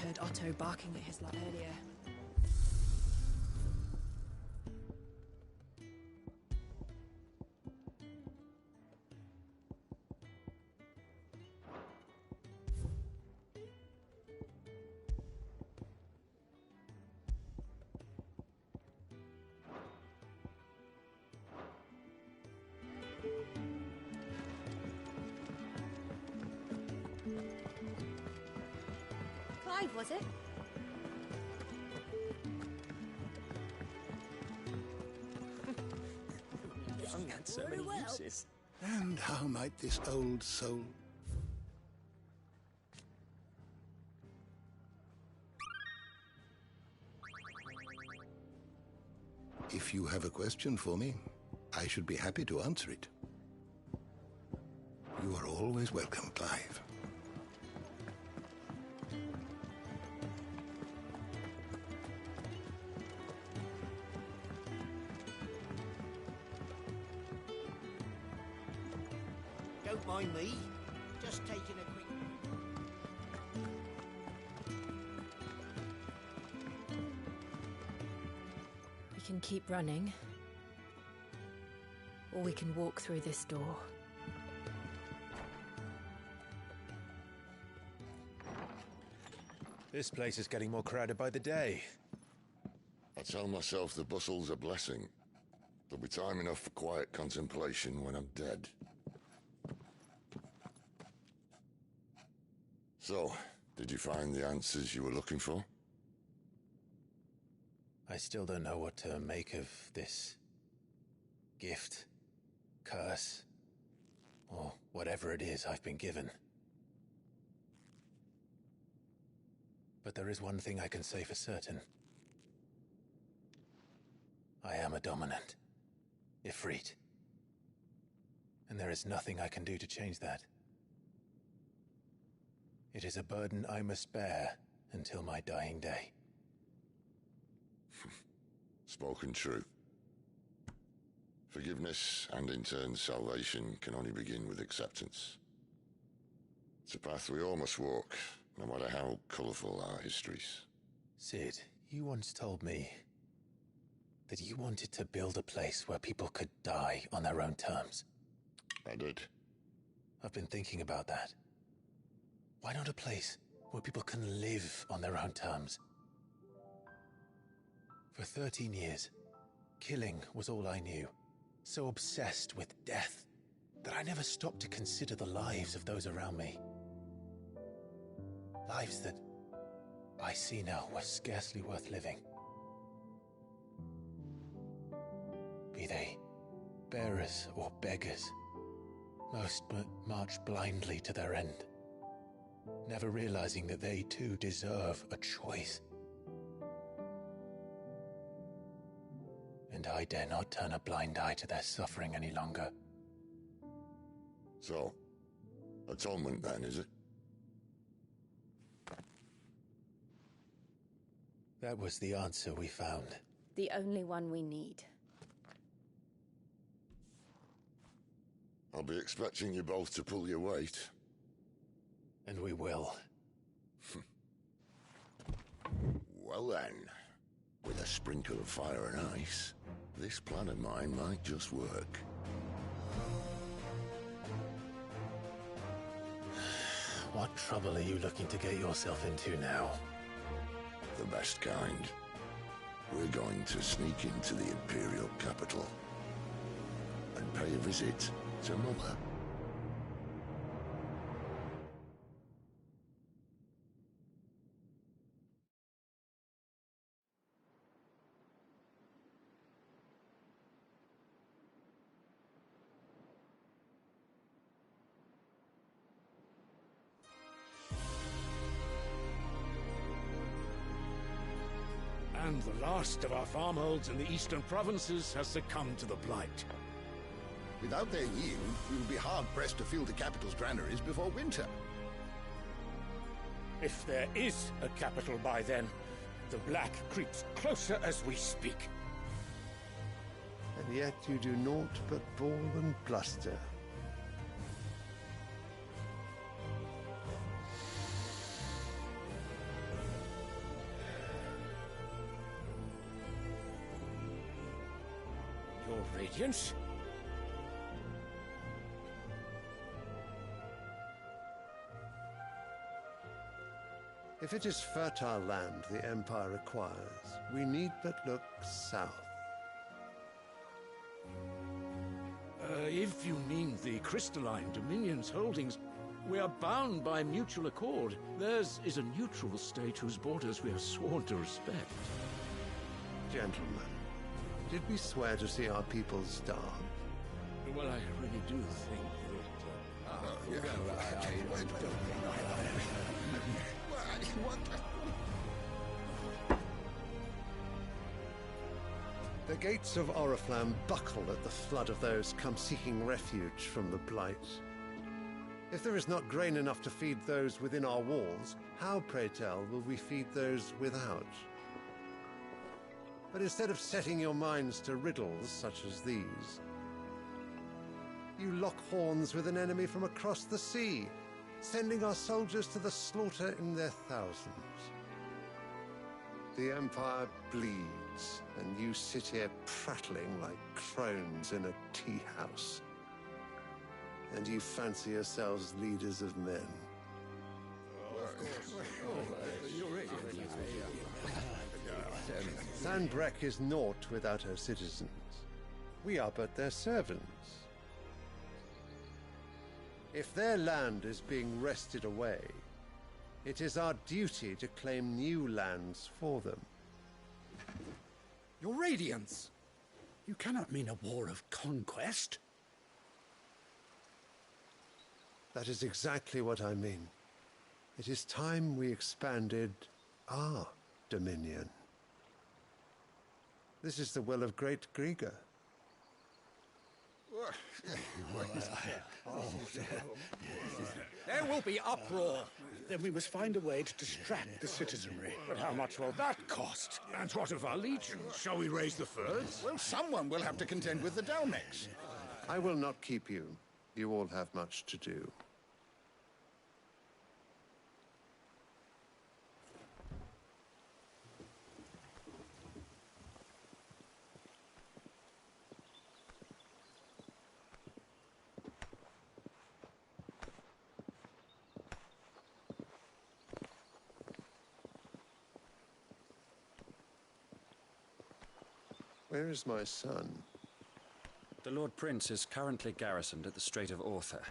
heard Otto barking at his lot earlier. Clive, was it? Young had so many uses. And how might this old soul... If you have a question for me, I should be happy to answer it. You are always welcome, Clive. Don't mind me. Just taking a quick... We can keep running, or we can walk through this door. This place is getting more crowded by the day. I tell myself the bustle's a blessing. There'll be time enough for quiet contemplation when I'm dead. So, did you find the answers you were looking for? I still don't know what to make of this gift, curse, or whatever it is I've been given. But there is one thing I can say for certain. I am a dominant, Ifrit. And there is nothing I can do to change that. It is a burden I must bear until my dying day. Spoken true. Forgiveness and in turn salvation can only begin with acceptance. It's a path we all must walk, no matter how colourful our histories. Sid, you once told me that you wanted to build a place where people could die on their own terms. I did. I've been thinking about that. Why not a place where people can live on their own terms? For 13 years, killing was all I knew. So obsessed with death that I never stopped to consider the lives of those around me. Lives that I see now were scarcely worth living. Be they bearers or beggars, most march blindly to their end, never realizing that they too deserve a choice. And I dare not turn a blind eye to their suffering any longer. So, atonement then, is it? That was the answer we found. The only one we need. I'll be expecting you both to pull your weight. And we will. Well then, with a sprinkle of fire and ice, this plan of mine might just work. What trouble are you looking to get yourself into now? The best kind. We're going to sneak into the Imperial capital and pay a visit to Mother. And the last of our farmholds in the eastern provinces has succumbed to the blight. Without their yield, we will be hard-pressed to fill the capital's granaries before winter. If there is a capital by then, the black creeps closer as we speak. And yet you do naught but bawl and bluster. Radiance? If it is fertile land the Empire requires, we need but look south. If you mean the crystalline Dominion's holdings, we are bound by mutual accord. Theirs is a neutral state whose borders we have sworn to respect. Gentlemen, did we swear to see our people starve? Well, I really do think The gates of Oriflamme buckle at the flood of those come seeking refuge from the Blight. If there is not grain enough to feed those within our walls, how, pray tell, will we feed those without? But instead of setting your minds to riddles such as these, you lock horns with an enemy from across the sea, sending our soldiers to the slaughter in their thousands. The Empire bleeds, and you sit here prattling like crones in a tea house. And you fancy yourselves leaders of men. Sanbreque is naught without her citizens. We are but their servants. If their land is being wrested away, it is our duty to claim new lands for them. Your Radiance! You cannot mean a war of conquest. That is exactly what I mean. It is time we expanded our dominion. This is the will of great Grieger. There will be uproar. Then we must find a way to distract the citizenry. But how much will that cost? And what of our legion? Shall we raise the furs? Well, someone will have to contend with the Dalnecs. I will not keep you. You all have much to do. Where is my son? The Lord Prince is currently garrisoned at the Strait of Author.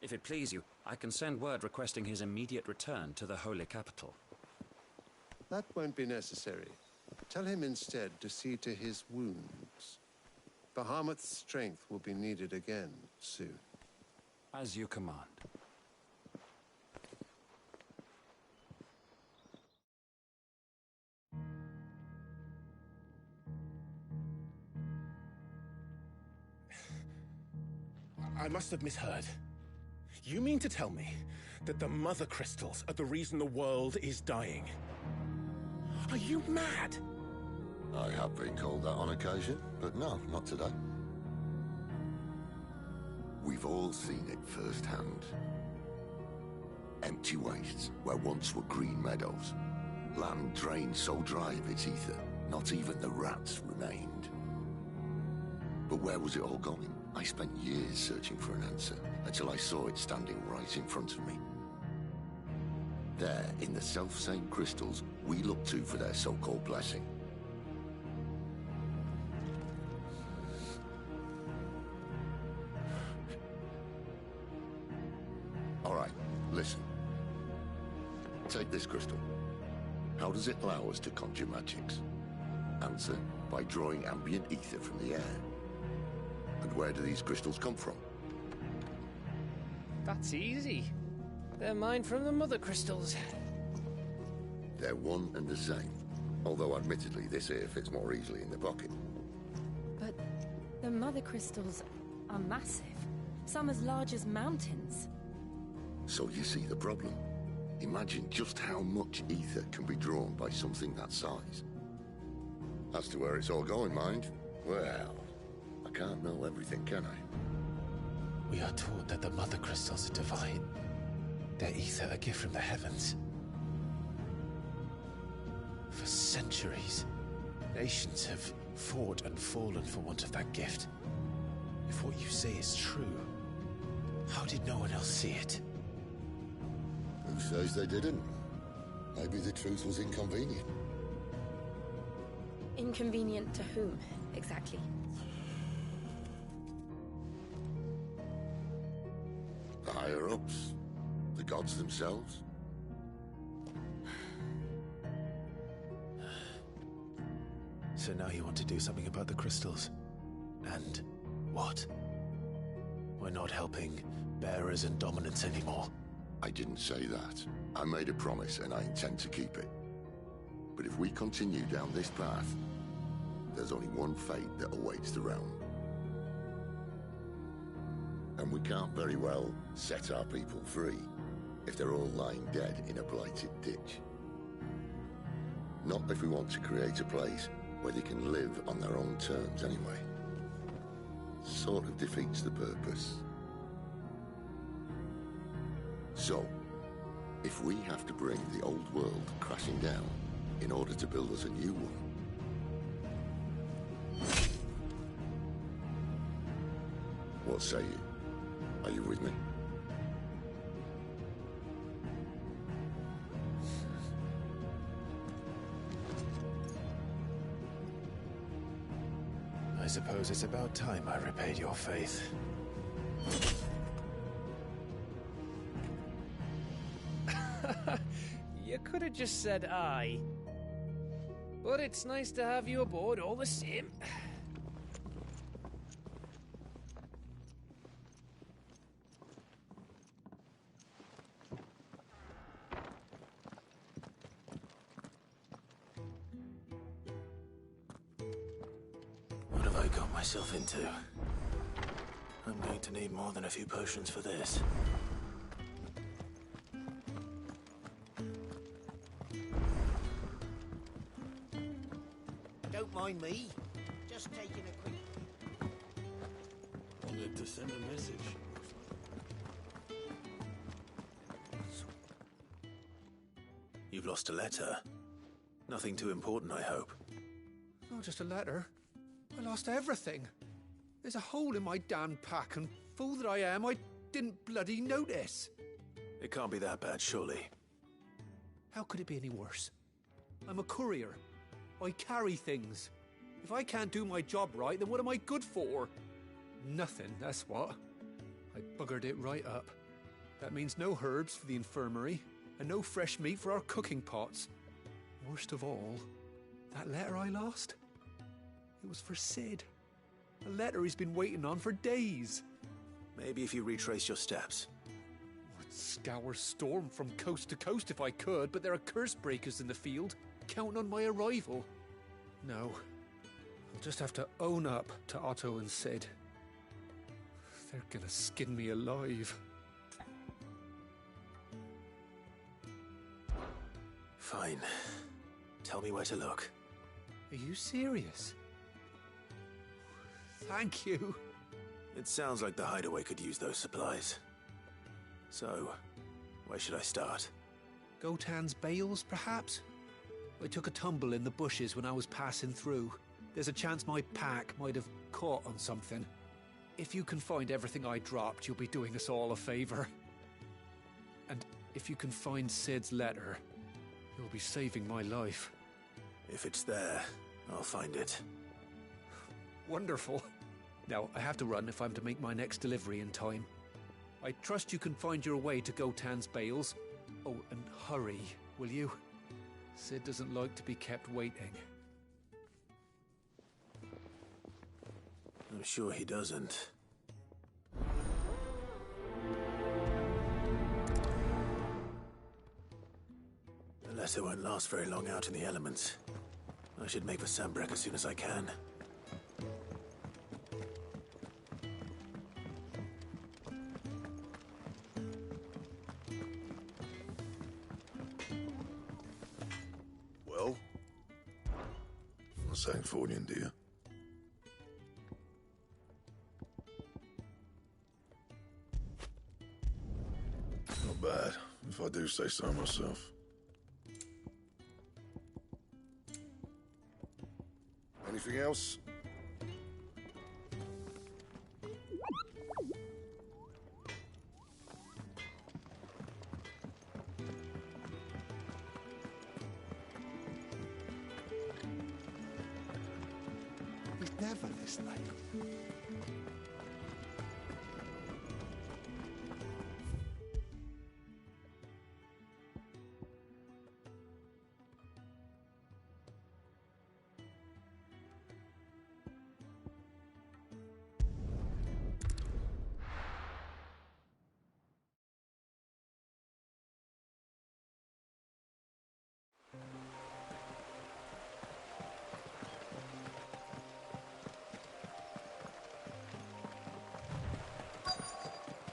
If it please you, I can send word requesting his immediate return to the Holy Capital. That won't be necessary. Tell him instead to see to his wounds. Bahamut's strength will be needed again soon. As you command. I must have misheard. You mean to tell me that the Mother Crystals are the reason the world is dying? Are you mad? I have been called that on occasion, but no, not today. We've all seen it firsthand. Empty wastes where once were green meadows. Land drained so dry of its ether, not even the rats remained. But where was it all going? I spent years searching for an answer, until I saw it standing right in front of me. There, in the self-same crystals we look to for their so-called blessing. All right, listen. Take this crystal. How does it allow us to conjure magics? Answer, by drawing ambient ether from the air. And where do these crystals come from? That's easy. They're mined from the Mother Crystals. They're one and the same. Although admittedly this here fits more easily in the pocket. But the Mother Crystals are massive. Some as large as mountains. So you see the problem. Imagine just how much ether can be drawn by something that size. As to where it's all going, mind? Well, I can't know everything, can I? We are taught that the Mother Crystals are divine. Their ether a gift from the heavens. For centuries, nations have fought and fallen for want of that gift. If what you say is true, how did no one else see it? Who says they didn't? Maybe the truth was inconvenient. Inconvenient to whom, exactly? The higher-ups? The gods themselves? So now you want to do something about the crystals? And what? We're not helping bearers and dominants anymore. I didn't say that. I made a promise and I intend to keep it. But if we continue down this path, there's only one fate that awaits the realm. And we can't very well set our people free if they're all lying dead in a blighted ditch. Not if we want to create a place where they can live on their own terms anyway. Sort of defeats the purpose. So, if we have to bring the old world crashing down in order to build us a new one, what say you? Are you with me? I suppose it's about time I repaid your faith. You could have just said aye. But it's nice to have you aboard all the same. What have I got myself into? I'm going to need more than a few potions for this. Don't mind me. Just taking a quick... Wanted to send a message. You've lost a letter. Nothing too important, I hope. Not just a letter. I lost everything. There's a hole in my damn pack, and fool that I am, I didn't bloody notice. It can't be that bad, surely. How could it be any worse? I'm a courier. I carry things. If I can't do my job right, then what am I good for? Nothing, that's what. I buggered it right up. That means no herbs for the infirmary, and no fresh meat for our cooking pots. Worst of all, that letter I lost? It was for Sid. A letter he's been waiting on for days. Maybe if you retrace your steps. I'd scour Storm from coast to coast if I could, but there are curse breakers in the field, counting on my arrival. No, I'll just have to own up to Otto and Sid. They're gonna skin me alive. Fine. Tell me where to look. Are you serious? Thank you. It sounds like the hideaway could use those supplies. So, where should I start? Gotan's bales, perhaps? I took a tumble in the bushes when I was passing through. There's a chance my pack might have caught on something. If you can find everything I dropped, you'll be doing us all a favor. And if you can find Sid's letter, you'll be saving my life. If it's there, I'll find it. Wonderful. Now, I have to run if I'm to make my next delivery in time. I trust you can find your way to Gotan's bales. Oh, and hurry, will you? Sid doesn't like to be kept waiting. I'm sure he doesn't. The letter won't last very long out in the elements. I should make for Sambrek as soon as I can. Well? Not saying Fornian, do you? Not bad, if I do say so myself. Any Anything else? He's never this late.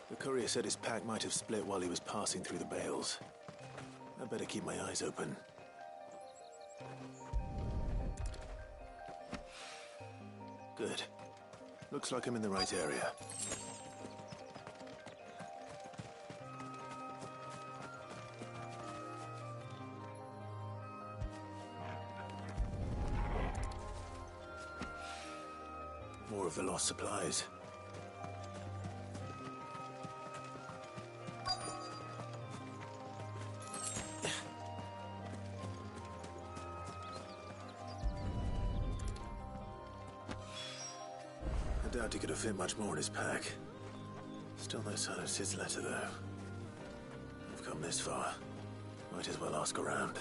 The courier said his pack might have split while he was passing through the bales. I better keep my eyes open. Good. Looks like I'm in the right area. More of the lost supplies. I doubt he could have fit much more in his pack. Still no sign of Sid's letter, though. I've come this far. Might as well ask around.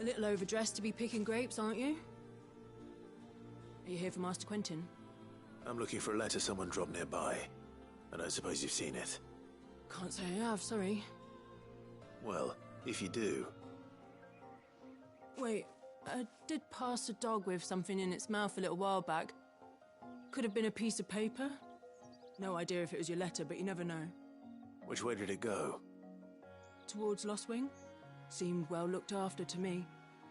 A little overdressed to be picking grapes, aren't you? Are you here for Master Quentin? I'm looking for a letter someone dropped nearby. And I suppose you've seen it. Can't say I have, sorry. Well, if you do... Wait, I did pass a dog with something in its mouth a little while back. Could have been a piece of paper. No idea if it was your letter, but you never know. Which way did it go? Towards Lostwing. Seemed well looked after to me.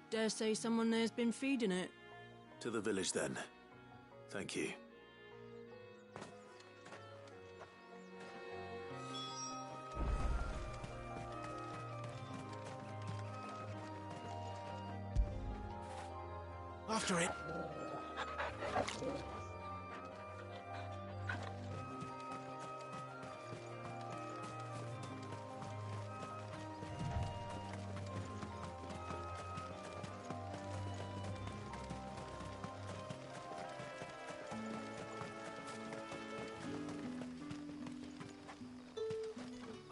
Dare say someone there's been feeding it. To the village, then. Thank you. After it.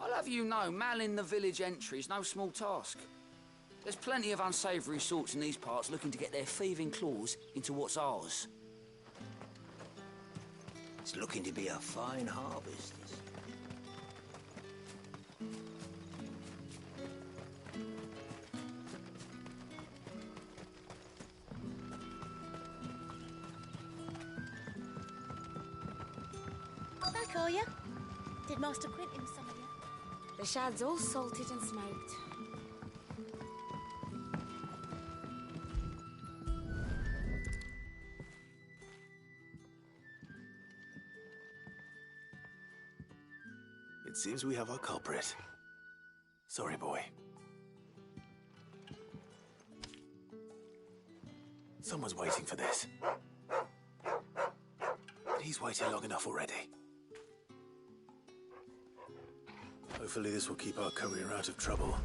I'll have you know, manning the village entry is no small task. There's plenty of unsavoury sorts in these parts looking to get their thieving claws into what's ours. It's looking to be a fine harvest. Back, are you? Did Master Quentin summon you? The shad's all salted and smoked. It seems we have our culprit. Sorry, boy. Someone's waiting for this. And he's waited long enough already. Hopefully this will keep our courier out of trouble.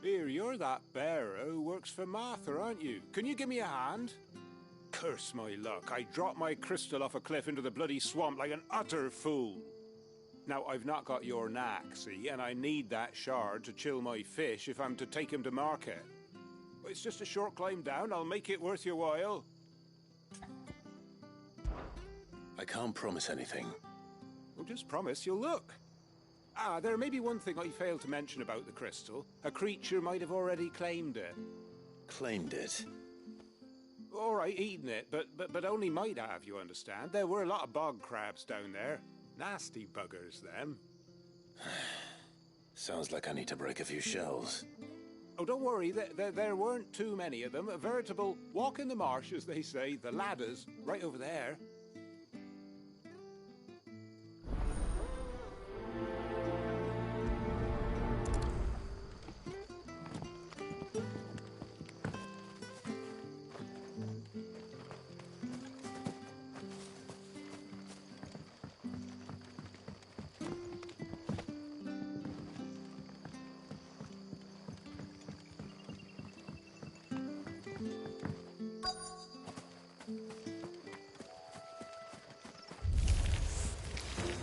Here, you're that bearer who works for Martha, aren't you? Can you give me a hand? Curse my luck, I dropped my crystal off a cliff into the bloody swamp like an utter fool. Now, I've not got your knack, see, and I need that shard to chill my fish if I'm to take him to market. It's just a short climb down, I'll make it worth your while. I can't promise anything. Well, just promise you'll look. Ah, there may be one thing I failed to mention about the crystal. A creature might have already claimed it. Claimed it? All right, eaten it, but only might have, you understand. There were a lot of bog crabs down there. Nasty buggers, them. Sounds like I need to break a few shells. Oh, don't worry, there weren't too many of them. A veritable walk in the marsh, as they say. The ladders, right over there.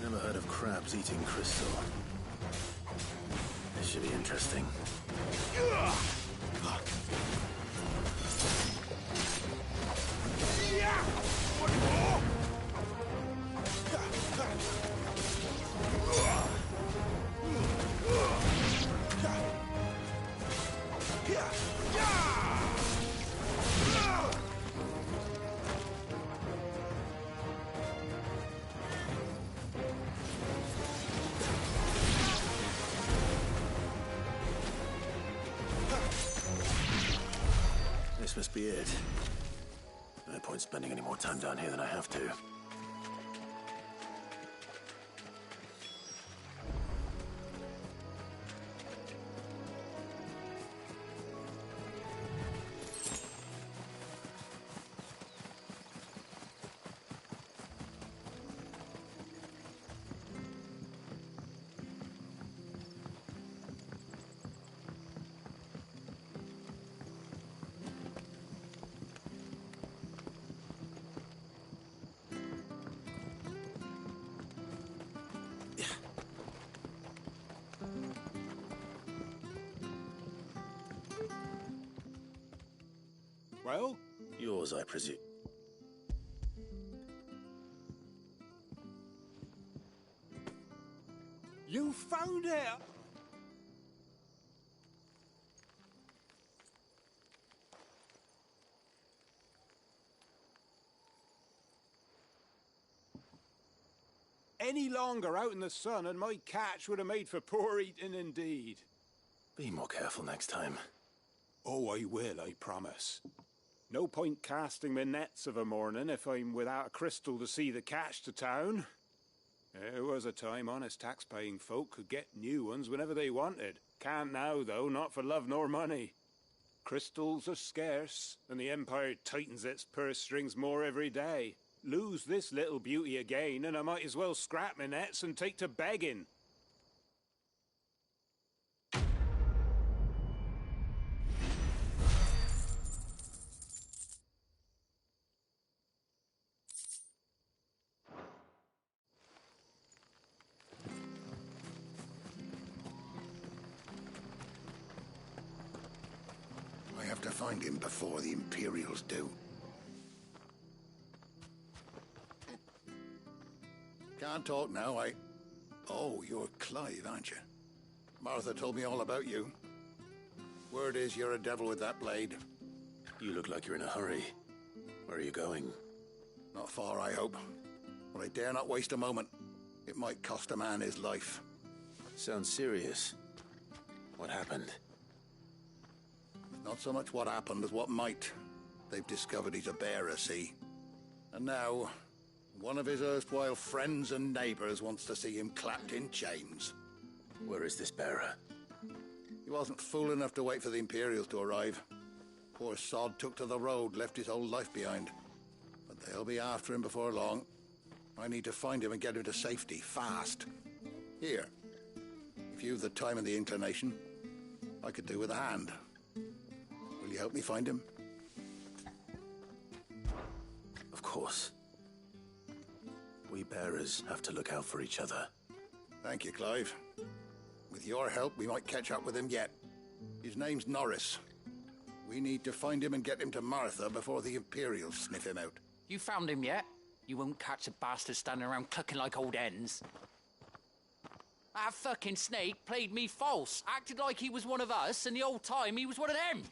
Never heard of crabs eating crystal. This should be interesting. This must be it. No point spending any more time down here than I have to. Well? Yours, I presume. You found it! Any longer out in the sun and my catch would have made for poor eating indeed. Be more careful next time. Oh, I will, I promise. No point casting my nets of a morning if I'm without a crystal to see the catch to town. There was a time honest tax-paying folk could get new ones whenever they wanted. Can't now, though, not for love nor money. Crystals are scarce, and the Empire tightens its purse strings more every day. Lose this little beauty again, and I might as well scrap my nets and take to begging. I have to find him before the Imperials do. Can't talk now, Oh, you're Clive, aren't you? Martha told me all about you. Word is you're a devil with that blade. You look like you're in a hurry. Where are you going? Not far, I hope. But I dare not waste a moment. It might cost a man his life. Sounds serious. What happened? Not so much what happened as what might. They've discovered he's a bearer, see? And now, one of his erstwhile friends and neighbors wants to see him clapped in chains. Where is this bearer? He wasn't fool enough to wait for the Imperials to arrive. Poor sod took to the road, left his whole life behind. But they'll be after him before long. I need to find him and get him to safety, fast. Here, if you've the time and the inclination, I could do with a hand. Will you help me find him? Of course. We bearers have to look out for each other. Thank you, Clive. With your help, we might catch up with him yet. His name's Norris. We need to find him and get him to Martha before the Imperials sniff him out. You found him yet? You won't catch a bastard standing around clucking like old hens. That fucking snake played me false, acted like he was one of us, and the whole time he was one of them.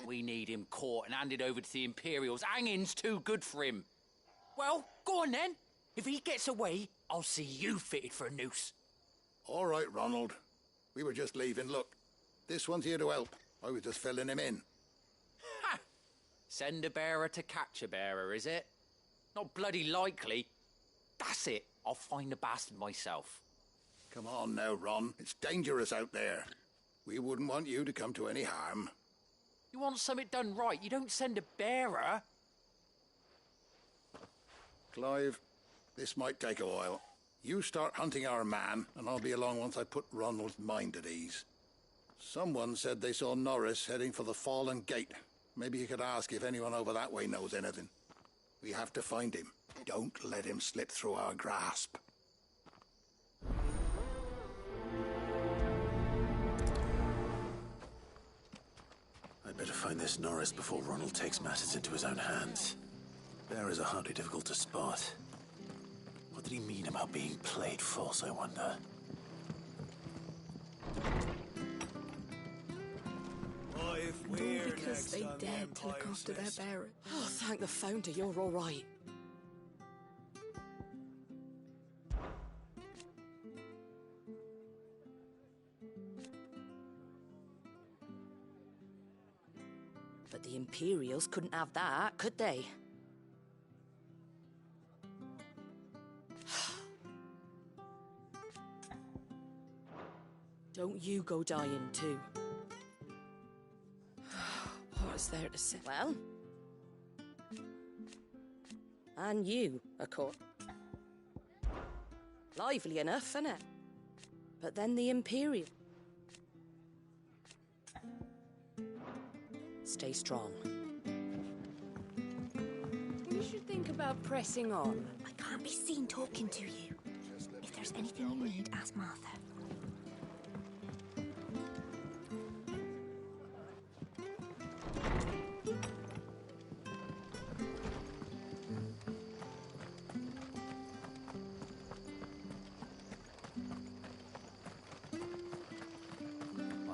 We need him caught and handed over to the Imperials. Hanging's too good for him. Well, go on then. If he gets away, I'll see you fitted for a noose. All right, Ronald. We were just leaving. Look, this one's here to help. I was just filling him in. Ha! Send a bearer to catch a bearer, is it? Not bloody likely. That's it. I'll find the bastard myself. Come on now, Ron. It's dangerous out there. We wouldn't want you to come to any harm. You want something done right, you don't send a bearer. Clive, this might take a while. You start hunting our man, and I'll be along once I put Ronald's mind at ease. Someone said they saw Norris heading for the Fallen Gate. Maybe you could ask if anyone over that way knows anything. We have to find him. Don't let him slip through our grasp. I'd better find this Norris before Ronald takes matters into his own hands. Bearers are hardly difficult to spot. What did he mean about being played false, I wonder? Because they dared to look after their bearer. Oh, thank the founder, you're all right. But the Imperials couldn't have that, could they? Don't you go dying too. What is there to say? Well... And you, of course. Lively enough, innit? But then the Imperial... Stay strong. You should think about pressing on. I can't be seen talking to you. If there's anything you need, ask Martha.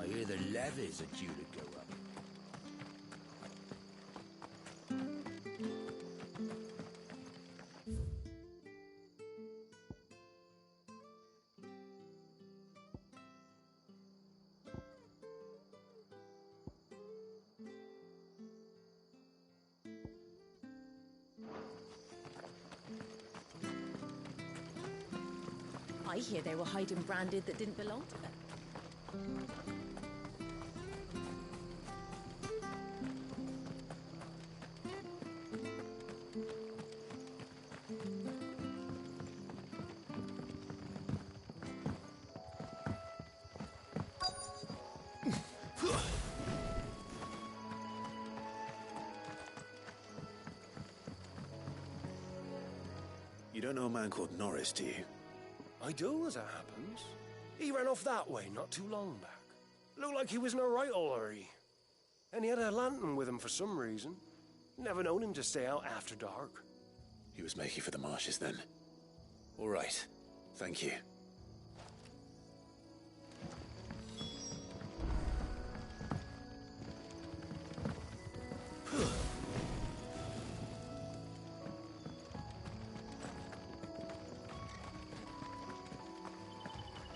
I hear the levies are due to go up. I hear they were hiding branded that didn't belong to them. You don't know a man called Norris, do you? I do, as it happens. He ran off that way not too long back. Looked like he was in a right old hurry. And he had a lantern with him for some reason. Never known him to stay out after dark. He was making for the marshes then. All right. Thank you.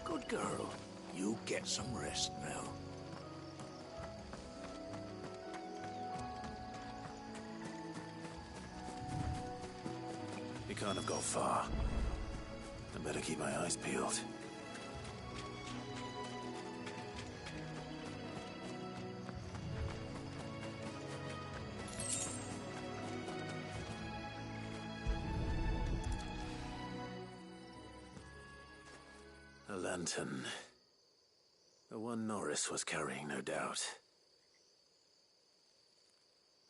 Good girl. You get some rest now. He can't have gone far. I better keep my eyes peeled. A lantern. The one Norris Norris was carrying, no doubt.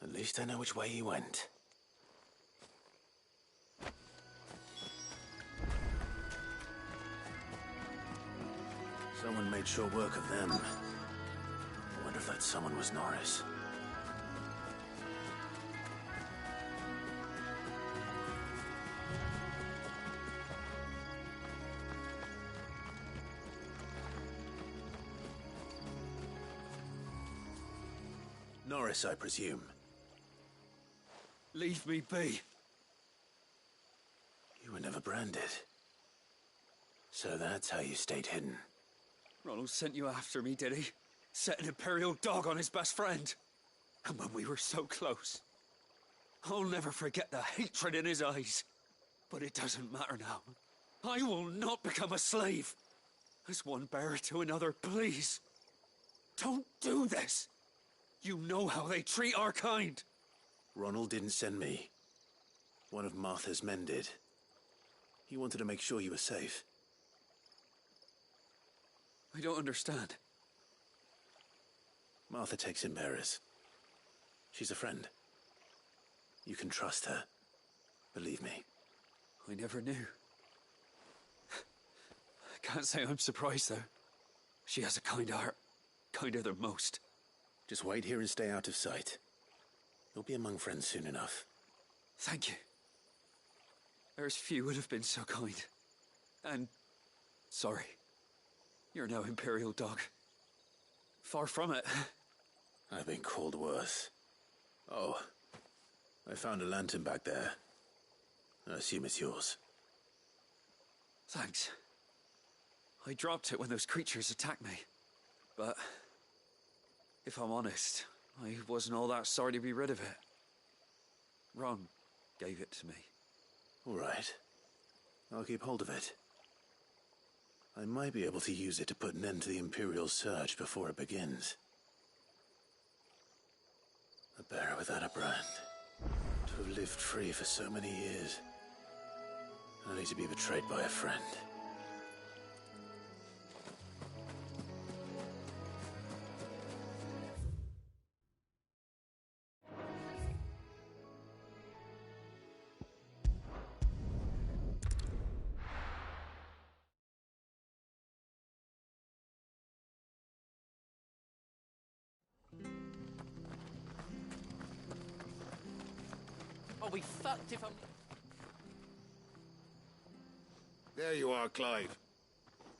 At least I know which way he went. Someone made sure work of them. I wonder if that someone was Norris. Norris, I presume. Leave me be. You were never branded. So that's how you stayed hidden. Ronald sent you after me, did he? Set an Imperial dog on his best friend. And when we were so close. I'll never forget the hatred in his eyes. But it doesn't matter now. I will not become a slave. As one bearer to another, please. Don't do this. You know how they treat our kind. Ronald didn't send me. One of Martha's men did. He wanted to make sure you were safe. I don't understand. Martha takes in bearers. She's a friend. You can trust her. Believe me. I never knew. I can't say I'm surprised, though. She has a kind heart. Kinder than most. Just wait here and stay out of sight. You'll be among friends soon enough. Thank you. There's few would have been so kind. And sorry. You're no Imperial dog. Far from it. I've been called worse. Oh, I found a lantern back there. I assume it's yours. Thanks. I dropped it when those creatures attacked me. But if I'm honest, I wasn't all that sorry to be rid of it. Ron gave it to me. All right. I'll keep hold of it. I might be able to use it to put an end to the Imperial surge before it begins. A bearer without a brand. To have lived free for so many years. Only to be betrayed by a friend. I'll be fucked if I'm... There you are, Clive.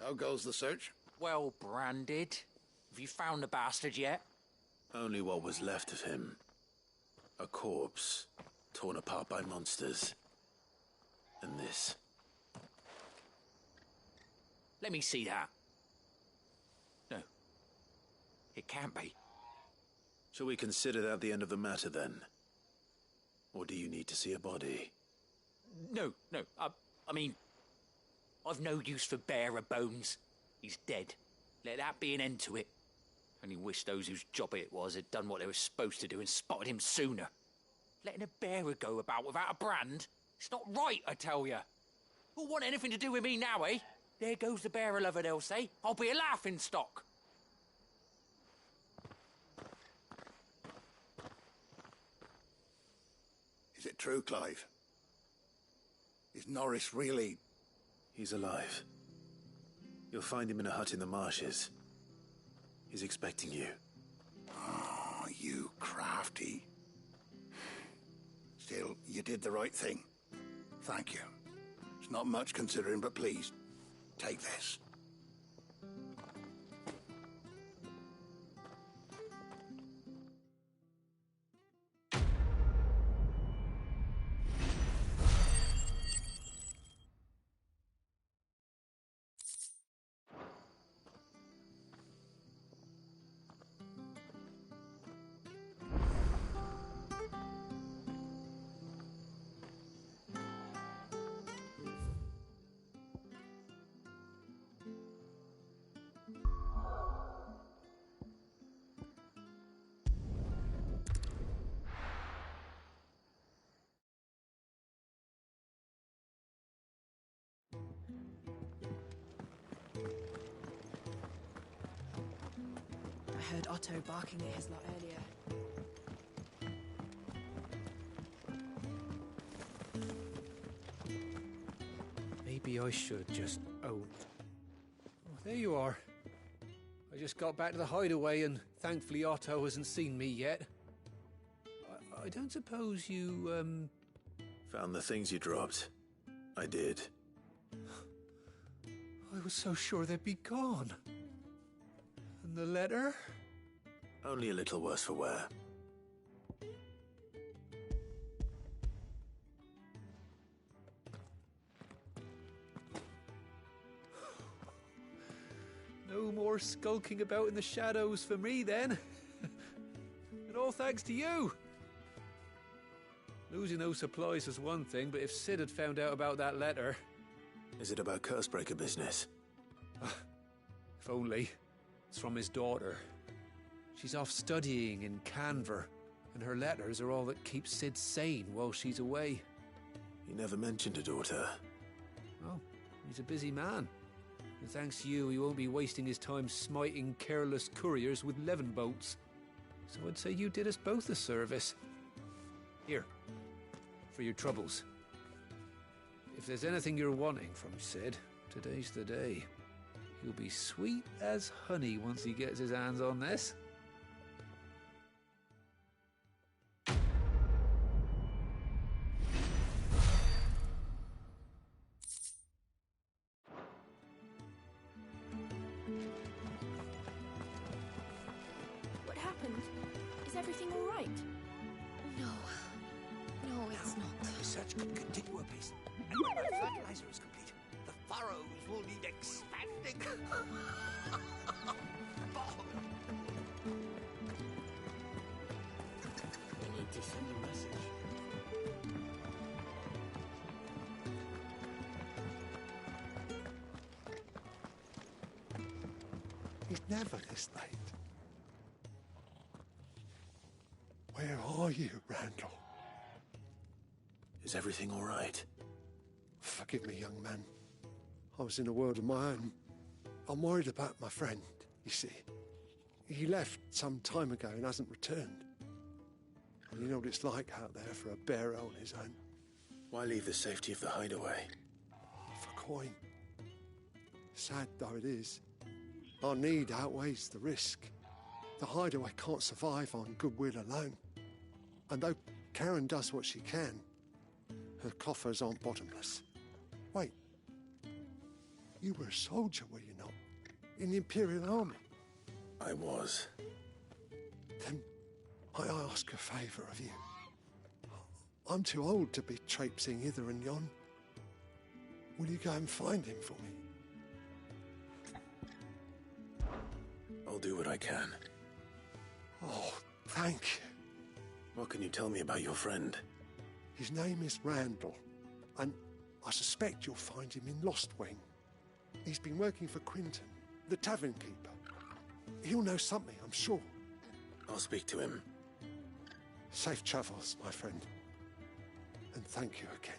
How goes the search? Well branded. Have you found the bastard yet? Only what was left of him. A corpse, torn apart by monsters. And this. Let me see that. No. It can't be. Shall we consider that the end of the matter, then? Or do you need to see a body? No. I mean, I've no use for bearer bones. He's dead. Let that be an end to it. Only wish those whose job it was had done what they were supposed to do and spotted him sooner. Letting a bearer go about without a brand? It's not right, I tell you. Who'll want anything to do with me now, eh? There goes the bearer lover, they'll say. I'll be a laughingstock. Is it true, Clive? Is Norris really... He's alive. You'll find him in a hut in the marshes. He's expecting you. Oh, you crafty. Still, you did the right thing. Thank you. It's not much considering, but please, take this. heard Otto barking at his lot earlier. Maybe I should just... Oh, there you are. I just got back to the hideaway and thankfully Otto hasn't seen me yet. I don't suppose you, Found the things you dropped. I did. I was so sure they'd be gone. And the letter? Only a little worse for wear. No more skulking about in the shadows for me, then. And all thanks to you. Losing those supplies was one thing, but if Sid had found out about that letter... Is it about Cursebreaker business? If only. It's from his daughter. She's off studying in Canver, and her letters are all that keep Sid sane while she's away. He never mentioned a daughter. Oh, he's a busy man. And thanks to you, he won't be wasting his time smiting careless couriers with levin bolts. So I'd say you did us both a service. Here, for your troubles. If there's anything you're wanting from Sid, today's the day. He'll be sweet as honey once he gets his hands on this. What happened? Is everything all right? No. No, it's not. The search could continue apace. And when my fertilizer is complete, the furrows will need expanding. We need to send a message. He's never this late. Where are you, Randall? Is everything all right? Forgive me, young man. I was in a world of my own. I'm worried about my friend, you see. He left some time ago and hasn't returned. And you know what it's like out there for a bearer on his own. Why leave the safety of the hideaway? For coin. Sad though it is, our need outweighs the risk. The hideaway can't survive on goodwill alone. And though Karen does what she can, her coffers aren't bottomless. Wait. You were a soldier, were you not? In the Imperial Army? I was. Then I ask a favour of you. I'm too old to be traipsing hither and yon. Will you go and find him for me? I'll do what I can. Oh, thank you. What can you tell me about your friend? His name is Randall, and I suspect you'll find him in Lost Wing. He's been working for Quinton, the tavern keeper. He'll know something, I'm sure. I'll speak to him. Safe travels, my friend. And thank you again.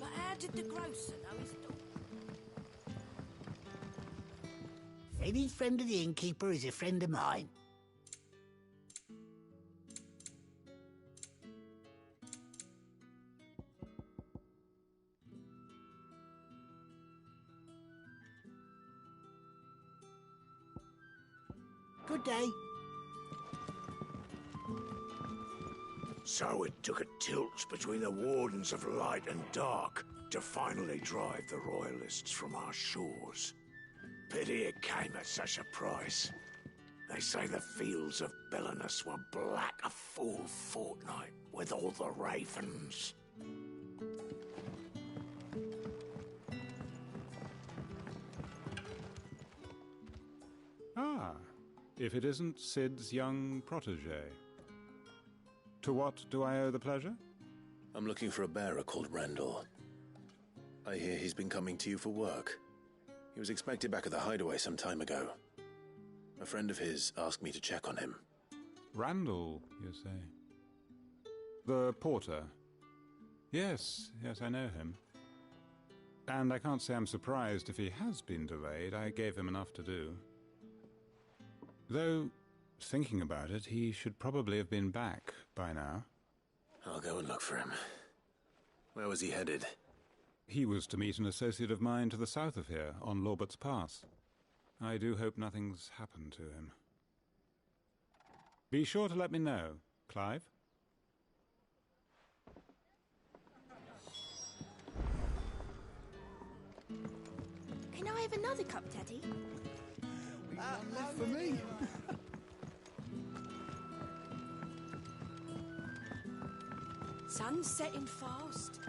But how did the grocer know his daughter? Any friend of the innkeeper is a friend of mine. Good day. So it took a tilt between the Wardens of Light and Dark to finally drive the Royalists from our shores. Pity it came at such a price. They say the fields of Belenus were black a full fortnight with all the ravens. Ah, if it isn't Sid's young protege. To what do I owe the pleasure? I'm looking for a bearer called Randall. I hear he's been coming to you for work. He was expected back at the hideaway some time ago. A friend of his asked me to check on him. Randall, you say? The porter? Yes, I know him. And I can't say I'm surprised if he has been delayed. I gave him enough to do. Though, thinking about it, he should probably have been back by now. I'll go and look for him. Where was he headed? He was to meet an associate of mine to the south of here, on Lorbert's Pass. I do hope nothing's happened to him. Be sure to let me know, Clive. Can I have another cup, Teddy? One left for me. Sun's setting fast.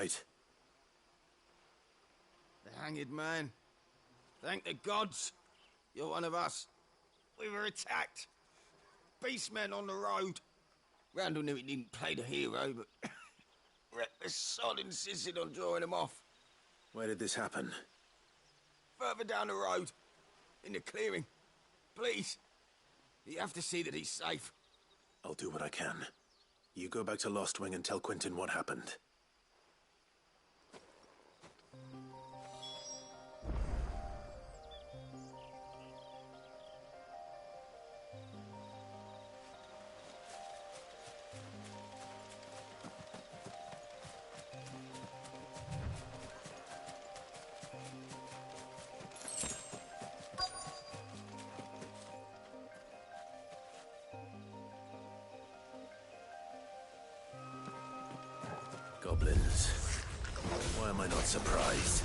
right? The hanged man. Thank the gods. You're one of us. We were attacked. Beastmen on the road. Randall knew he didn't play the hero, but the sod insisted on drawing him off. Where did this happen? Further down the road. In the clearing. Please. You have to see that he's safe. I'll do what I can. You go back to Lost Wing and tell Quentin what happened. Goblins. Why am I not surprised?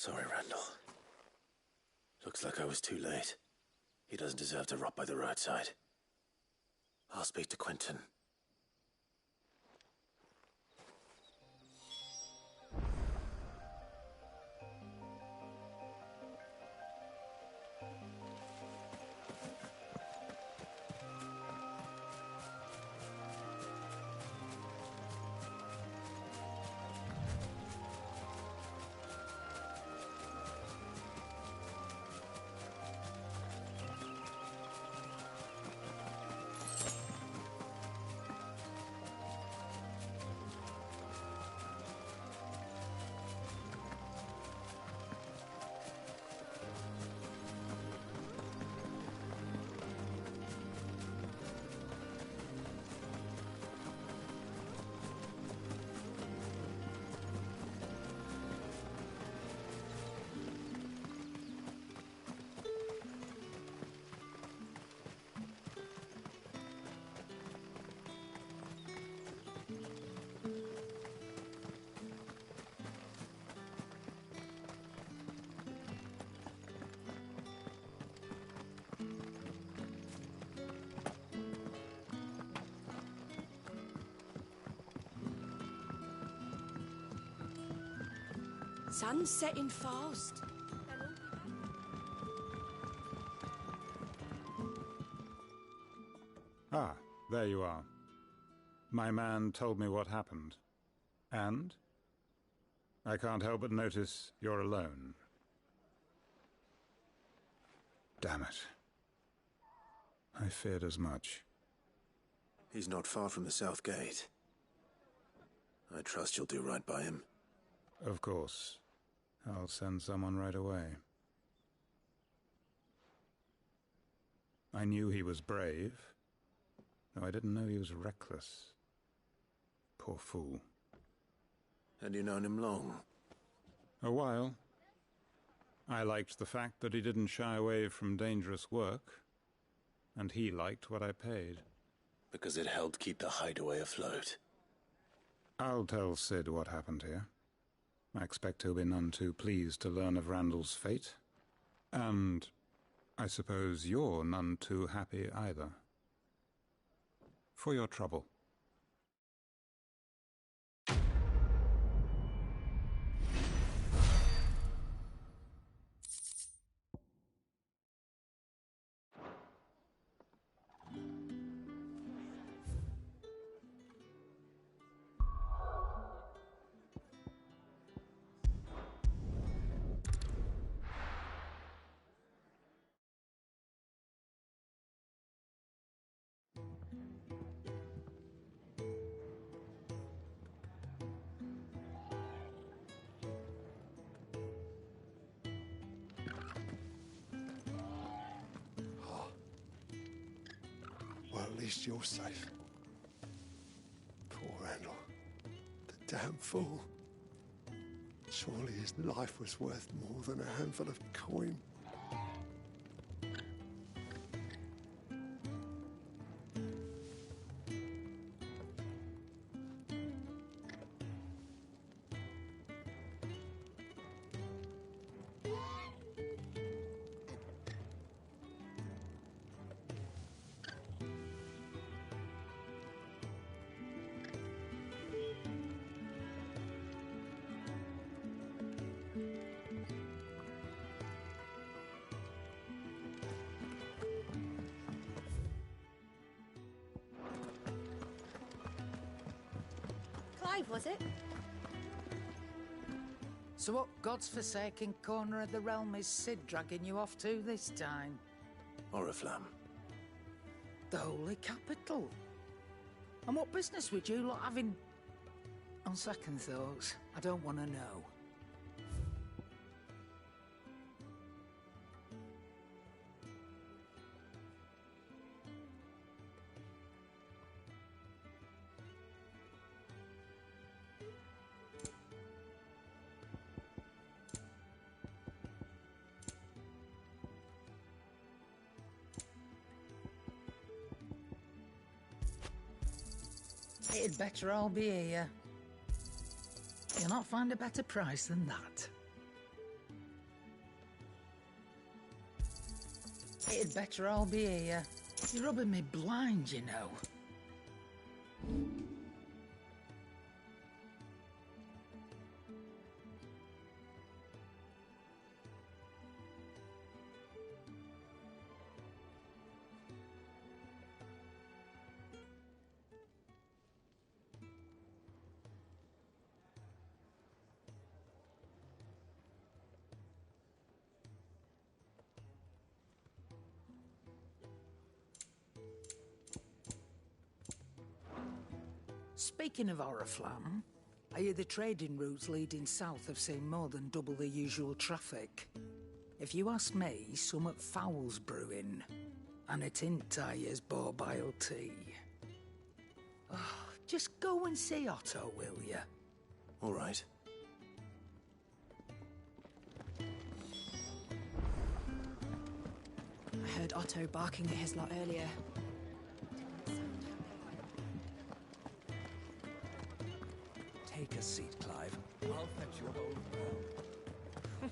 Sorry, Randall. Looks like I was too late. He doesn't deserve to rot by the roadside. I'll speak to Quentin. Sun's setting fast. Ah, there you are. My man told me what happened. And? I can't help but notice you're alone. Damn it. I feared as much. He's not far from the South Gate. I trust you'll do right by him. Of course. I'll send someone right away. I knew he was brave, though I didn't know he was reckless. Poor fool. Had you known him long? A while. I liked the fact that he didn't shy away from dangerous work, and he liked what I paid. Because it helped keep the hideaway afloat. I'll tell Sid what happened here. I expect he'll be none too pleased to learn of Randall's fate. And I suppose you're none too happy either. For your trouble. Well, at least you're safe. Poor Randall. The damn fool. Surely his life was worth more than a handful of coin. Clive, was it? So what God's forsaken corner of the realm is Sid dragging you off to this time? Oriflamme. The Holy Capital. And what business would you lot have in... On second thoughts, I don't want to know. It'd better all be here. You'll not find a better price than that. It'd better all be here. You're rubbing me blind, you know. Speaking of Oriflamme, I hear the trading routes leading south have seen more than double the usual traffic. If you ask me, summat foul's brewing, and a tint tires borbile tea. Oh, just go and see Otto, will you? All right. I heard Otto barking at his lot earlier. Take a seat, Clive. I'll fetch you a bowl of ale.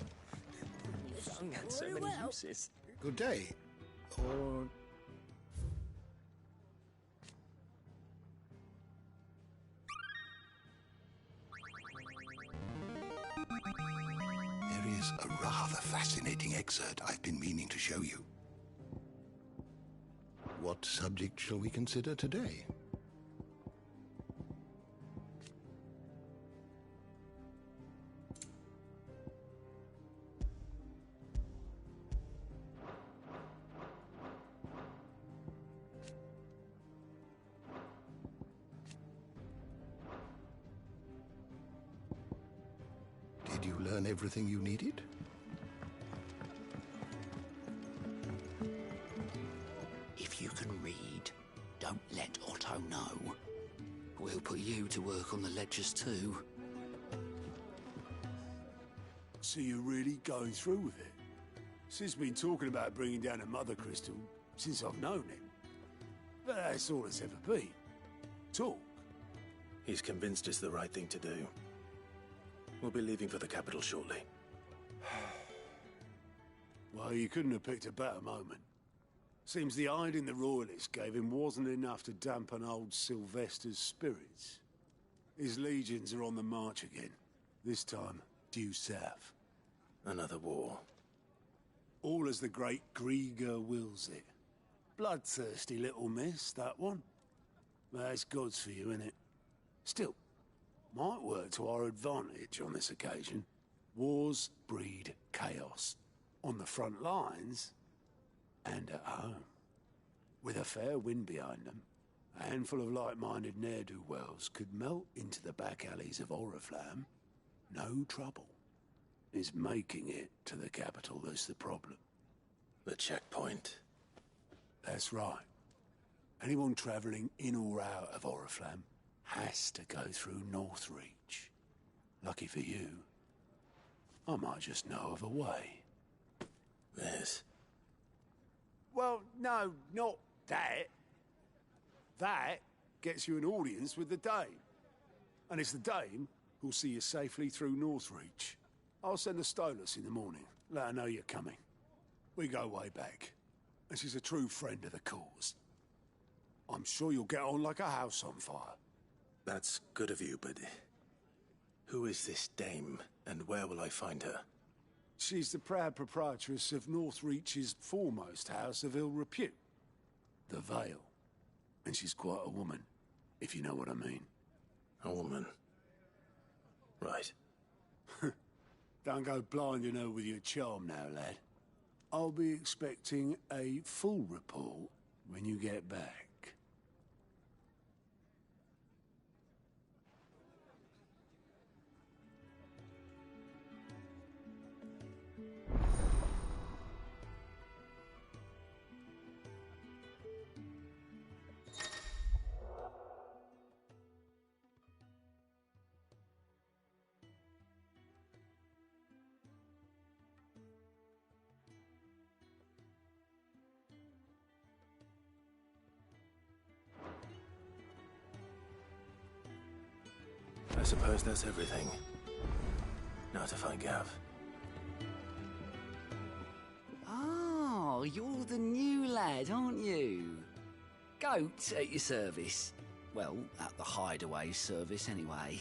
Sung had so many uses. Good day. Or... fascinating excerpt I've been meaning to show you. What subject shall we consider today? Did you learn everything you needed? If you can read, don't let Otto know. We'll put you to work on the ledgers too. So you're really going through with it? Sid's been talking about bringing down a mother crystal since I've known him. But that's all it's ever been. Talk. He's convinced it's the right thing to do. We'll be leaving for the capital shortly. Well, you couldn't have picked a better moment. Seems the hiding the Royalists gave him wasn't enough to dampen old Sylvester's spirits. His legions are on the march again. This time, due south. Another war. All as the great Grieger wills it. Bloodthirsty little miss, that one. That's God's for you, innit? Still, might work to our advantage on this occasion. Wars breed chaos. On the front lines, and at home. With a fair wind behind them, a handful of like-minded ne'er-do-wells could melt into the back alleys of Oriflamme. No trouble. It's making it to the capital that's the problem. The checkpoint. That's right. Anyone travelling in or out of Oriflamme has to go through Northreach. Lucky for you, I might just know of a way. This? Well, no, not that. That gets you an audience with the Dame. And it's the Dame who'll see you safely through Northreach. I'll send the Stolas in the morning. Let her know you're coming. We go way back. And she's a true friend of the cause. I'm sure you'll get on like a house on fire. That's good of you, but who is this dame, and where will I find her? She's the proud proprietress of Northreach's foremost house of ill repute, the Vale. And she's quite a woman, if you know what I mean. A woman? Right. Don't go blinding her with your charm now, lad. I'll be expecting a full report when you get back. I suppose that's everything. Now to find Gav. Oh, you're the new lad, aren't you? Goat at your service. Well, at the Hideaway service, anyway.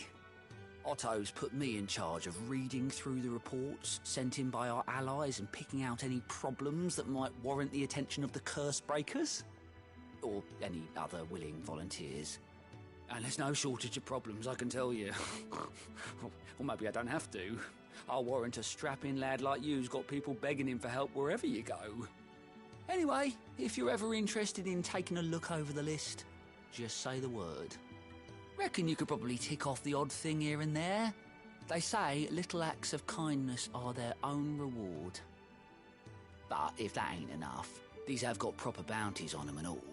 Otto's put me in charge of reading through the reports sent in by our allies and picking out any problems that might warrant the attention of the curse breakers. Or any other willing volunteers. And there's no shortage of problems, I can tell you. Or maybe I don't have to. I'll warrant a strapping lad like you's got people begging him for help wherever you go. Anyway, if you're ever interested in taking a look over the list, just say the word. Reckon you could probably tick off the odd thing here and there. They say little acts of kindness are their own reward. But if that ain't enough, these have got proper bounties on them and all.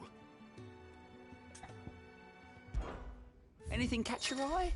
Anything catch your eye?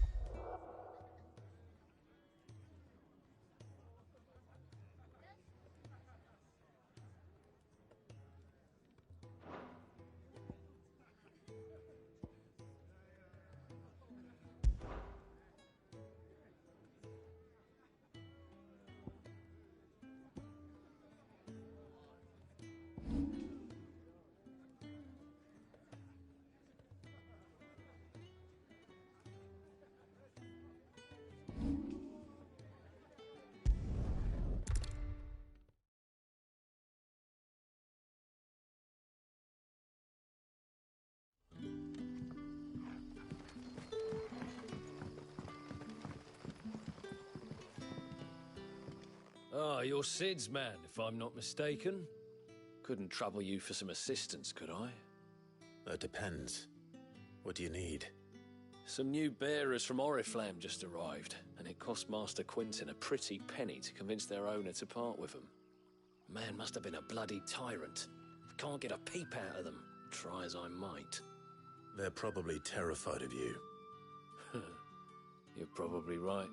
Ah, you're Sid's man, if I'm not mistaken. Couldn't trouble you for some assistance, could I? That depends. What do you need? Some new bearers from Oriflamme just arrived, and it cost Master Quinton a pretty penny to convince their owner to part with them. Man must have been a bloody tyrant. Can't get a peep out of them, try as I might. They're probably terrified of you. You're probably right.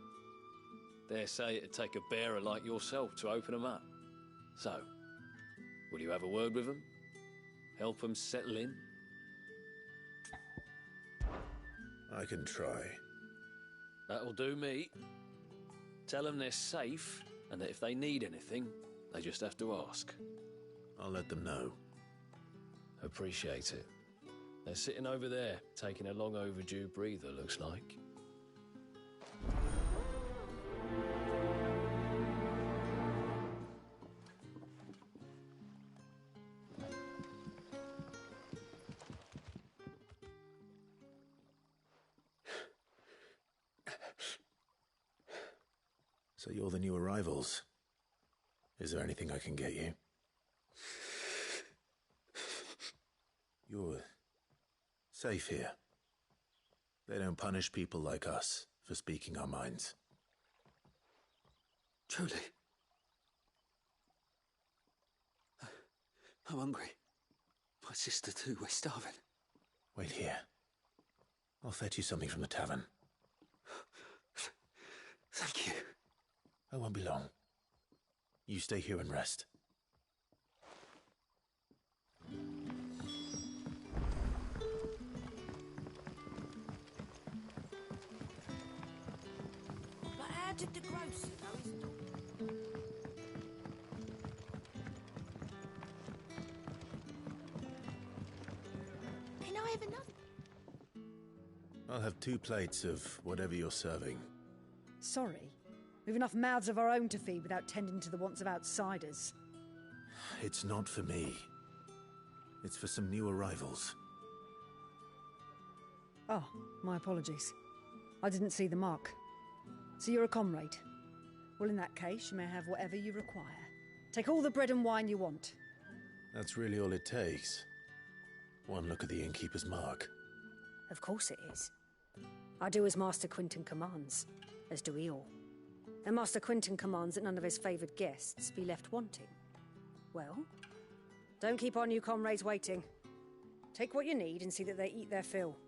Dare say it'd take a bearer like yourself to open them up. So, will you have a word with them? Help them settle in? I can try. That'll do me. Tell them they're safe, and that if they need anything, they just have to ask. I'll let them know. Appreciate it. They're sitting over there, taking a long overdue breather, looks like. So you're the new arrivals. Is there anything I can get you? You're safe here. They don't punish people like us for speaking our minds. Truly. I'm hungry. My sister too, we're starving. Wait here. I'll fetch you something from the tavern. Thank you. I won't be long. You stay here and rest. But how did the grocer know his daughter? Can I have another? I'll have 2 plates of whatever you're serving. Sorry. We've enough mouths of our own to feed without tending to the wants of outsiders. It's not for me. It's for some new arrivals. Oh, my apologies. I didn't see the mark. So you're a comrade. Well, in that case, you may have whatever you require. Take all the bread and wine you want. That's really all it takes. One look at the innkeeper's mark. Of course it is. I do as Master Quinton commands, as do we all. And Master Quinton commands that none of his favoured guests be left wanting. Well, don't keep our new comrades waiting. Take what you need and see that they eat their fill.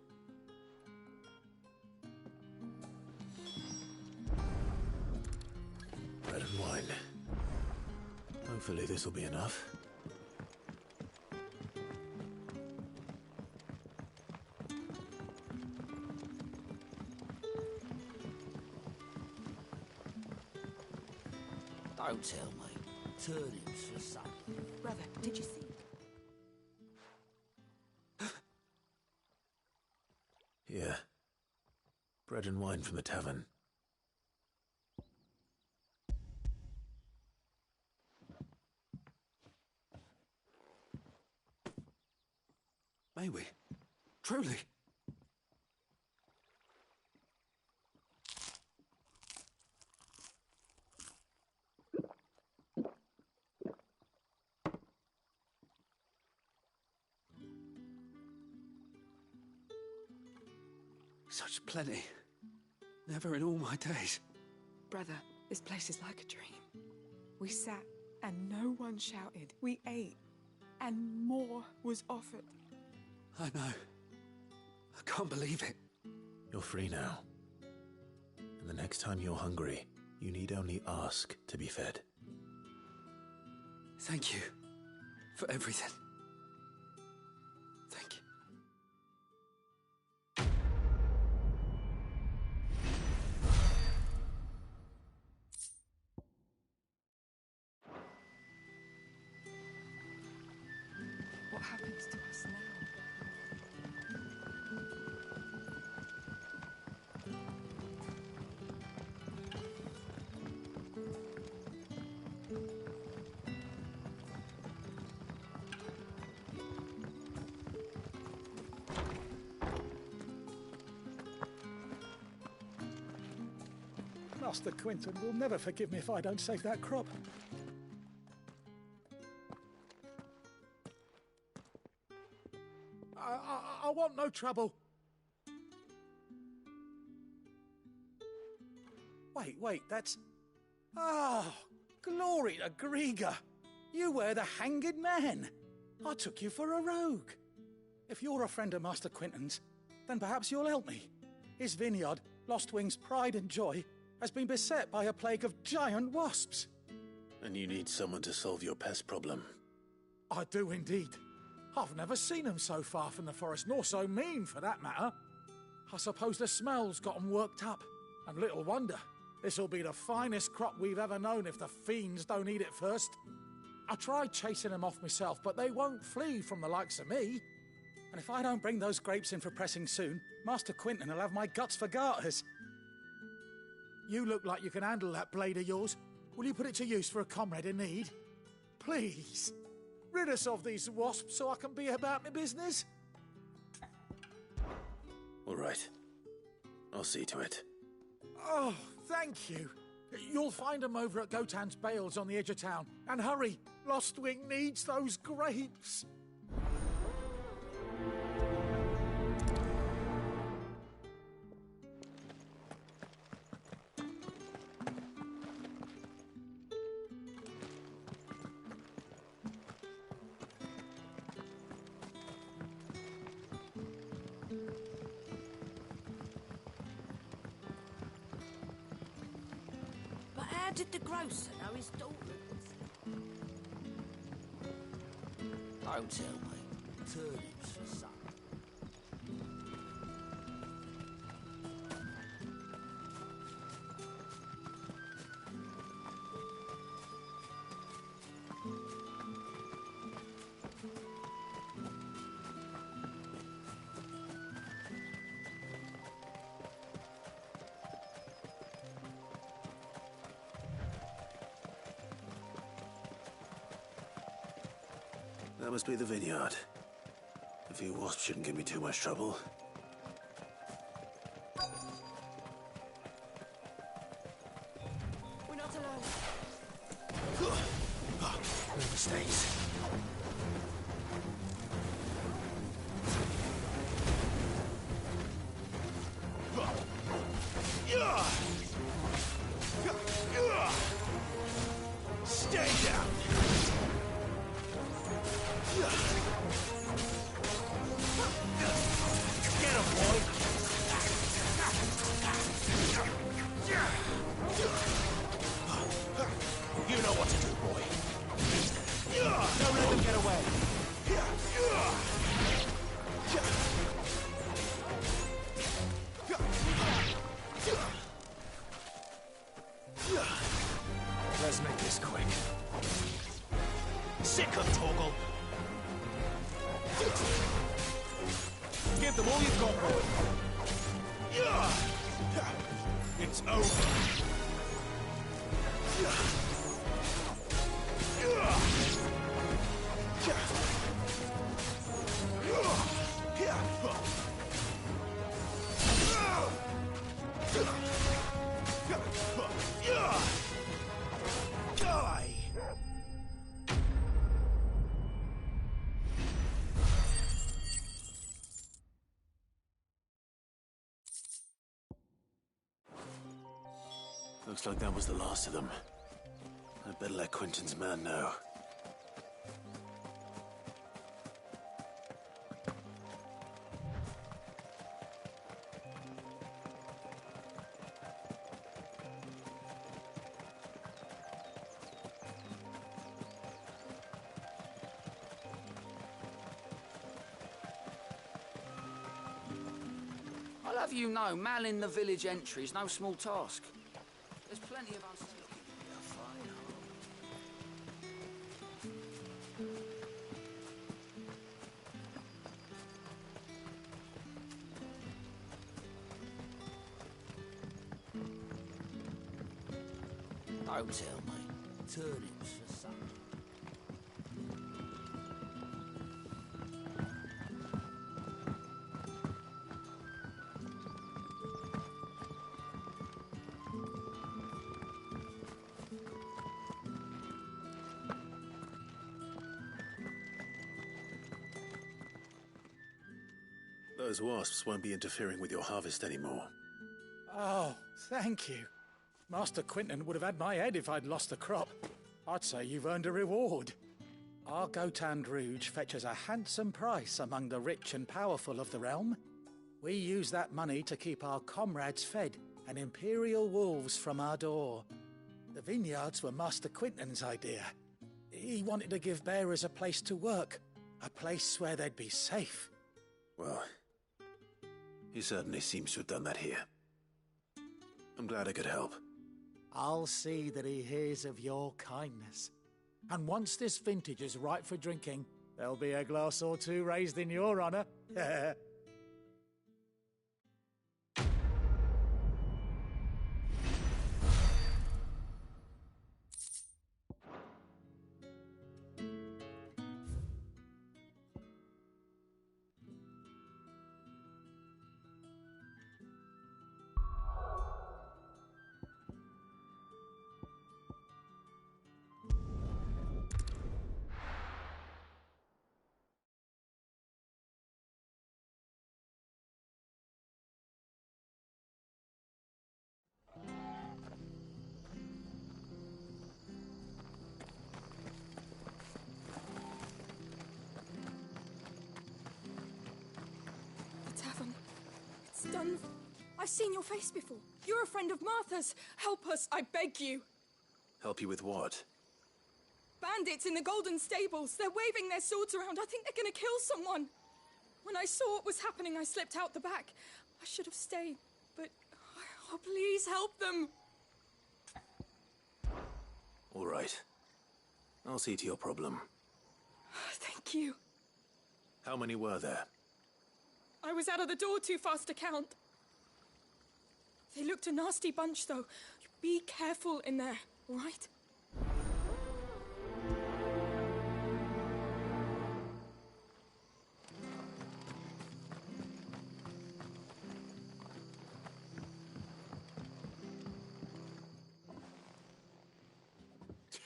Bread and wine. Hopefully this will be enough. Don't tell me. Turnips for supper. Brother, did you see? Here. Bread and wine from the tavern. May we? Truly? Such plenty. Never in all my days. Brother, this place is like a dream. We sat and no one shouted. We ate and more was offered. I know. I can't believe it. You're free now. And the next time you're hungry, you need only ask to be fed. Thank you for everything. Thank you. What happens to us now? Master Quinton will never forgive me if I don't save that crop. I want no trouble. Wait, that's... Oh, glory to Grieger. You were the hanged man. I took you for a rogue. If you're a friend of Master Quinton's, then perhaps you'll help me. His vineyard, Lostwing's pride and joy, has been beset by a plague of giant wasps. And you need someone to solve your pest problem. I do indeed. I've never seen them so far from the forest, nor so mean for that matter. I suppose the smell's got 'em worked up. And little wonder. This'll be the finest crop we've ever known if the fiends don't eat it first. I tried chasing them off myself, but they won't flee from the likes of me. And if I don't bring those grapes in for pressing soon, Master Quinton will have my guts for garters. You look like you can handle that blade of yours. Will you put it to use for a comrade in need? Please. Rid us of these wasps so I can be about my business. All right. I'll see to it. Oh, thank you. You'll find them over at Gotan's Bales on the edge of town. And hurry, Lostwing needs those grapes. How did the grocer know his daughters? Don't tell me. Turnips for supper. That must be the vineyard. A few wasps shouldn't give me too much trouble. We're not alone. No mistakes. Stay down! Get him, boy! You know what to do, boy. Don't let them get away. Let's make this quick. Sick of Torgal. Give them all you've got, boy. It's over. Die! Looks like that was the last of them. I'd better let Quinton's man know. I'll have you know, manning the village entry is no small task. There's plenty of us looking for a fine home. Don't tell me. Turnips for supper. Those wasps won't be interfering with your harvest anymore. Oh, thank you. Master Quinton would have had my head if I'd lost the crop. I'd say you've earned a reward. Our Gotand Rouge fetches a handsome price among the rich and powerful of the realm. We use that money to keep our comrades fed and imperial wolves from our door. The vineyards were Master Quinton's idea. He wanted to give bearers a place to work, a place where they'd be safe. Well, he certainly seems to have done that here. I'm glad I could help. I'll see that he hears of your kindness. And once this vintage is ripe for drinking, there'll be a glass or two raised in your honour. Done. I've seen your face before. You're a friend of Martha's. Help us, I beg you. Help you with what? Bandits in the Golden Stables. They're waving their swords around. I think they're going to kill someone. When I saw what was happening, I slipped out the back. I should have stayed, but... Oh, please help them. All right. I'll see to your problem. Thank you. How many were there? I was out of the door too fast to count. They looked a nasty bunch, though. Be careful in there, all right?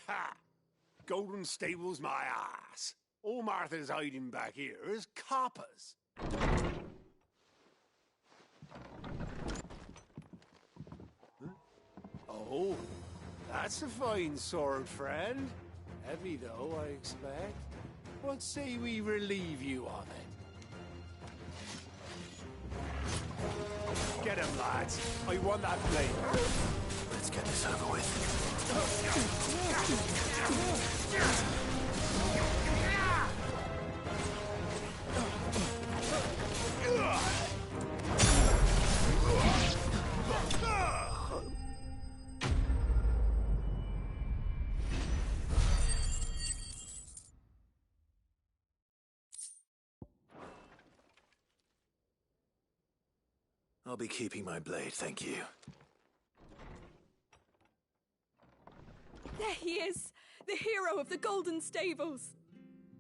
Ha! Golden Stables, my ass. All Martha's hiding back here is coppers. Oh, that's a fine sword, friend. Heavy, though, I expect. What say we relieve you on it? Get him, lads. I want that blade. Let's get this over with. I'll be keeping my blade, thank you. There he is, the hero of the Golden Stables.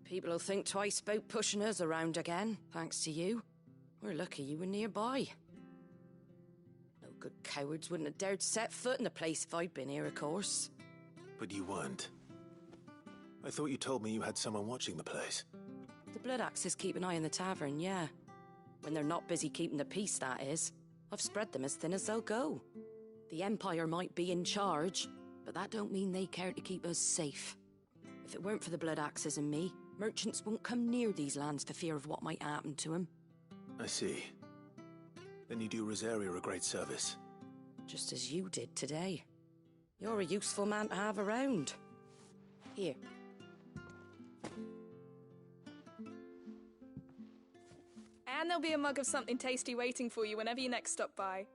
People will think twice about pushing us around again, thanks to you. We're lucky you were nearby. No good cowards wouldn't have dared set foot in the place if I'd been here, of course. But you weren't. I thought you told me you had someone watching the place. The Blood Axes keep an eye on the tavern, yeah. When they're not busy keeping the peace, that is. I've spread them as thin as they'll go. The Empire might be in charge, but that don't mean they care to keep us safe. If it weren't for the Blood Axes and me, merchants won't come near these lands for fear of what might happen to them. I see. Then you do Rosaria a great service. Just as you did today. You're a useful man to have around. Here. And there'll be a mug of something tasty waiting for you whenever you next stop by.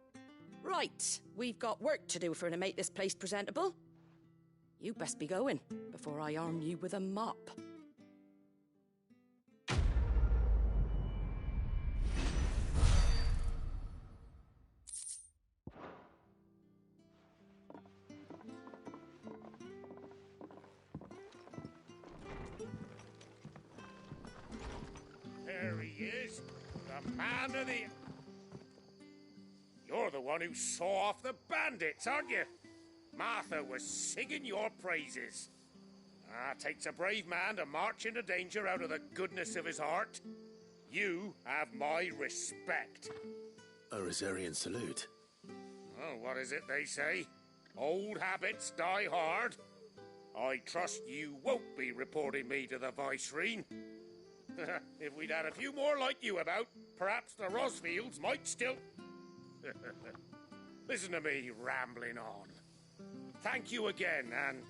Right, we've got work to do for to make this place presentable. You best be going, before I arm you with a mop. There he is, the man of the... You're the one who saw off the bandits, aren't you? Martha was singing your praises. Takes a brave man to march into danger out of the goodness of his heart. You have my respect. A Rosarian salute. Oh, what is it they say? Old habits die hard. I trust you won't be reporting me to the Viceroy. If we'd had a few more like you about, perhaps the Rosfields might still... Listen to me rambling on. Thank you again, and,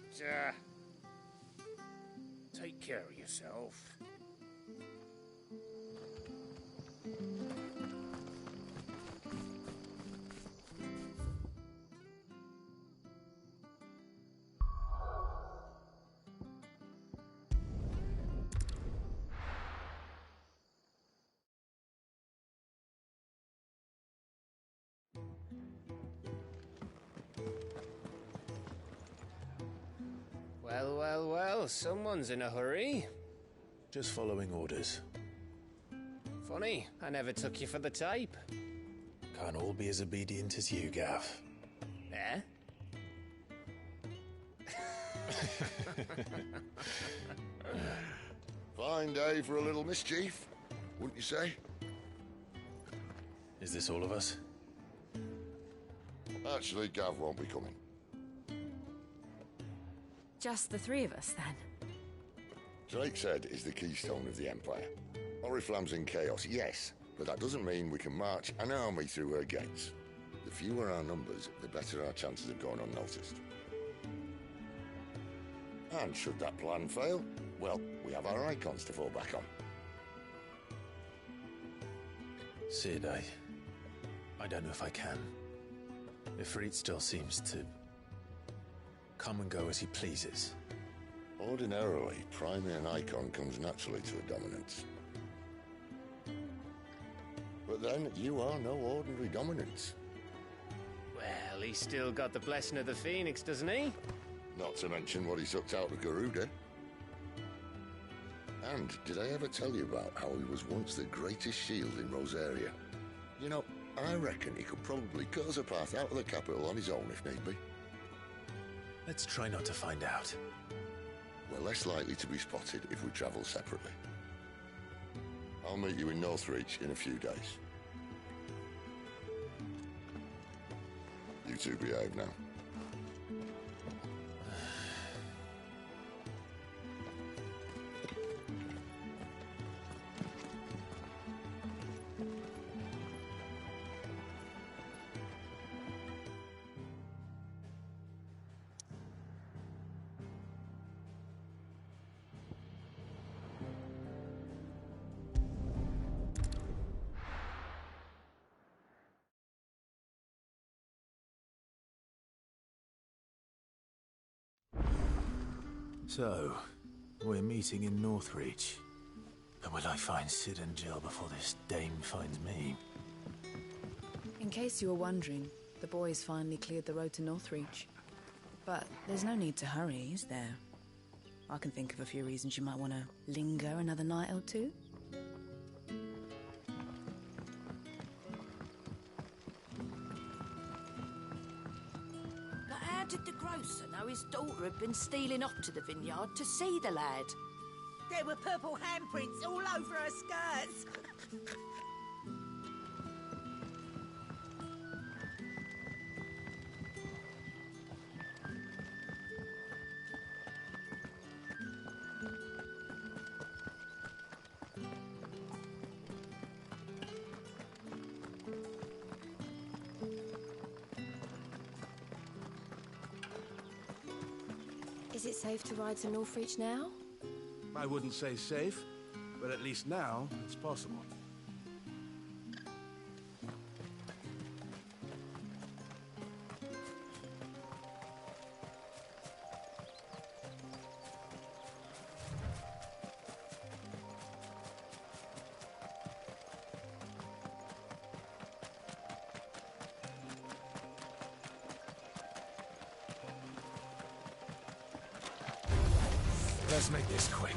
take care of yourself. Well, well, well, someone's in a hurry. Just following orders. Funny, I never took you for the type. Can't all be as obedient as you, Gav. Eh? Fine day for a little mischief, wouldn't you say? Is this all of us? Actually, Gav won't be coming. Just the three of us, then? Drake's Head is the keystone of the Empire. Oriflamme's in chaos, yes, but that doesn't mean we can march an army through her gates. The fewer our numbers, the better our chances of going unnoticed. And should that plan fail, well, we have our icons to fall back on. Sid, I don't know if I can. Ifrit still seems to come and go as he pleases. Ordinarily, priming an icon comes naturally to a dominance. But then, you are no ordinary dominance. Well, he's still got the blessing of the Phoenix, doesn't he? Not to mention what he sucked out of Garuda. And did I ever tell you about how he was once the greatest shield in Rosaria? You know, I reckon he could probably cut us a path out of the capital on his own if need be. Let's try not to find out. We're less likely to be spotted if we travel separately. I'll meet you in Northreach in a few days. You two behave now. So, we're meeting in Northreach. But will I find Sid and Jill before this dame finds me? In case you were wondering, the boys finally cleared the road to Northreach. But there's no need to hurry, is there? I can think of a few reasons you might want to linger another night or two. But how did the grocer know his daughter had been stealing off to the vineyard to see the lad? There were purple handprints all over her skirts. Is it safe to ride to Northreach now? I wouldn't say safe, but at least now it's possible. Let's make this quick.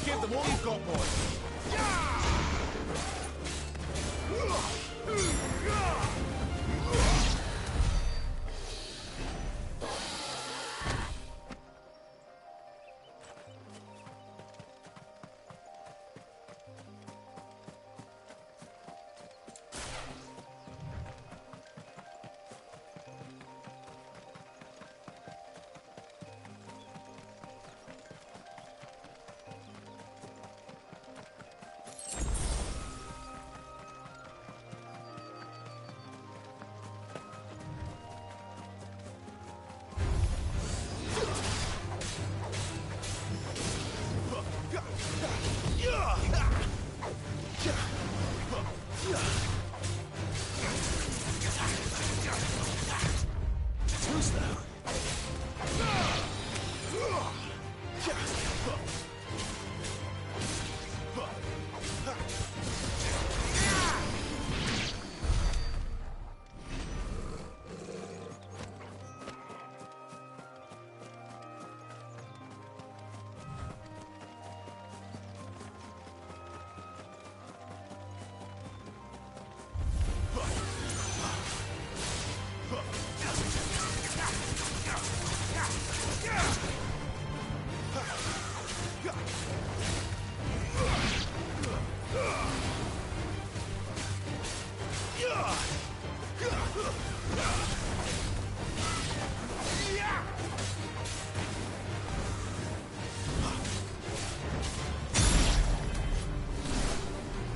Give them all you've got, boy. Too slow.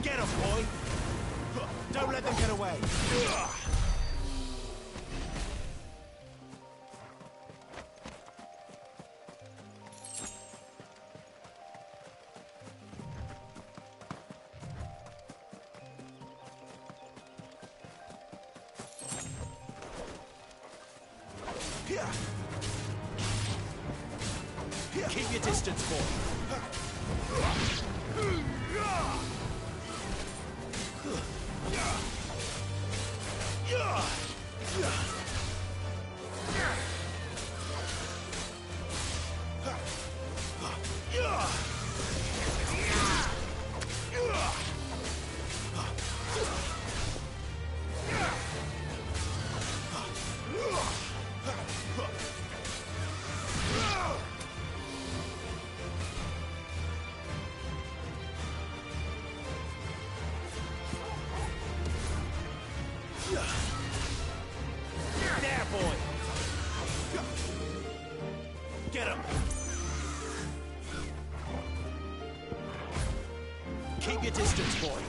Get 'em, boy! Don't let them get away! Keep your distance, boy! There, boy! Get him! Keep your distance, boy!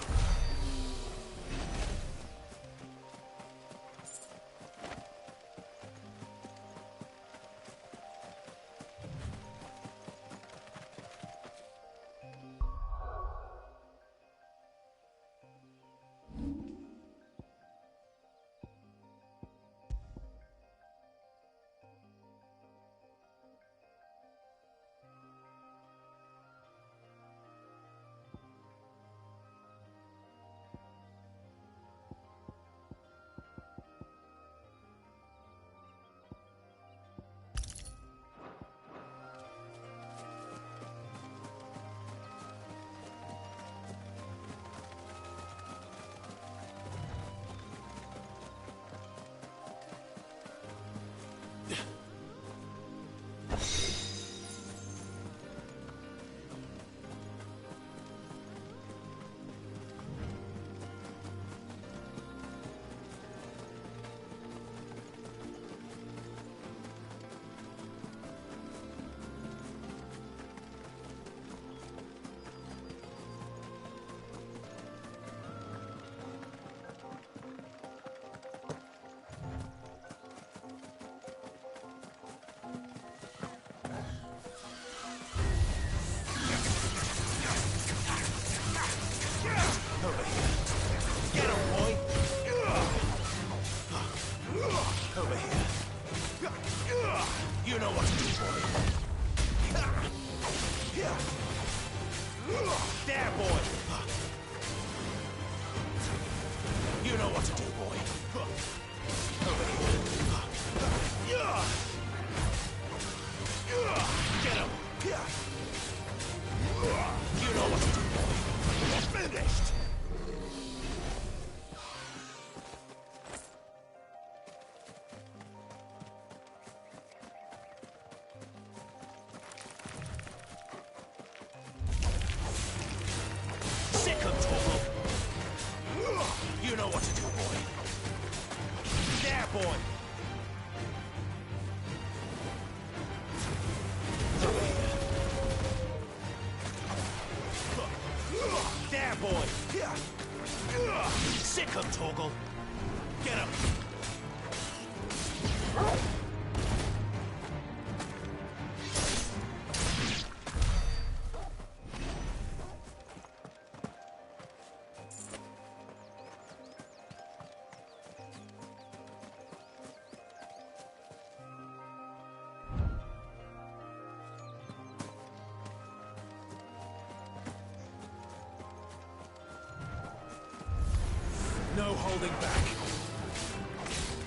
There, boy! You know what to do, boy. Over here. Get him! You know what to do, boy. You're finished! Sick of Torgal! You know what to do, boy. There, boy! There, boy! Sick of Torgal! Get him! No holding back.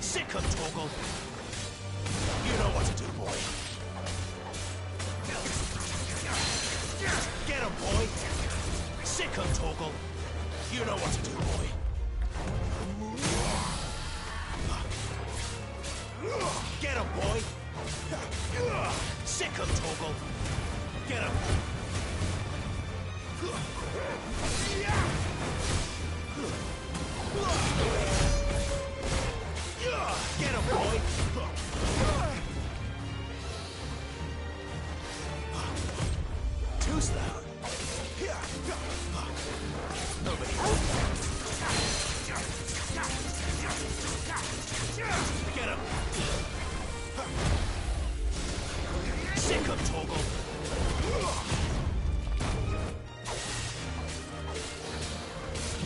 Sick of Torgal. You know what to do, boy. Get him, boy. Sick of Torgal. You know what to do, boy. Get him, boy. Sick of Torgal. Get him. Get him, boy! Too slow. Nobody. Get him! Sick of Torgal!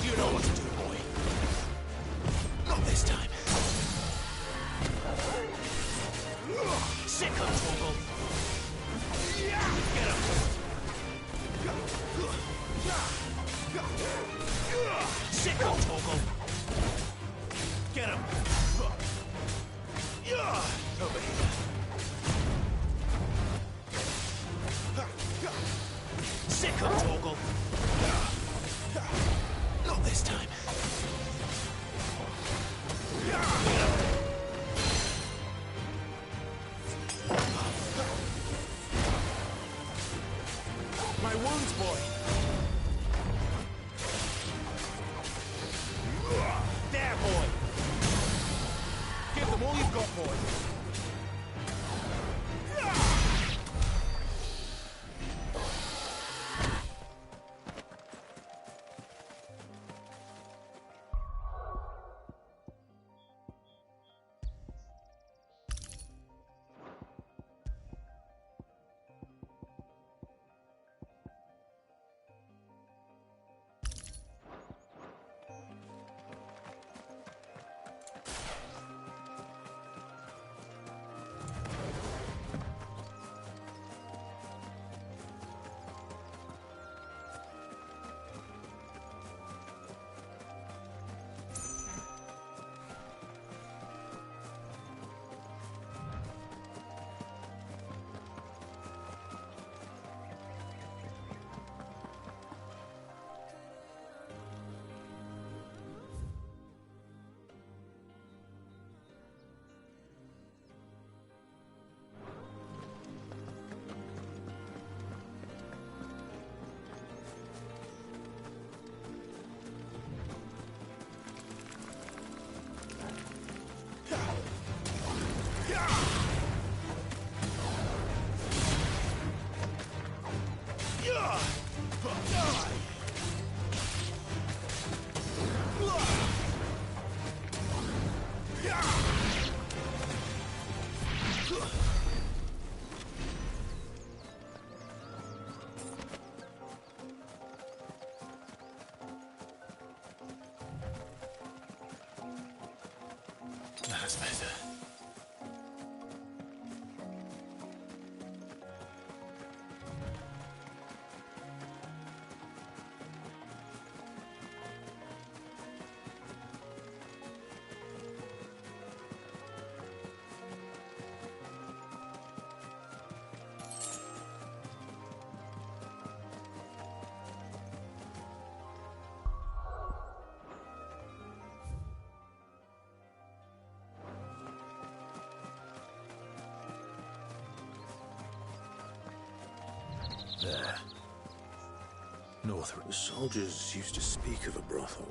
You know what to do, boy. Not this time. Sick of Torgal. Get him. Sick of Torgal. Get him. Over here. Sick of Torgal. Not this time. My wounds, boy. There, boy. Give them all you've got, boy. That's better. There. North. The soldiers used to speak of a brothel.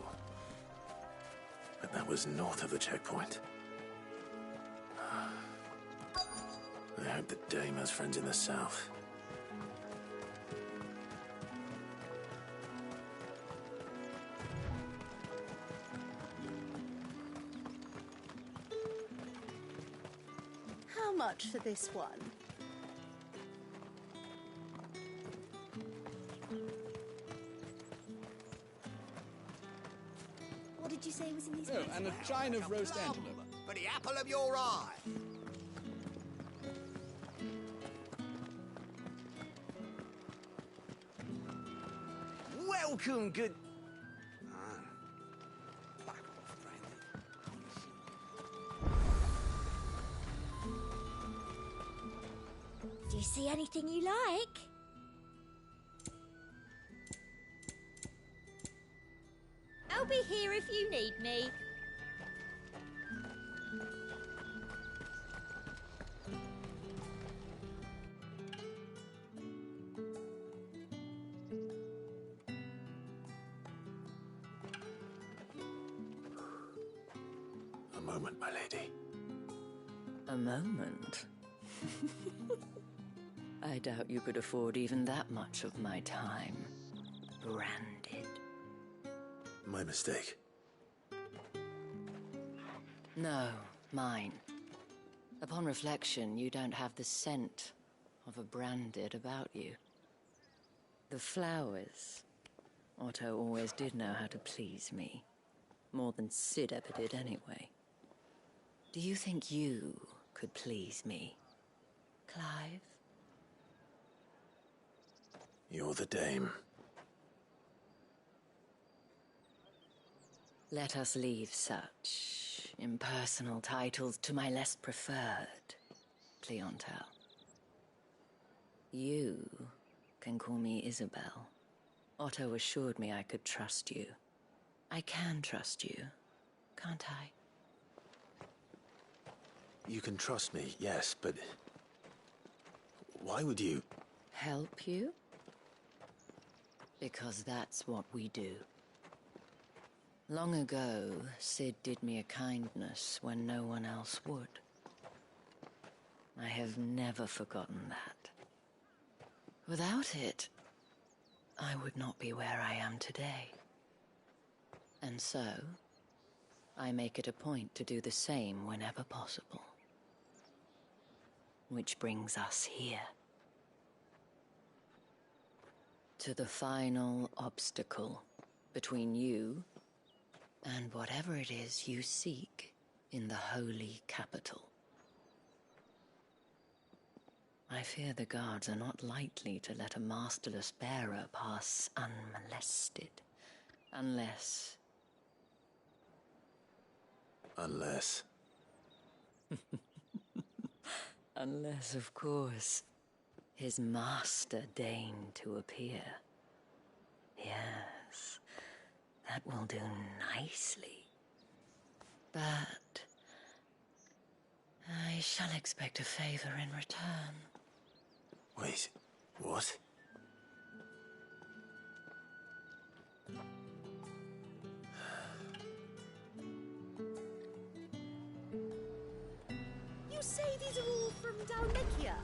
But that was north of the checkpoint. I hope the dame has friends in the south. How much for this one? What did you say was in these Oh, and a chine of roast antelope. For the apple of your eye. Welcome, good... Do you see anything you like? I'll be here if you need me. A moment, my lady. A moment? I doubt you could afford even that much of my time. Branded. My mistake. No, mine. Upon reflection, you don't have the scent of a branded about you. The flowers. Otto always did know how to please me. More than Sid ever did anyway. Do you think you could please me, Clive? You're the dame. Let us leave such impersonal titles to my less preferred clientele. You can call me Isabel. Otto assured me I could trust you. I can trust you, can't I? You can trust me, yes, but... why would you... Help you? Because that's what we do. Long ago, Sid did me a kindness when no one else would. I have never forgotten that. Without it, I would not be where I am today. And so, I make it a point to do the same whenever possible. Which brings us here. To the final obstacle between you and whatever it is you seek in the holy capital. I fear the guards are not likely to let a masterless bearer pass unmolested. Unless... Unless... Unless, of course, his master deigned to appear. Yes, that will do nicely. But I shall expect a favor in return. Wait, what? You say these are all from Dalmikia?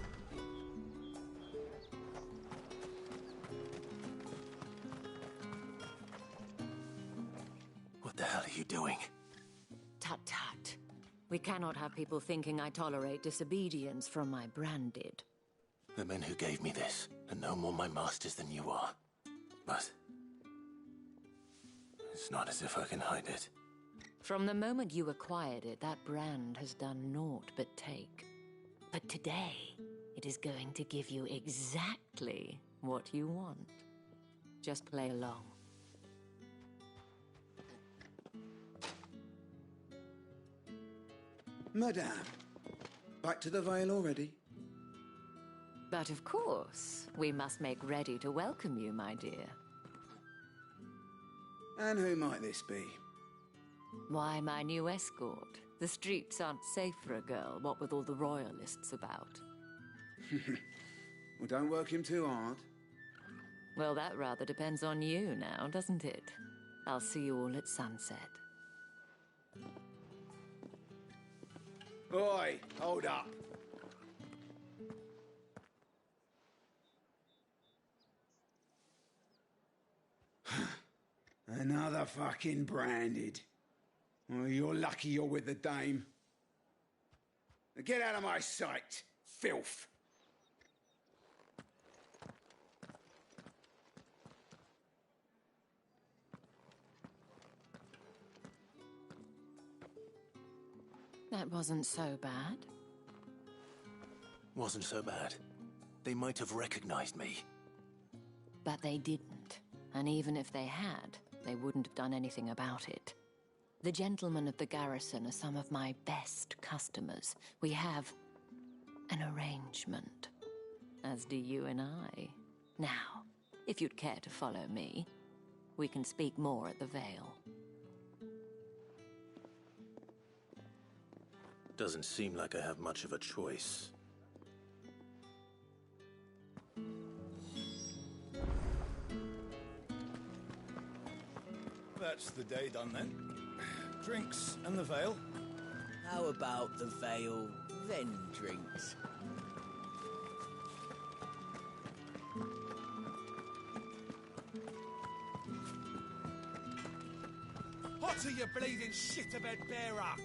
What the hell are you doing? Tut tut. We cannot have people thinking I tolerate disobedience from my branded. The men who gave me this are no more my masters than you are. But... it's not as if I can hide it. From the moment you acquired it, that brand has done naught but take. But today, it is going to give you exactly what you want. Just play along. Madame, back to the Vale already? But of course, we must make ready to welcome you, my dear. And who might this be? Why, my new escort. The streets aren't safe for a girl, what with all the royalists about. Well, don't work him too hard. Well, that rather depends on you now, doesn't it? I'll see you all at sunset. Oi, hold up. Another fucking branded. Well, you're lucky you're with the dame. Now get out of my sight, filth. That wasn't so bad. Wasn't so bad. They might have recognized me. But they didn't. And even if they had, they wouldn't have done anything about it. The gentlemen of the garrison are some of my best customers. We have an arrangement, as do you and I. Now, if you'd care to follow me, we can speak more at the Vale. Doesn't seem like I have much of a choice. That's the day done then. Drinks and the Vale. How about the Vale, then drinks? What are you bleeding shit-a-bed bearer?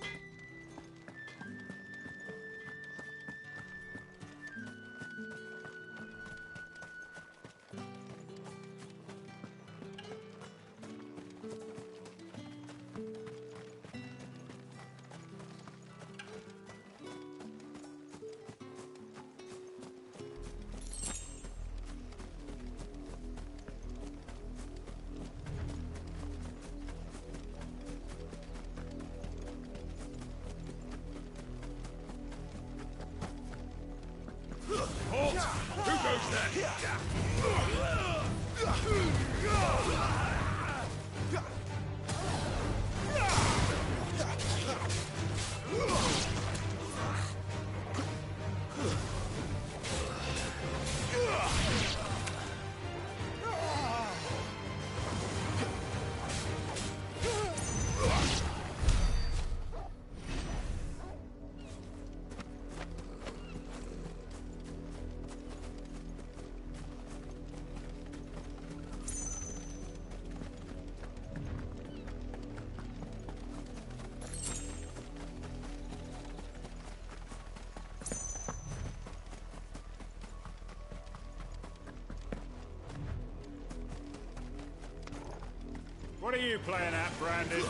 What are you playing at, Brandon?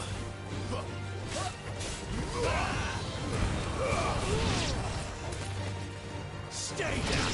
Stay down!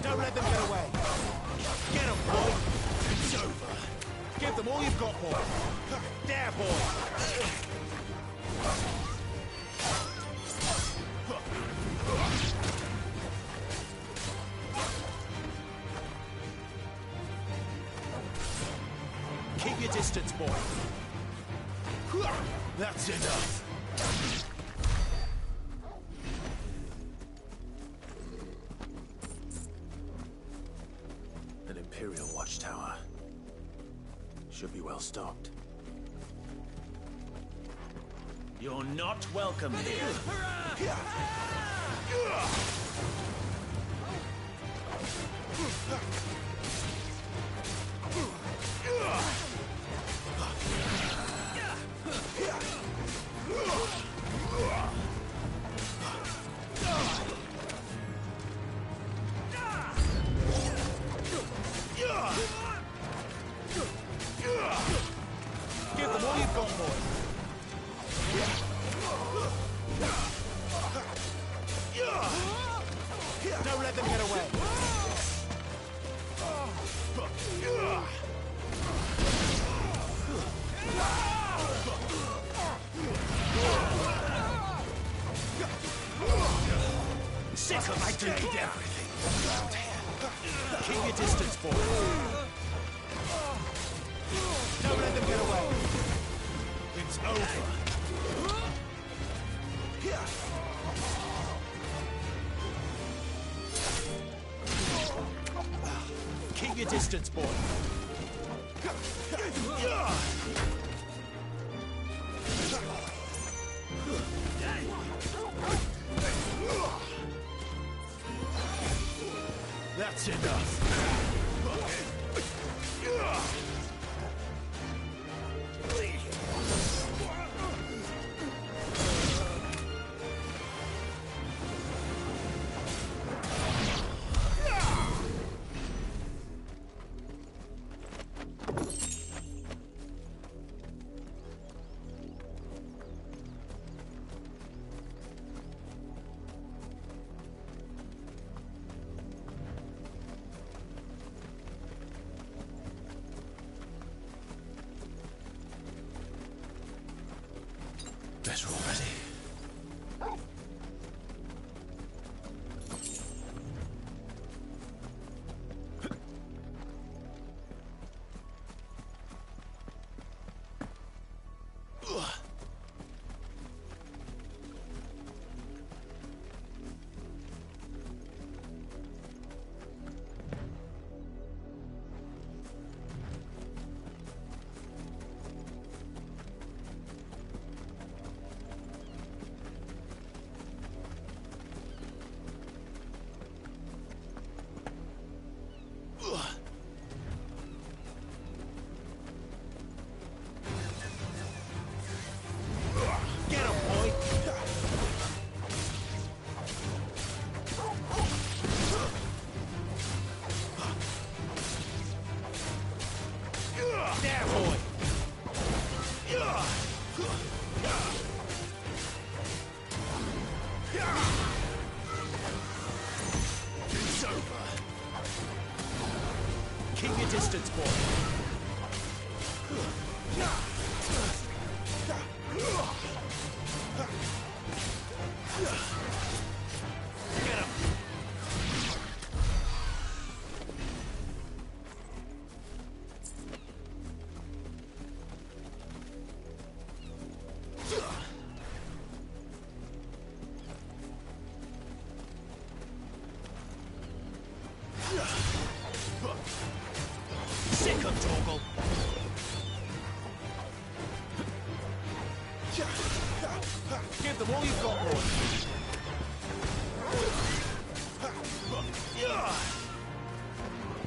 Don't let them get away. Get them, boy. It's over. Give them all you've got, boy. There, boy. Keep your distance, boy. That's enough. Should be well stocked. You're not welcome here. Give them all you've got, boy. Don't let them get away. Sick of I need everything around here. Keep your distance, boy. Don't let them get away. It's over. Keep your distance, boy. That's enough. Better already. Keep your distance, boy. Get him. Sick of Torgal. Give them all you've got, boy.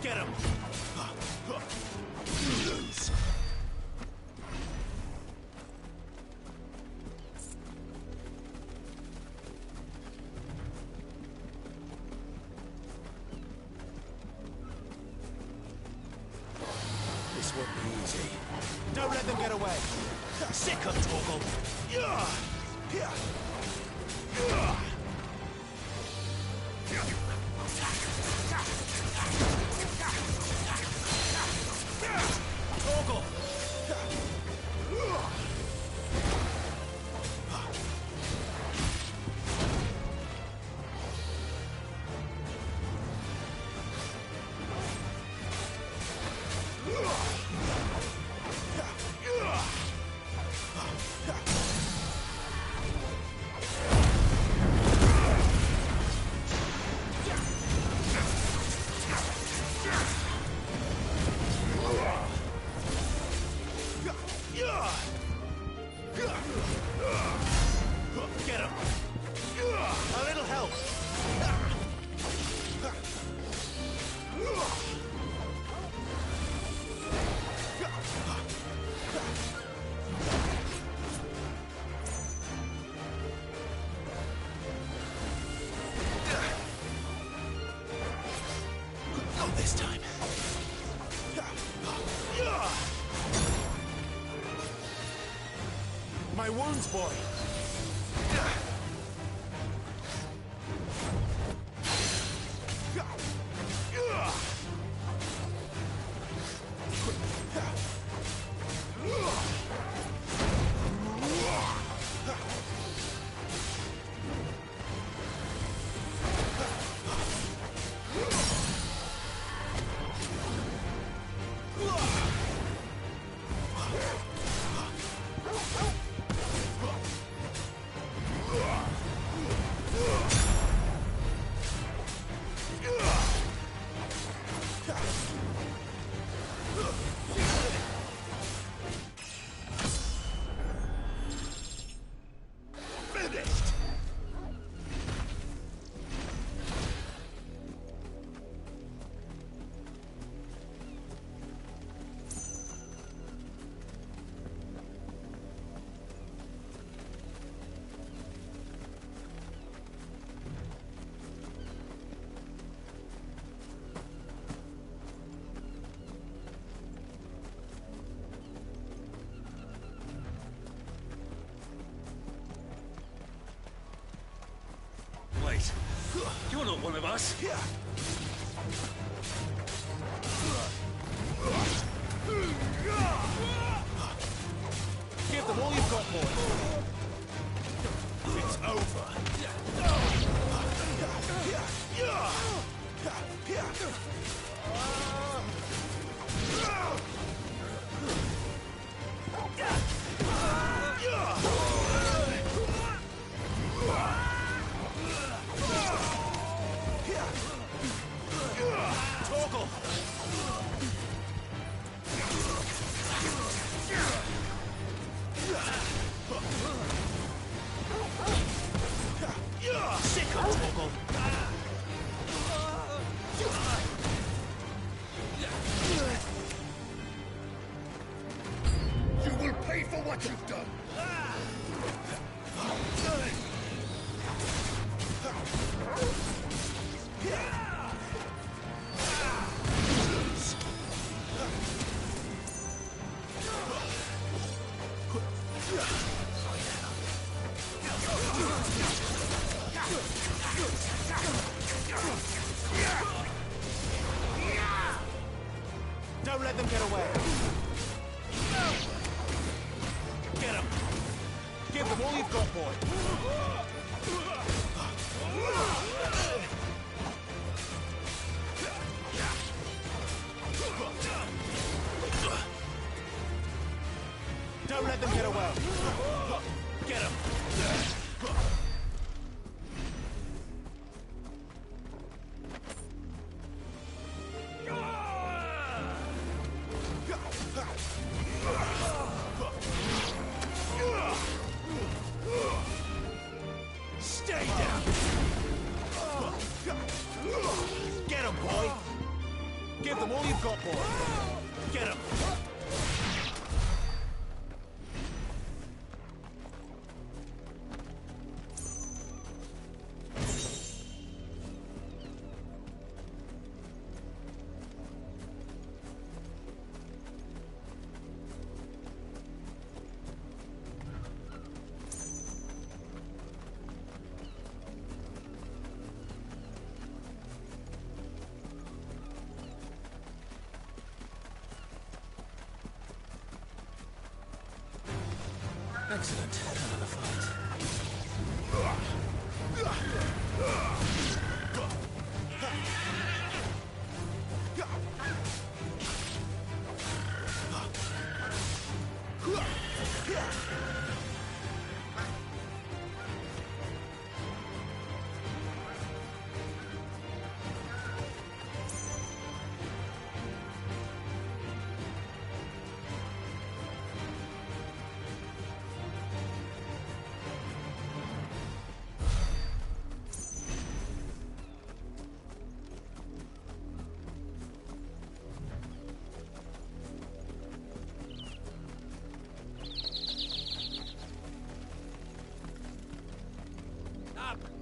Get him. Lose. This won't be easy. Don't let them get away. Sick of Torgal. horns, boy. Wait, you're not one of us. Give them all you've got, boy. It's over. Torgal! Sick of Torgal! You will pay for what you've done! Don't let them get away. Get them. Give them all you've got, boy. Don't let them get away. Get them. Stay down. Get him, boy. Give them all you've got, boy. Get him. Excellent. Another fight.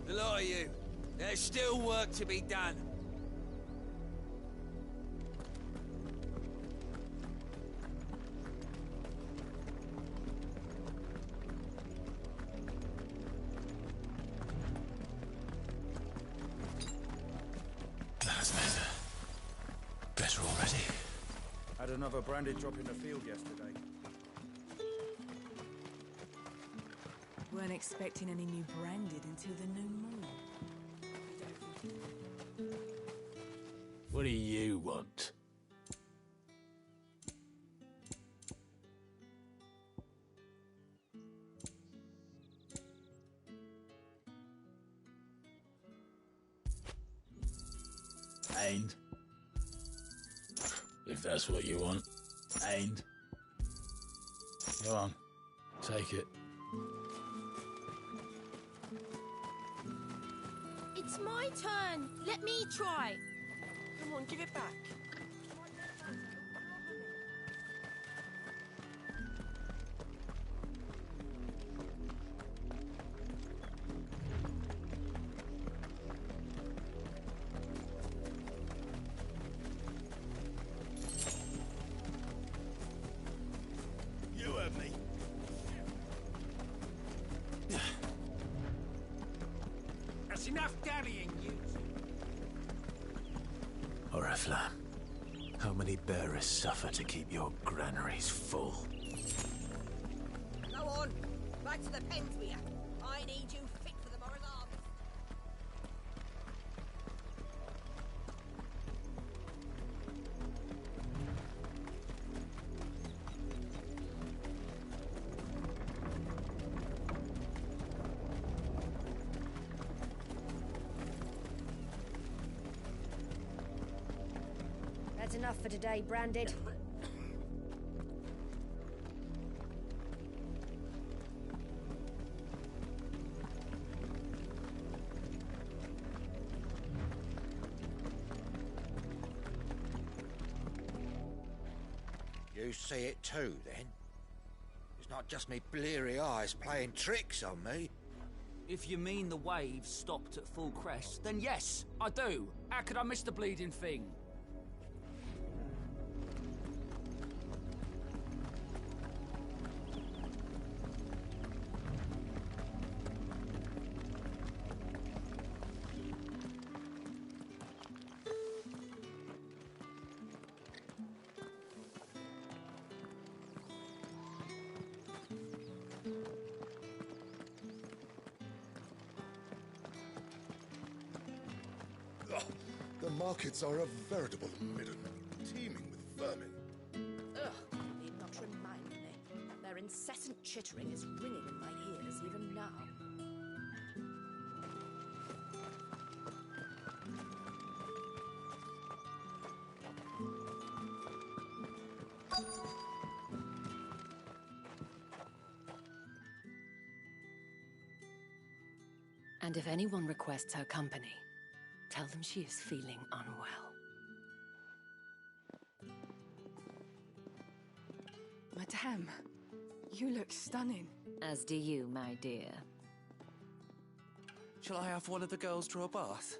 The lot of you. There's still work to be done. Had another branded drop in the field yesterday. Weren't expecting any new branded until the new moon. What do you want? And? If that's what you want. And? Go on. Take it. It's my turn. Let me try. Come on, give it back. You heard me. That's enough dallying, you two. Oriflamme, how many bearers suffer to keep your granaries full? Go on. Back to the pens with you. I need you fit for the morrow's harvest. That's enough for today, Branded. You see it too, then? It's not just me bleary eyes playing tricks on me. If you mean the waves stopped at full crest, then yes, I do. How could I miss the bleeding thing? The markets are a veritable midden, teeming with vermin. Ugh, need not remind me. Their incessant chittering is ringing in my ears even now. And if anyone requests her company, tell them she is feeling unwell. Madame, you look stunning. As do you, my dear. Shall I have one of the girls draw a bath?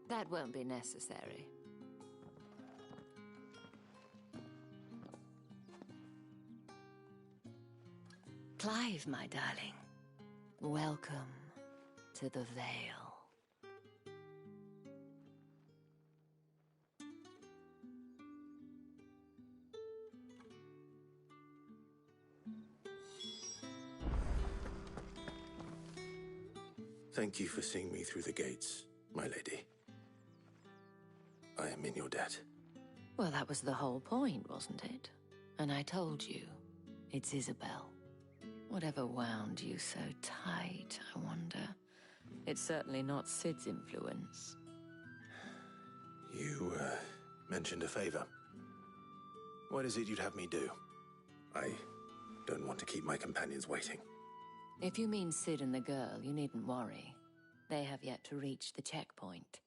That won't be necessary. Clive, my darling. Welcome to the Vale. Thank you for seeing me through the gates, my lady. I am in your debt. Well, that was the whole point, wasn't it? And I told you, it's Isabel. Whatever wound you so tight, I wonder. It's certainly not Sid's influence. You, mentioned a favor. What is it you'd have me do? I don't want to keep my companions waiting. If you mean Sid and the girl, you needn't worry. They have yet to reach the checkpoint.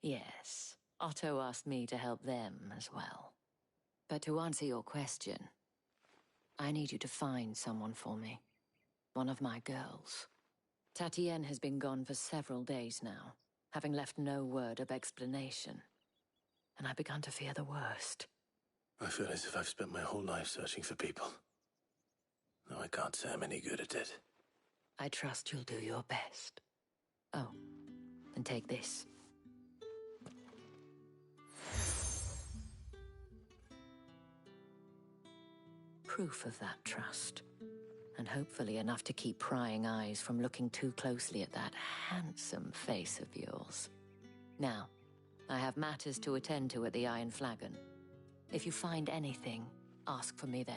Yes, Otto asked me to help them as well. But to answer your question, I need you to find someone for me. One of my girls. Tatienne has been gone for several days now, having left no word of explanation. And I've begun to fear the worst. I feel as if I've spent my whole life searching for people. No, I can't say I'm any good at it. I trust you'll do your best. Oh, and take this. proof of that trust. And hopefully enough to keep prying eyes from looking too closely at that handsome face of yours. Now, I have matters to attend to at the Iron Flagon. If you find anything, ask for me there.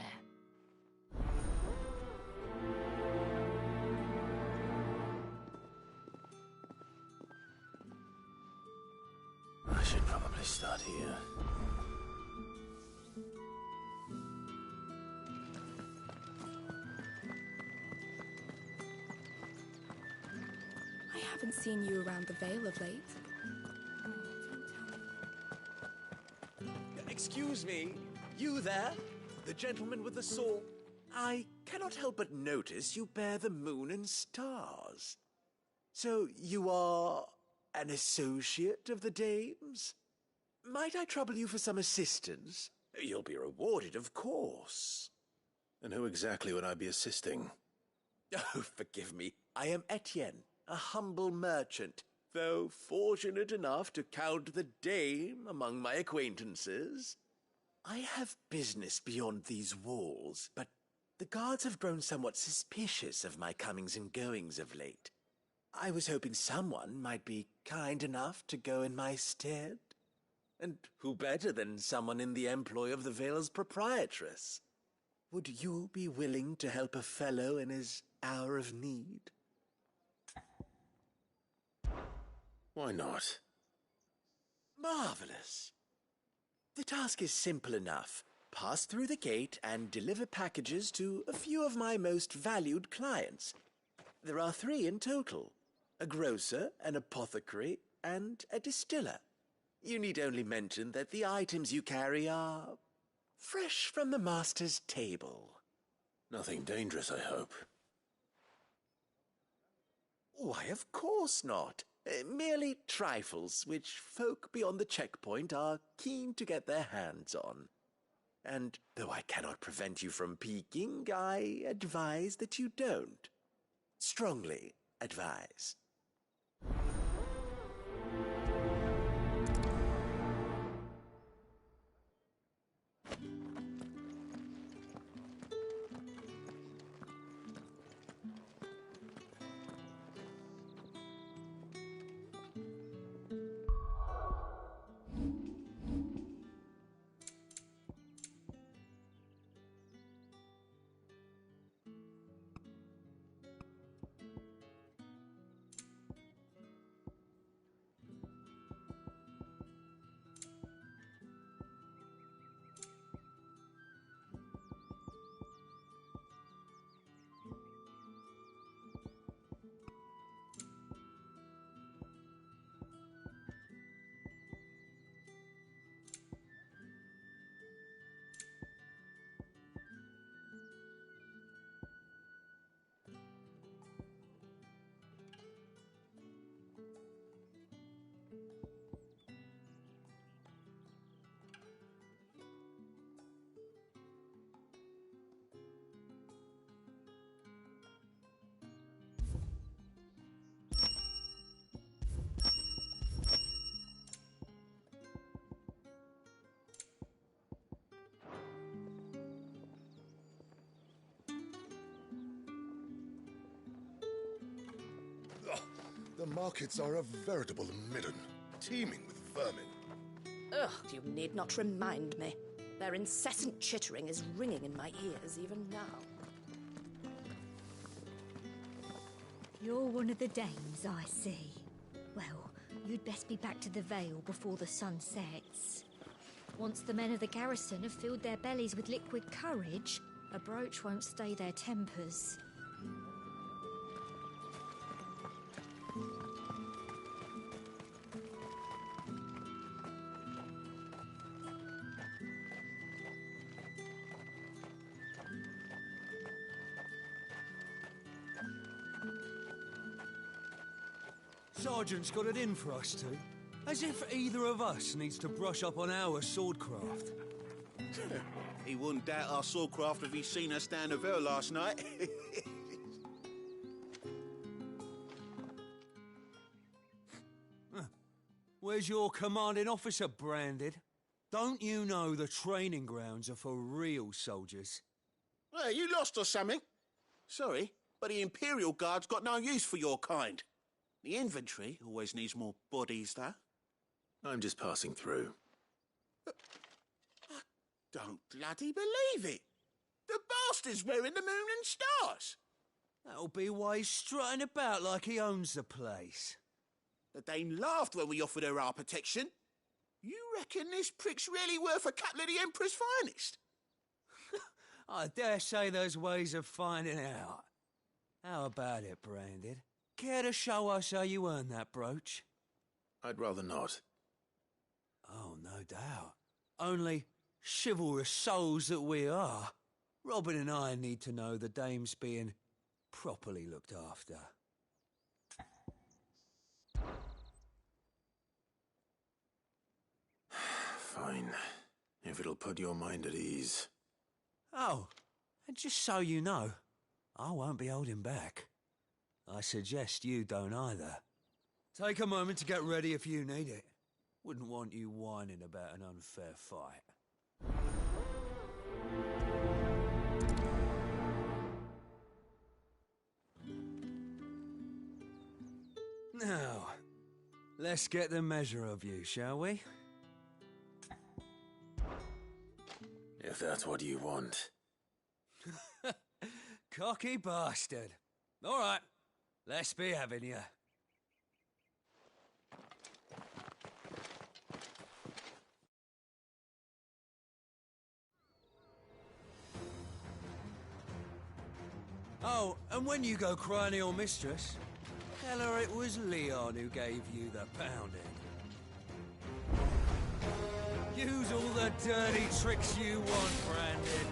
I should probably start here. I haven't seen you around the Vale of late. Excuse me, you there? The gentleman with the sword? I cannot help but notice you bear the moon and stars. So you are an associate of the dames? Might I trouble you for some assistance? You'll be rewarded, of course. And who exactly would I be assisting? Oh, forgive me. I am Etienne, a humble merchant, though fortunate enough to count the dame among my acquaintances. I have business beyond these walls, but the guards have grown somewhat suspicious of my comings and goings of late. I was hoping someone might be kind enough to go in my stead. And who better than someone in the employ of the Vale's proprietress? Would you be willing to help a fellow in his hour of need? Why not? Marvelous. The task is simple enough. Pass through the gate and deliver packages to a few of my most valued clients. There are 3 in total: a grocer, an apothecary, and a distiller. You need only mention that the items you carry are fresh from the master's table. Nothing dangerous, I hope. Why, of course not. Merely trifles which folk beyond the checkpoint are keen to get their hands on. And though I cannot prevent you from peeking, I advise that you don't. Strongly advise. The markets are a veritable midden, teeming with vermin. Ugh, you need not remind me. Their incessant chittering is ringing in my ears even now. You're one of the dames, I see. Well, you'd best be back to the Vale before the sun sets. Once the men of the garrison have filled their bellies with liquid courage, a brooch won't stay their tempers. Sergeant's got it in for us two. As if either of us needs to brush up on our swordcraft. He wouldn't doubt our swordcraft if he'd seen us down the Vale last night. Where's your commanding officer branded? Don't you know the training grounds are for real soldiers? You lost or something? Sorry, but the Imperial Guard's got no use for your kind. The inventory always needs more bodies, though. I'm just passing through. I don't bloody believe it. The bastard's wearing the moon and stars. That'll be why he's strutting about like he owns the place. The Dame laughed when we offered her our protection. You reckon this prick's really worth a couple of the Emperor's finest? I dare say there's ways of finding out. How about it, Branded? Care to show us how you earned that brooch? I'd rather not. Oh, no doubt. Only chivalrous souls that we are, Robin and I need to know the Dame's being properly looked after. Fine. If it'll put your mind at ease. Oh, and just so you know, I won't be holding back. I suggest you don't either. Take a moment to get ready if you need it. Wouldn't want you whining about an unfair fight. Now, let's get the measure of you, shall we? If that's what you want. Cocky bastard. All right, let's be having you. Oh, and when you go crying to your mistress, tell her it was Leon who gave you the pounding. Use all the dirty tricks you want, Brandon.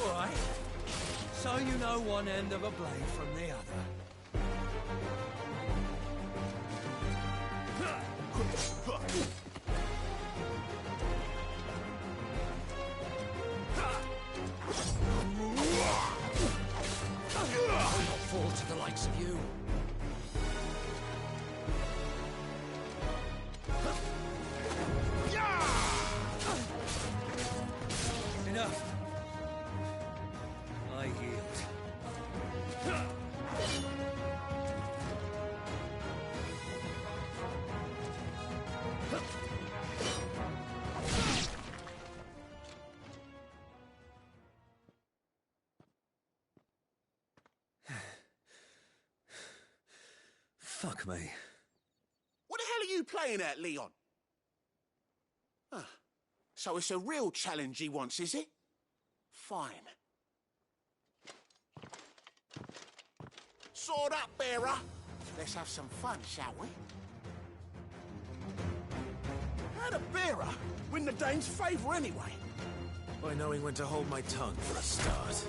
All right. So you know one end of a blade from the other. I'll not fall to the likes of you. Enough. I yield. Fuck me. What the hell are you playing at, Leon? Ah, so it's a real challenge he wants, is it? Fine. Sword up, bearer. Let's have some fun, shall we? How'd a bearer win the Dane's favour anyway? By knowing when to hold my tongue for a start.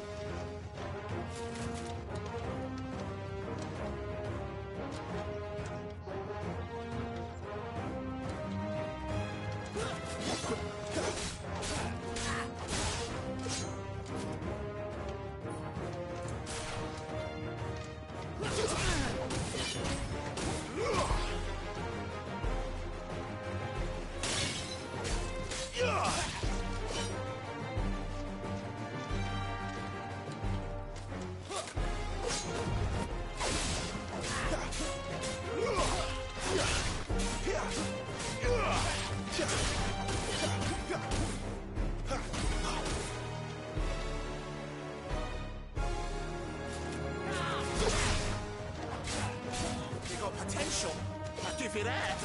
You got potential. I'll give you that.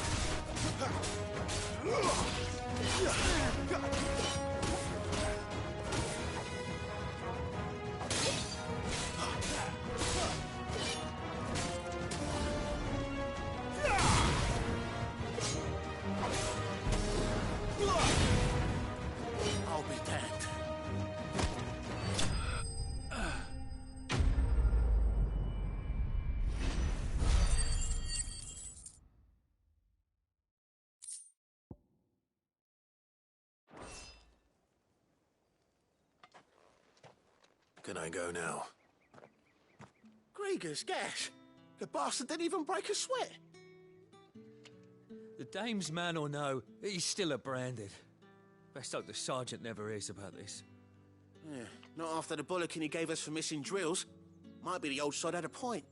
I'll be damned. Can I go now? Grieger's gas! The bastard didn't even break a sweat! The dame's man or no, he's still a branded. Best hope the sergeant never hears about this. Yeah, not after the bollocking he gave us for missing drills. Might be the old sod had a point.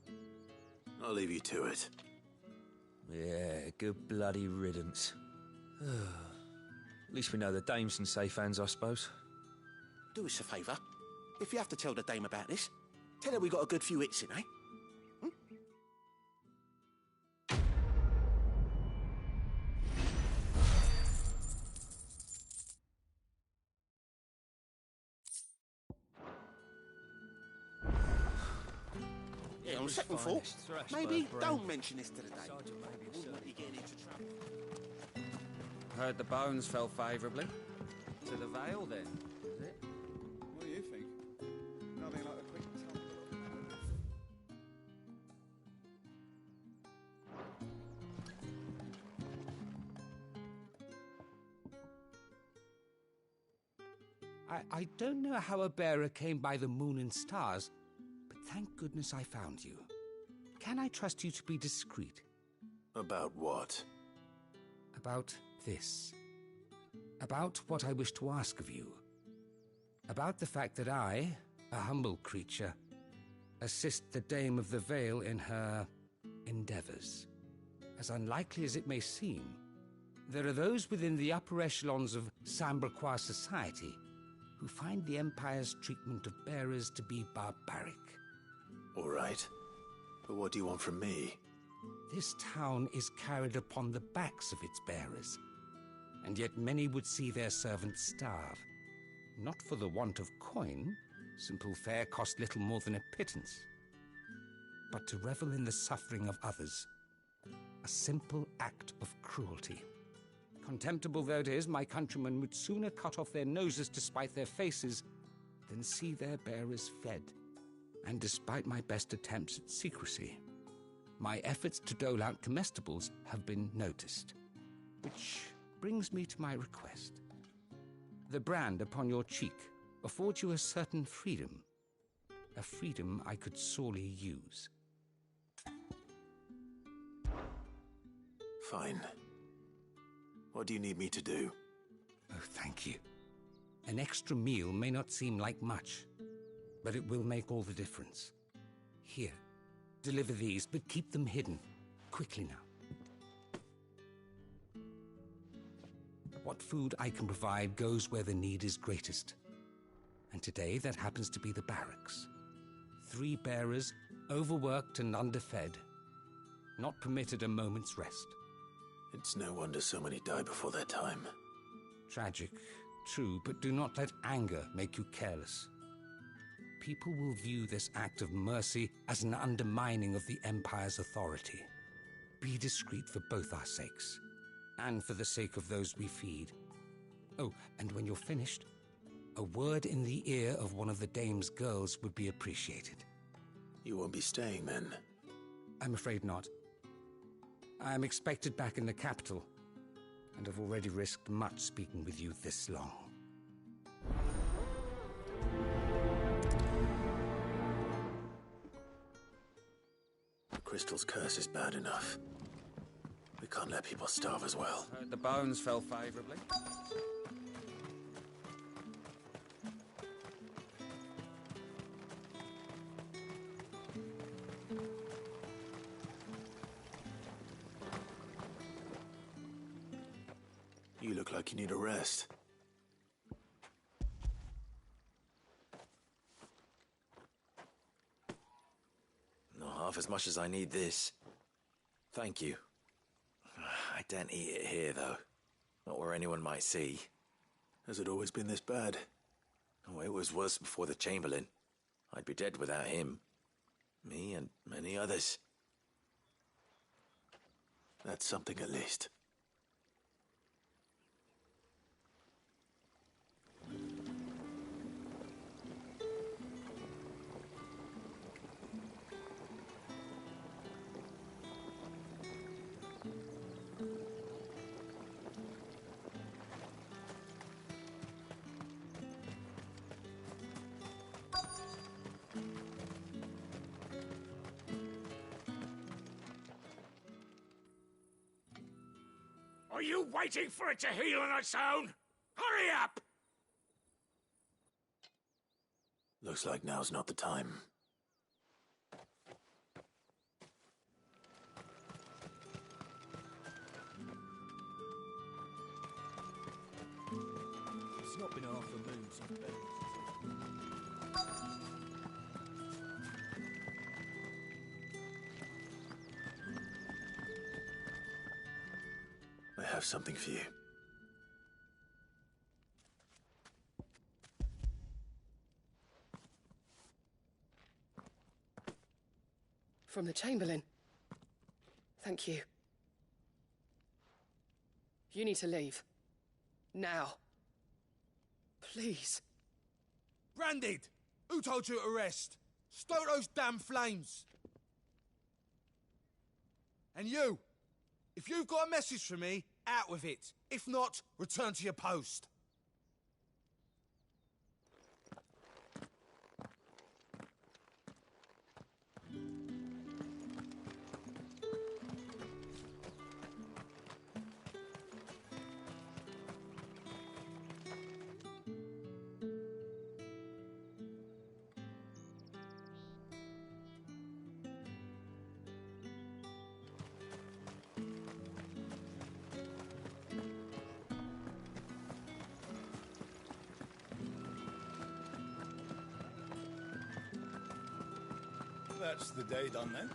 I'll leave you to it. Yeah, good bloody riddance. At least we know the dame's in safe hands, I suppose. Do us a favour. If you have to tell the dame about this, tell her we got a good few hits in, eh? Yeah, on second thought, maybe don't mention this to the dame. Wouldn't want you getting into trouble. Heard the bones fell favourably. To the Vale, then, is it? What do you think? Nothing like a quick tumble. I don't know how a bearer came by the moon and stars, but thank goodness I found you. Can I trust you to be discreet? About what? About this. About what I wish to ask of you. About the fact that I, a humble creature, assist the Dame of the Vale in her endeavours. As unlikely as it may seem, there are those within the upper echelons of Samberquois society who find the Empire's treatment of bearers to be barbaric. All right. But what do you want from me? This town is carried upon the backs of its bearers, and yet many would see their servants starve. Not for the want of coin, simple fare cost little more than a pittance, but to revel in the suffering of others, a simple act of cruelty. Contemptible though it is, my countrymen would sooner cut off their noses to spite their faces than see their bearers fed. And despite my best attempts at secrecy, my efforts to dole out comestibles have been noticed. Which brings me to my request. The brand upon your cheek affords you a certain freedom, a freedom I could sorely use. Fine. What do you need me to do? Oh, thank you. An extra meal may not seem like much, but it will make all the difference. Here, deliver these, but keep them hidden. Quickly now. What food I can provide goes where the need is greatest. And today that happens to be the barracks. 3 bearers, overworked and underfed, not permitted a moment's rest. It's no wonder so many die before their time. Tragic, true, but do not let anger make you careless. People will view this act of mercy as an undermining of the Empire's authority. Be discreet for both our sakes, and for the sake of those we feed. Oh, and when you're finished, a word in the ear of one of the Dame's girls would be appreciated. You won't be staying then? I'm afraid not. I'm expected back in the capital, and have already risked much speaking with you this long. The Crystal's curse is bad enough. We can't let people starve as well. Heard the bones fell favourably. You look like you need a rest. Not half as much as I need this. Thank you. I daren't eat it here, though. Not where anyone might see. Has it always been this bad? Oh, it was worse before the Chamberlain. I'd be dead without him. Me and many others. That's something at least. you waiting for it to heal on its own? Hurry up! Looks like now's not the time. It's not been half the moon since Ben. I have something for you. From the Chamberlain. Thank you. You need to leave. Now. Please. Branded! Who told you to arrest? Stoke those damn flames! And you! If you've got a message for me, out with it. If not, return to your post. That's the day done then.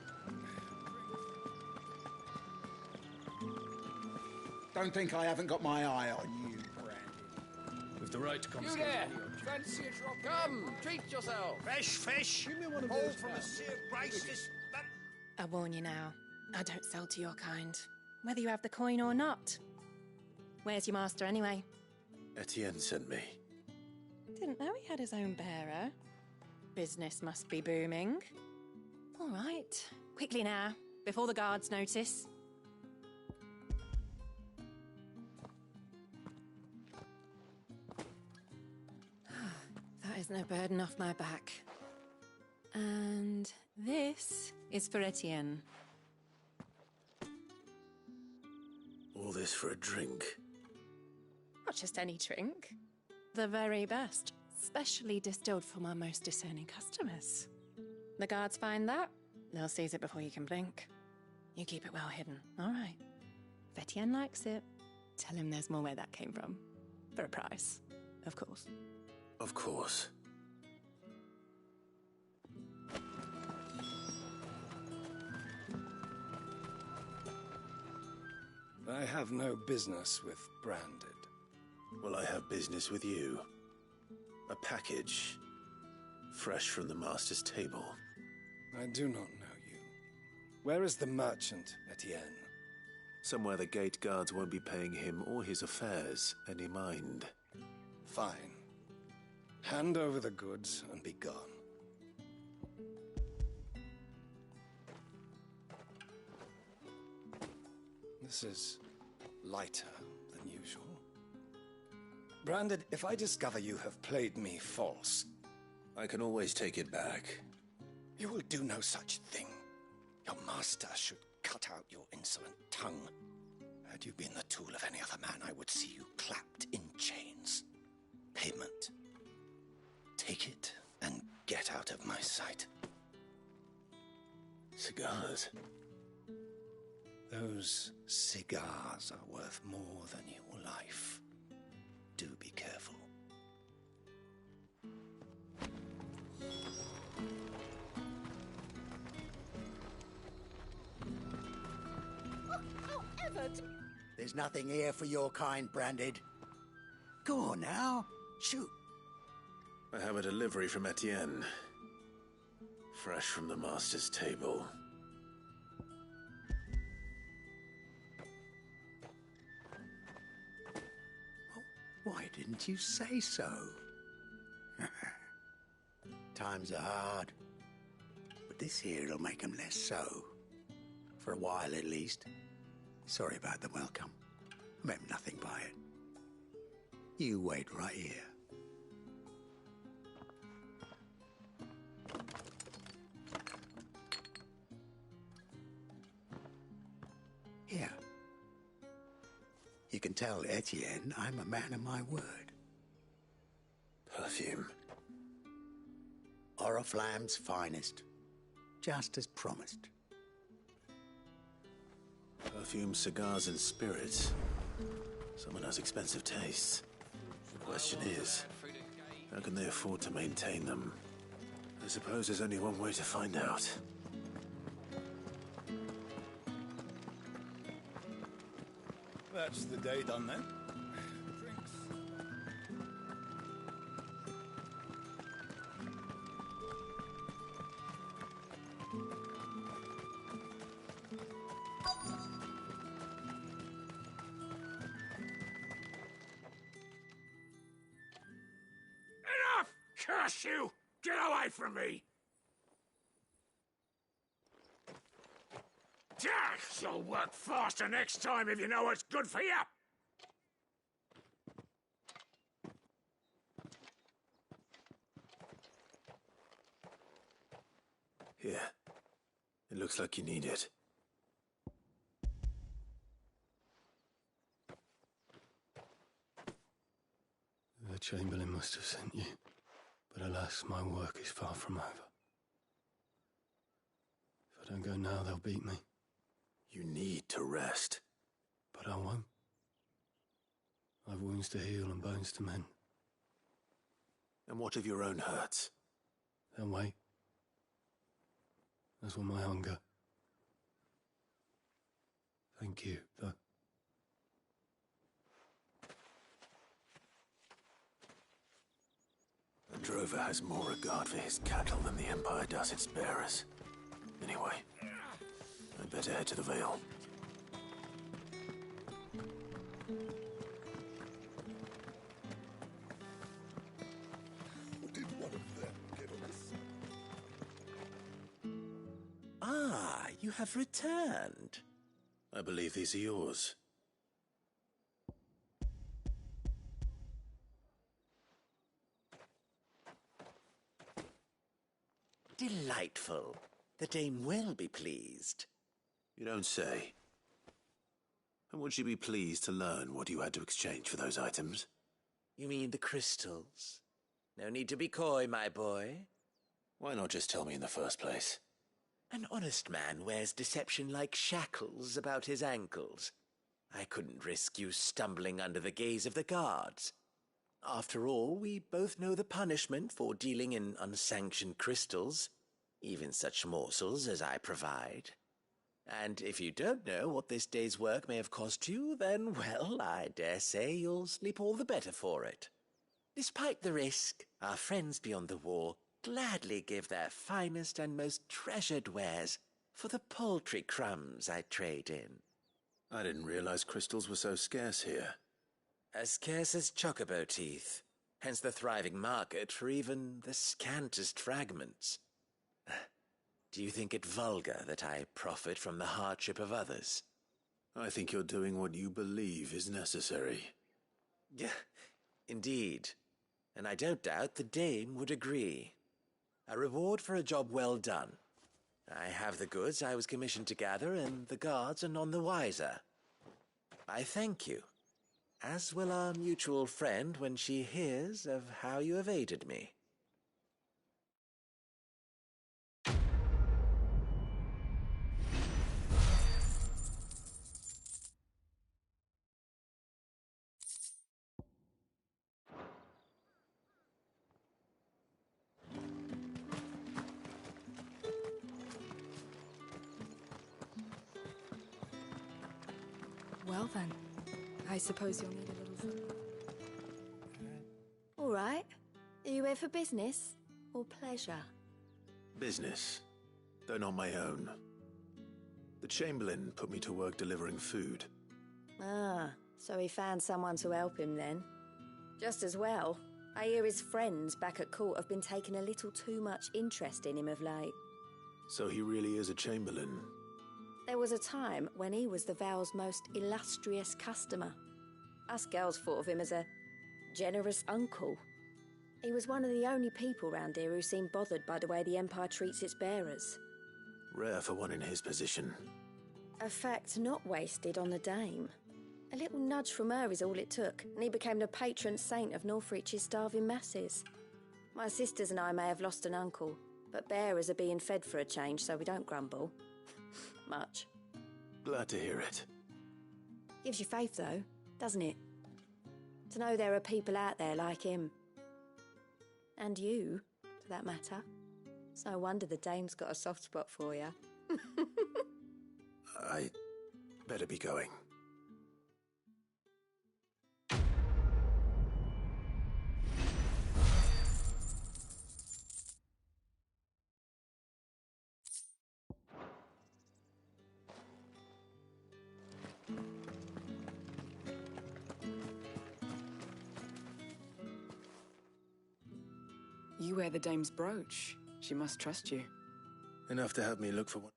Don't think I haven't got my eye on you, Brandon. With the right to You confiscate there! any object. Fancy a drop? Come, treat yourself. Fresh fish! Give me one of All those from now. a sea of graces. I warn you now, I don't sell to your kind, whether you have the coin or not. Where's your master anyway? Etienne sent me. Didn't know he had his own bearer. Business must be booming. All right, quickly now, before the guards notice. That is no burden off my back. And this is for Etienne. All this for a drink. Not just any drink. The very best. Specially distilled for my most discerning customers. The guards find that, they'll seize it before you can blink. You keep it well hidden, all right? If Etienne likes it, tell him there's more where that came from. For a price, of course. Of course. I have no business with Branded. Well, I have business with you. A package. Fresh from the master's table. I do not know you. Where is the merchant, Etienne? Somewhere the gate guards won't be paying him or his affairs any mind. Fine. Hand over the goods and be gone. This is lighter than usual. Branded, if I discover you have played me false... I can always take it back. You will do no such thing. Your master should cut out your insolent tongue. Had you been the tool of any other man, I would see you clapped in chains. Payment. Take it and get out of my sight. Cigars. Those cigars are worth more than your life. Do be careful. There's nothing here for your kind, Branded. Go on now. Shoot. I have a delivery from Etienne. Fresh from the master's table. Why didn't you say so? Times are hard. But this here'll make 'em less so. For a while, at least. Sorry about the welcome. I meant nothing by it. You wait right here. Here. You can tell Etienne I'm a man of my word. Perfume. Oriflamme's finest. Just as promised. Perfume, cigars, and spirits. Someone has expensive tastes. The question is, how can they afford to maintain them? I suppose there's only one way to find out. That's the day done then. Drinks. Enough! Curse you! Get away from me! You'll work faster next time if you know what's good for you! Here. It looks like you need it. The Chamberlain must have sent you, but alas, my work is far from over. If I don't go now, they'll beat me. You need to rest. But I won't. I've wounds to heal and bones to mend. And what of your own hurts? They'll wait. As will my hunger. Thank you, though. A drover has more regard for his cattle than the Empire does its bearers. Anyway, I'd better head to the Vale. Did one of them get on this? Ah, you have returned. I believe these are yours. Delightful. The dame will be pleased. You don't say. And would she be pleased to learn what you had to exchange for those items? You mean the crystals? No need to be coy, my boy. Why not just tell me in the first place? An honest man wears deception like shackles about his ankles. I couldn't risk you stumbling under the gaze of the guards. After all, we both know the punishment for dealing in unsanctioned crystals, even such morsels as I provide. And if you don't know what this day's work may have cost you, then, well, I dare say you'll sleep all the better for it. Despite the risk, our friends beyond the wall gladly give their finest and most treasured wares for the paltry crumbs I trade in. I didn't realize crystals were so scarce here. As scarce as chocobo teeth, hence the thriving market for even the scantest fragments. Do you think it vulgar that I profit from the hardship of others? I think you're doing what you believe is necessary. Yeah, indeed. And I don't doubt the dame would agree. A reward for a job well done. I have the goods I was commissioned to gather, and the guards are none the wiser. I thank you, as will our mutual friend when she hears of how you have aided me. Well then, I suppose you'll need a little food. All right. Are you here for business or pleasure? Business, though not my own. The Chamberlain put me to work delivering food. Ah, so he found someone to help him then. Just as well. I hear his friends back at court have been taking a little too much interest in him of late. So he really is a Chamberlain. There was a time when he was the Vale's most illustrious customer. Us girls thought of him as a generous uncle. He was one of the only people round here who seemed bothered by the way the Empire treats its bearers. Rare for one in his position. A fact not wasted on the dame. A little nudge from her is all it took, and he became the patron saint of Northreach's starving masses. My sisters and I may have lost an uncle, but bearers are being fed for a change, so we don't grumble. Much. Glad to hear it. Gives you faith, though, doesn't it? To know there are people out there like him. And you, for that matter. It's no wonder the dame's got a soft spot for you. I better be going. You wear the dame's brooch. She must trust you. Enough to help me look for one.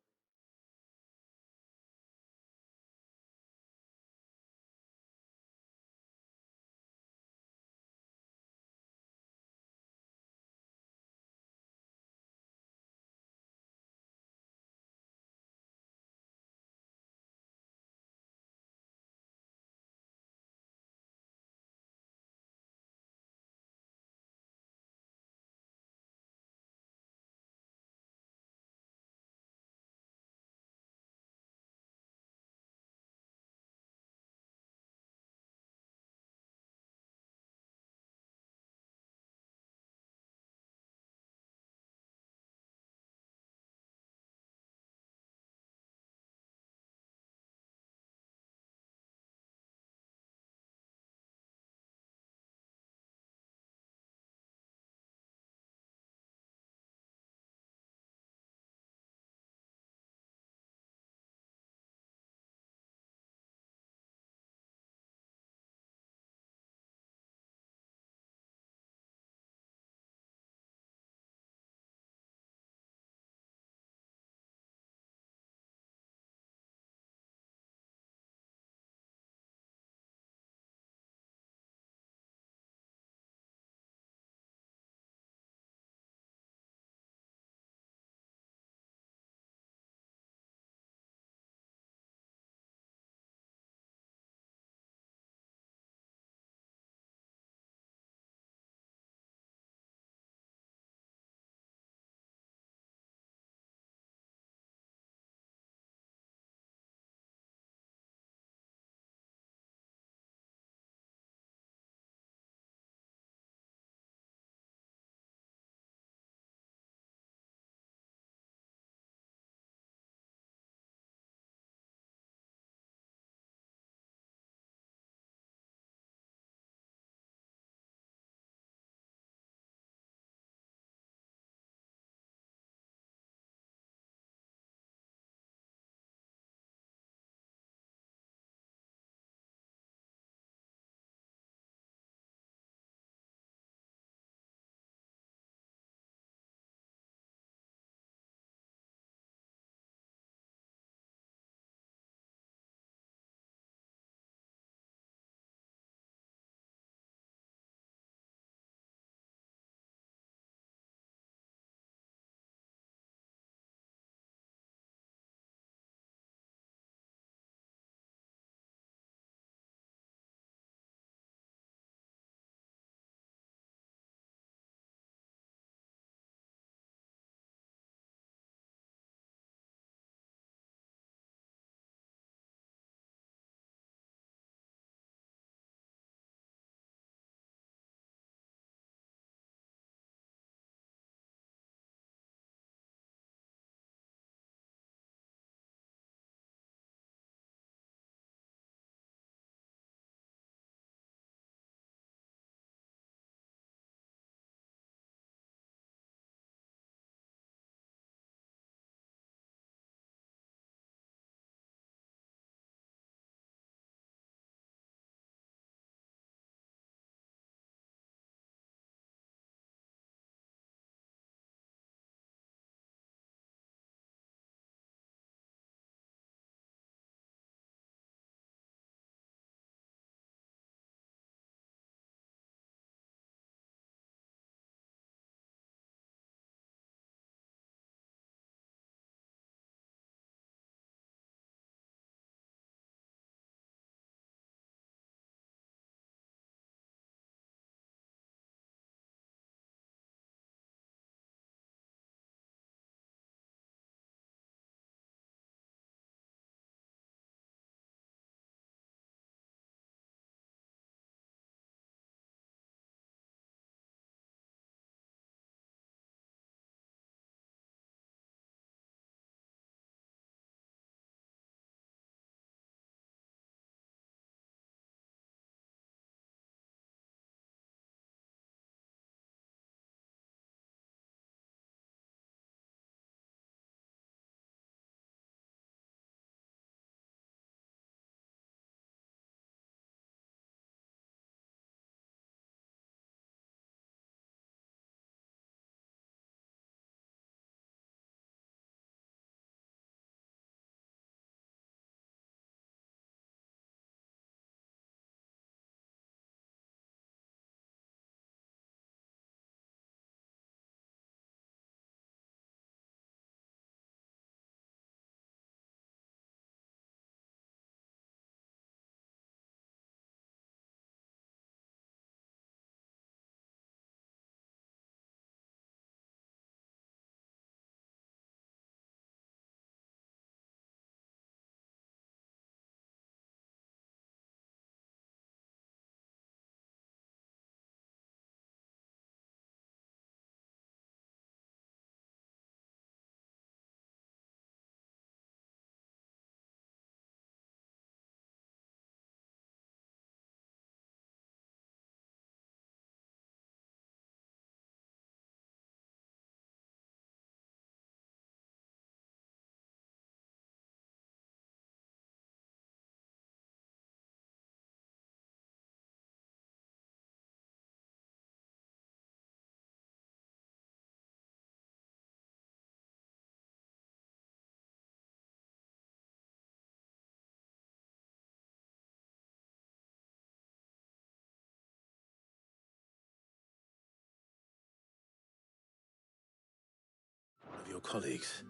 colleagues.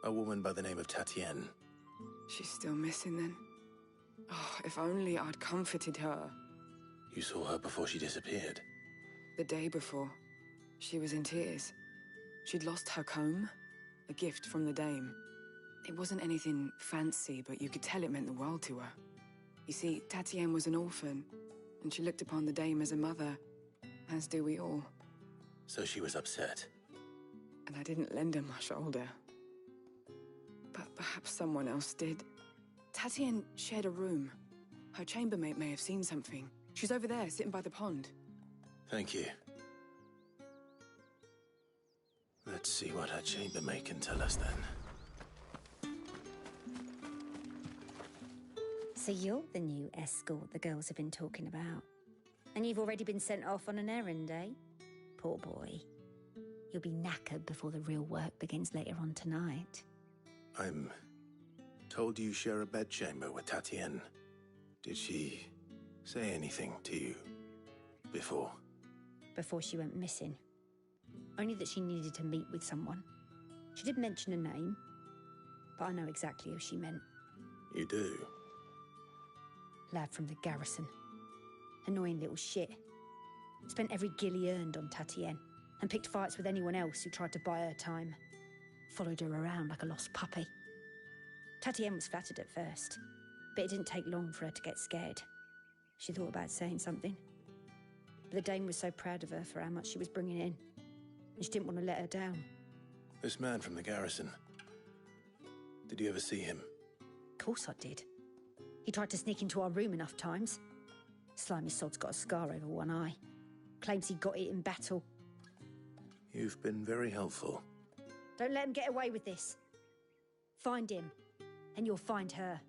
A woman by the name of Tatienne. She's still missing then. Oh, if only I'd comforted her. You saw her before she disappeared? The day before. She was in tears. She'd lost her comb, a gift from the dame. It wasn't anything fancy, but you could tell it meant the world to her. You see, Tatienne was an orphan, and she looked upon the dame as a mother, as do we all. So she was upset. And I didn't lend her my shoulder. But perhaps someone else did. Tatienne shared a room. Her chambermaid may have seen something. She's over there, sitting by the pond. Thank you. Let's see what her chambermaid can tell us then. So you're the new escort the girls have been talking about. And you've already been sent off on an errand, eh? Poor boy. You'll be knackered before the real work begins later on tonight. I'm told you share a bedchamber with Tatienne. Did she say anything to you before? Before she went missing. Only that she needed to meet with someone. She did mention a name, but I know exactly who she meant. You do? Lad from the garrison. Annoying little shit. Spent every guil he earned on Tatienne, and picked fights with anyone else who tried to buy her time. Followed her around like a lost puppy. Tatienne was flattered at first, but it didn't take long for her to get scared. She thought about saying something. But the dame was so proud of her for how much she was bringing in, and she didn't want to let her down. This man from the garrison. Did you ever see him? Of course I did. He tried to sneak into our room enough times. Slimy sod's got a scar over one eye. Claims he got it in battle. You've been very helpful. Don't let him get away with this. Find him, and you'll find her.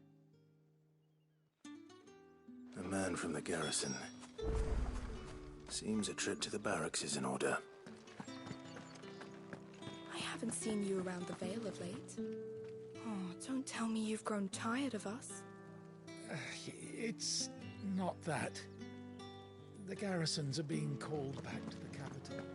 A man from the garrison. Seems a trip to the barracks is in order. I haven't seen you around the Vale of late. Oh, don't tell me you've grown tired of us. It's not that. The garrisons are being called back to the capital.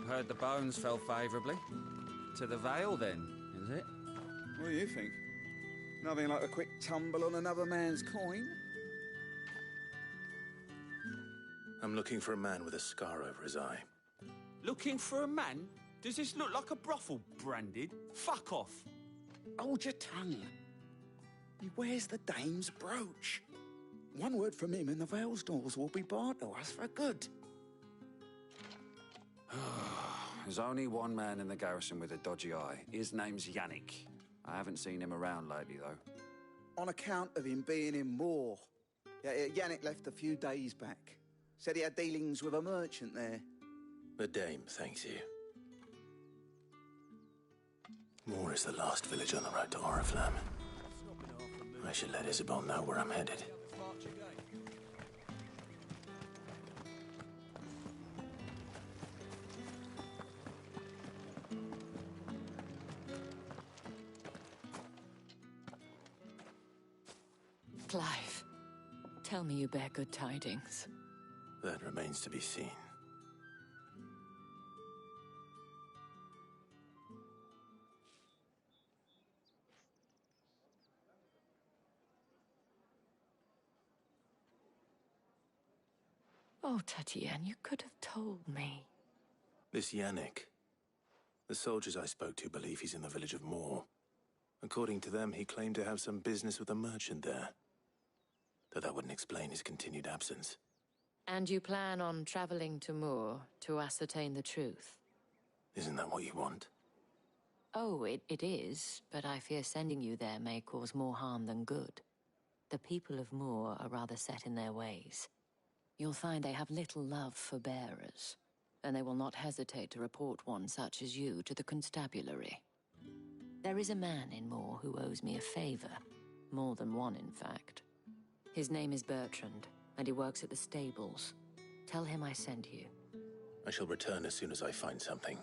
Heard the bones fell favourably. To the Vale, then, is it? What do you think? Nothing like a quick tumble on another man's coin? I'm looking for a man with a scar over his eye. Looking for a man? Does this look like a brothel branded? Fuck off. Hold your tongue. He wears the dame's brooch. One word from him and the Vale's doors will be barred to us for good. There's only one man in the garrison with a dodgy eye. His name's Yannick. I haven't seen him around lately, though. On account of him being in Moor. Yannick left a few days back. Said he had dealings with a merchant there. The dame thanks you. Moor is the last village on the road to Oriflamme. I should let Isabel know where I'm headed. Clive, tell me you bear good tidings. That remains to be seen. Oh, Tatienne, you could have told me. This Yannick. The soldiers I spoke to believe he's in the village of Moor. According to them, he claimed to have some business with a merchant there. Though that wouldn't explain his continued absence. And you plan on traveling to Moor to ascertain the truth? Isn't that what you want? Oh, it is, but I fear sending you there may cause more harm than good. The people of Moor are rather set in their ways. You'll find they have little love for bearers, and they will not hesitate to report one such as you to the constabulary. There is a man in Moor who owes me a favor. More than one, in fact. His name is Bertrand, and he works at the stables. Tell him I sent you. I shall return as soon as I find something.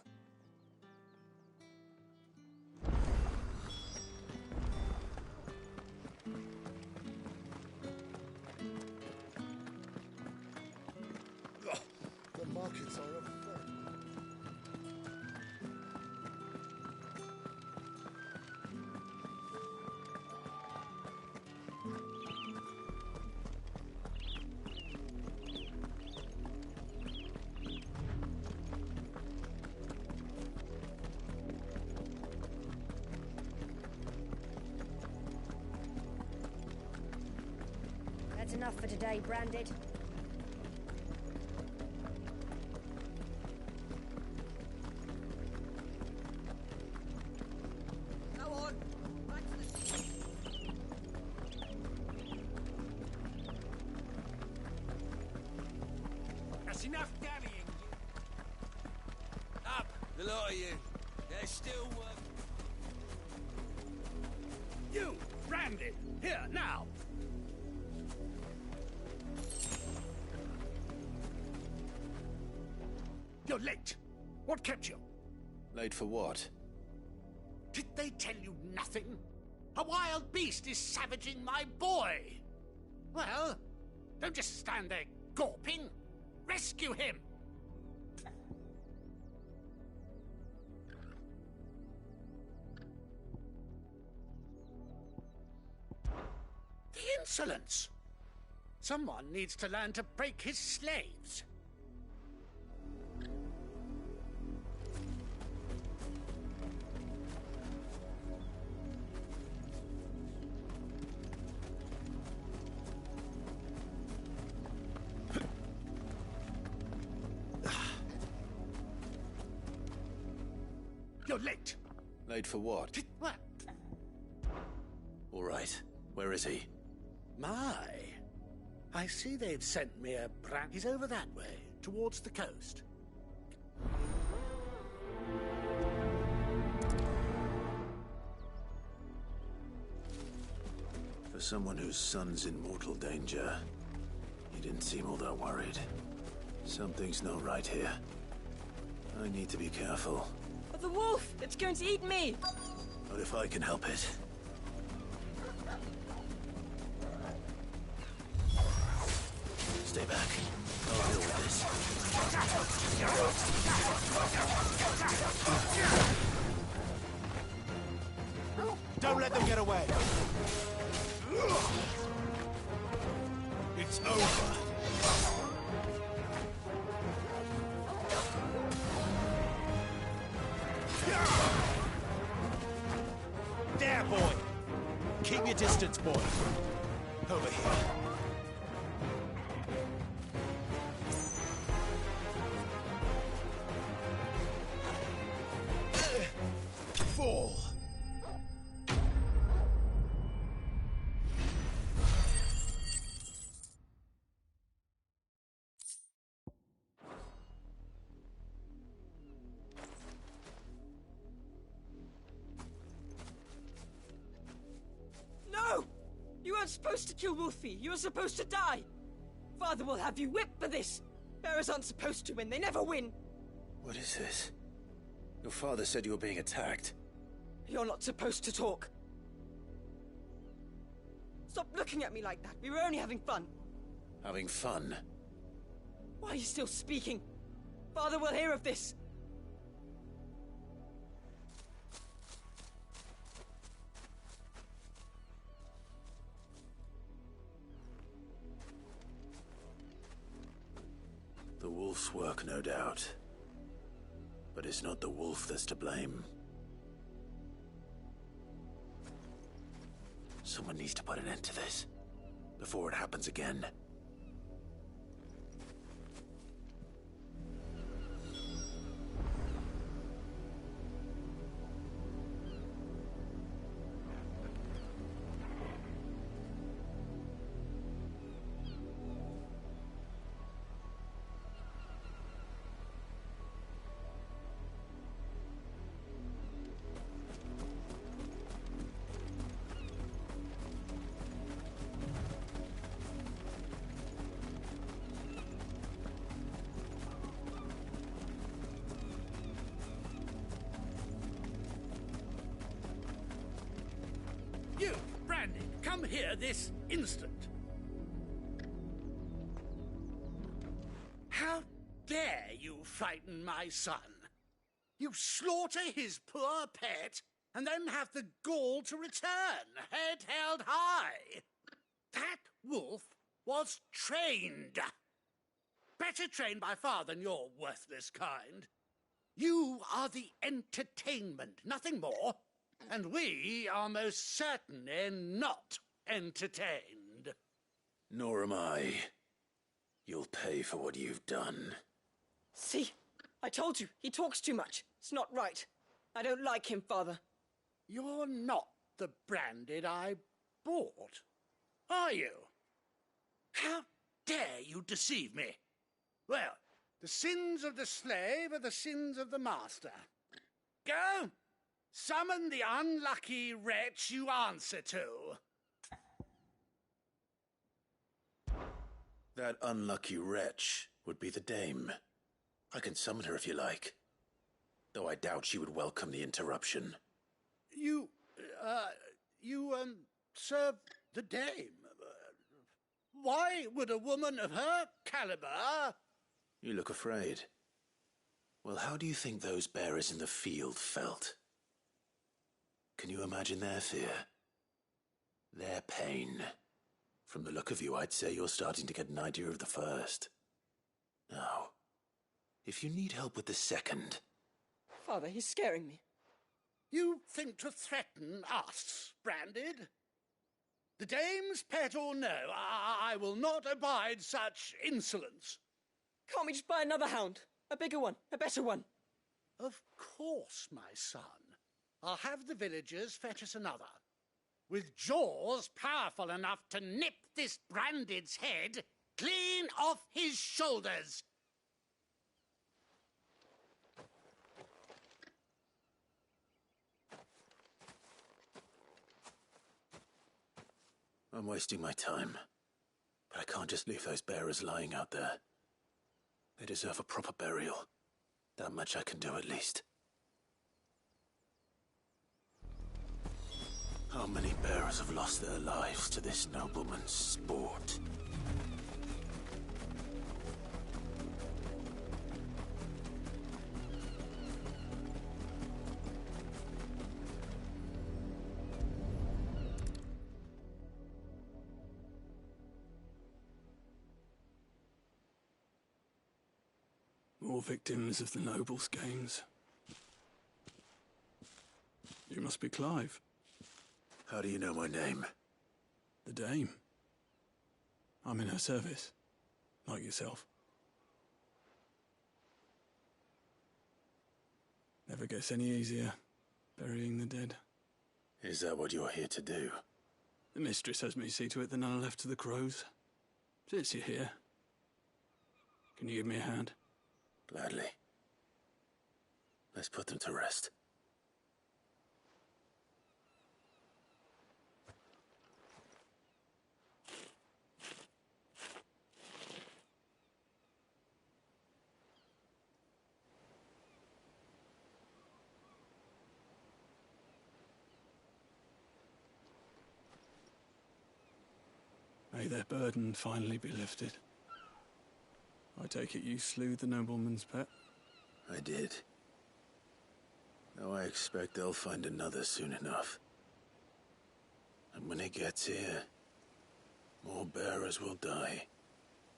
enough for today, Branded. Go on. Back to the sea. That's enough carrying. Up, the lot of you. There's still work. You, Branded, here, now. You're late. What kept you? Late for what? Did they tell you nothing? A wild beast is savaging my boy. Well, don't just stand there gawping. Rescue him. The insolence! Someone needs to learn to break his slaves. You're late. Late for what? What? All right. Where is he? My, I see they've sent me a brand. He's over that way, towards the coast. For someone whose son's in mortal danger, he didn't seem all that worried. Something's not right here. I need to be careful. The wolf! It's going to eat me! Not if I can help it. Stay back. I'll deal with this. Don't let them get away. It's over. There, boy. Keep your distance, boy. Over here. Fall. No! You weren't supposed to kill Wolfie. You were supposed to die. Father will have you whipped for this. Bearers aren't supposed to win. They never win. What is this? Your father said you were being attacked. You're not supposed to talk. Stop looking at me like that. We were only having fun. Having fun? Why are you still speaking? Father will hear of this. The wolf's work, no doubt. But it's not the wolf that's to blame. Someone needs to put an end to this, before it happens again. You, Brandy, come here this instant. How dare you frighten my son? You slaughter his poor pet, and then have the gall to return, head held high. That wolf was trained. Better trained by far than your worthless kind. You are the entertainment, nothing more. And we are most certainly not entertained. Nor am I. You'll pay for what you've done. See? I told you, he talks too much. It's not right. I don't like him, Father. You're not the Branded I bought, are you? How dare you deceive me? Well, the sins of the slave are the sins of the master. Go! Summon the unlucky wretch you answer to. That unlucky wretch would be the dame. I can summon her if you like. Though I doubt she would welcome the interruption. You serve the dame. Why would a woman of her caliber... You look afraid. Well, how do you think those bearers in the field felt? Can you imagine their fear? Their pain? From the look of you, I'd say you're starting to get an idea of the first. Now, if you need help with the second... Father, he's scaring me. You think to threaten us, Branded? The dame's pet or no, I will not abide such insolence. Can't we just buy another hound? A bigger one, a better one. Of course, my son. I'll have the villagers fetch us another. With jaws powerful enough to nip this Branded's head clean off his shoulders. I'm wasting my time. But I can't just leave those bearers lying out there. They deserve a proper burial. That much I can do at least. How many bearers have lost their lives to this nobleman's sport? More victims of the nobles' games. You must be Clive. How do you know my name? The Dame. I'm in her service, like yourself. Never gets any easier, burying the dead. Is that what you're here to do? The mistress has me see to it that none are left to the crows. Since you're here, can you give me a hand? Gladly. Let's put them to rest. May their burden finally be lifted. I take it you slew the nobleman's pet? I did. Now I expect they'll find another soon enough. And when it gets here, more bearers will die.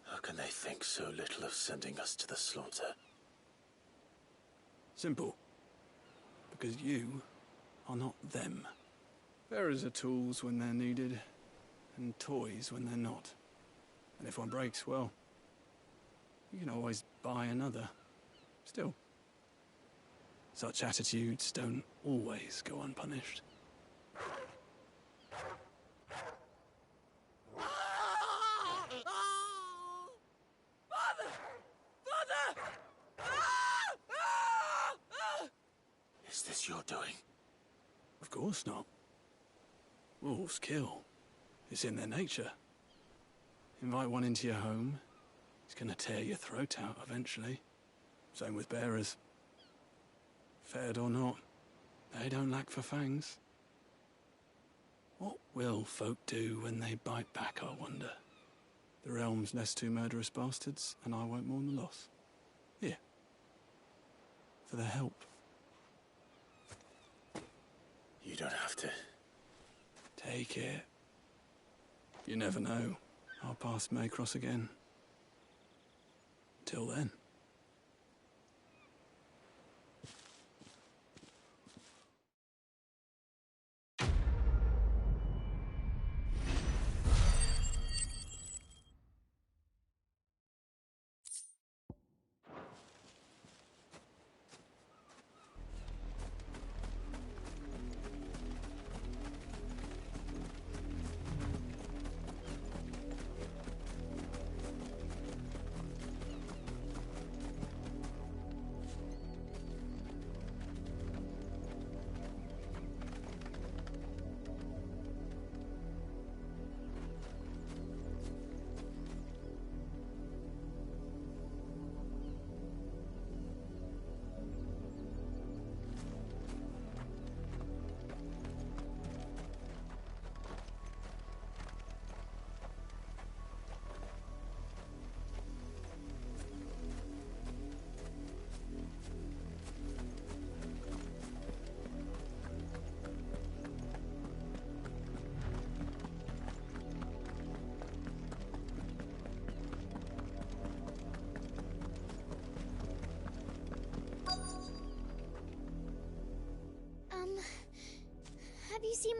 How can they think so little of sending us to the slaughter? Simple. Because you are not them. Bearers are tools when they're needed, and toys when they're not. And if one breaks, well, you can always buy another. Still, such attitudes don't always go unpunished. Father! Father! Is this your doing? Of course not. Wolves kill. It's in their nature. Invite one into your home, he's gonna tear your throat out eventually. Same with bearers. Fed or not, they don't lack for fangs. What will folk do when they bite back, I wonder? The realm's less two murderous bastards, and I won't mourn the loss. Here. For their help. You don't have to. Take it. You never know. Our paths may cross again. Till then.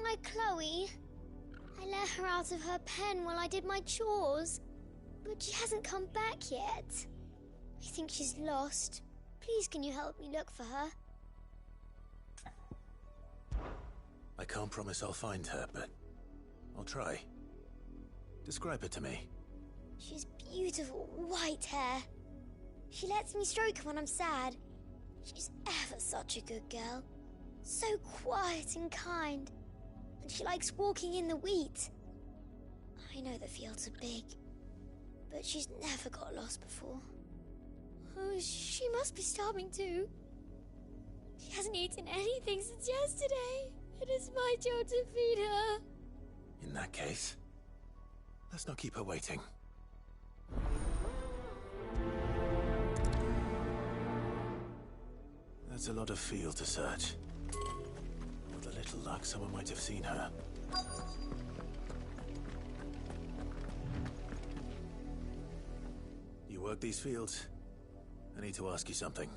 my Chloe? I let her out of her pen while I did my chores, but she hasn't come back yet. I think she's lost. Please, can you help me look for her? I can't promise I'll find her, but I'll try. Describe her to me. She's beautiful white hair. She lets me stroke her when I'm sad. She's ever such a good girl. So quiet and kind. And she likes walking in the wheat. I know the fields are big, but she's never got lost before. Oh, she must be starving too. She hasn't eaten anything since yesterday. It is my job to feed her. In that case, let's not keep her waiting. That's a lot of field to search. With a little luck, someone might have seen her. You work these fields? I need to ask you something.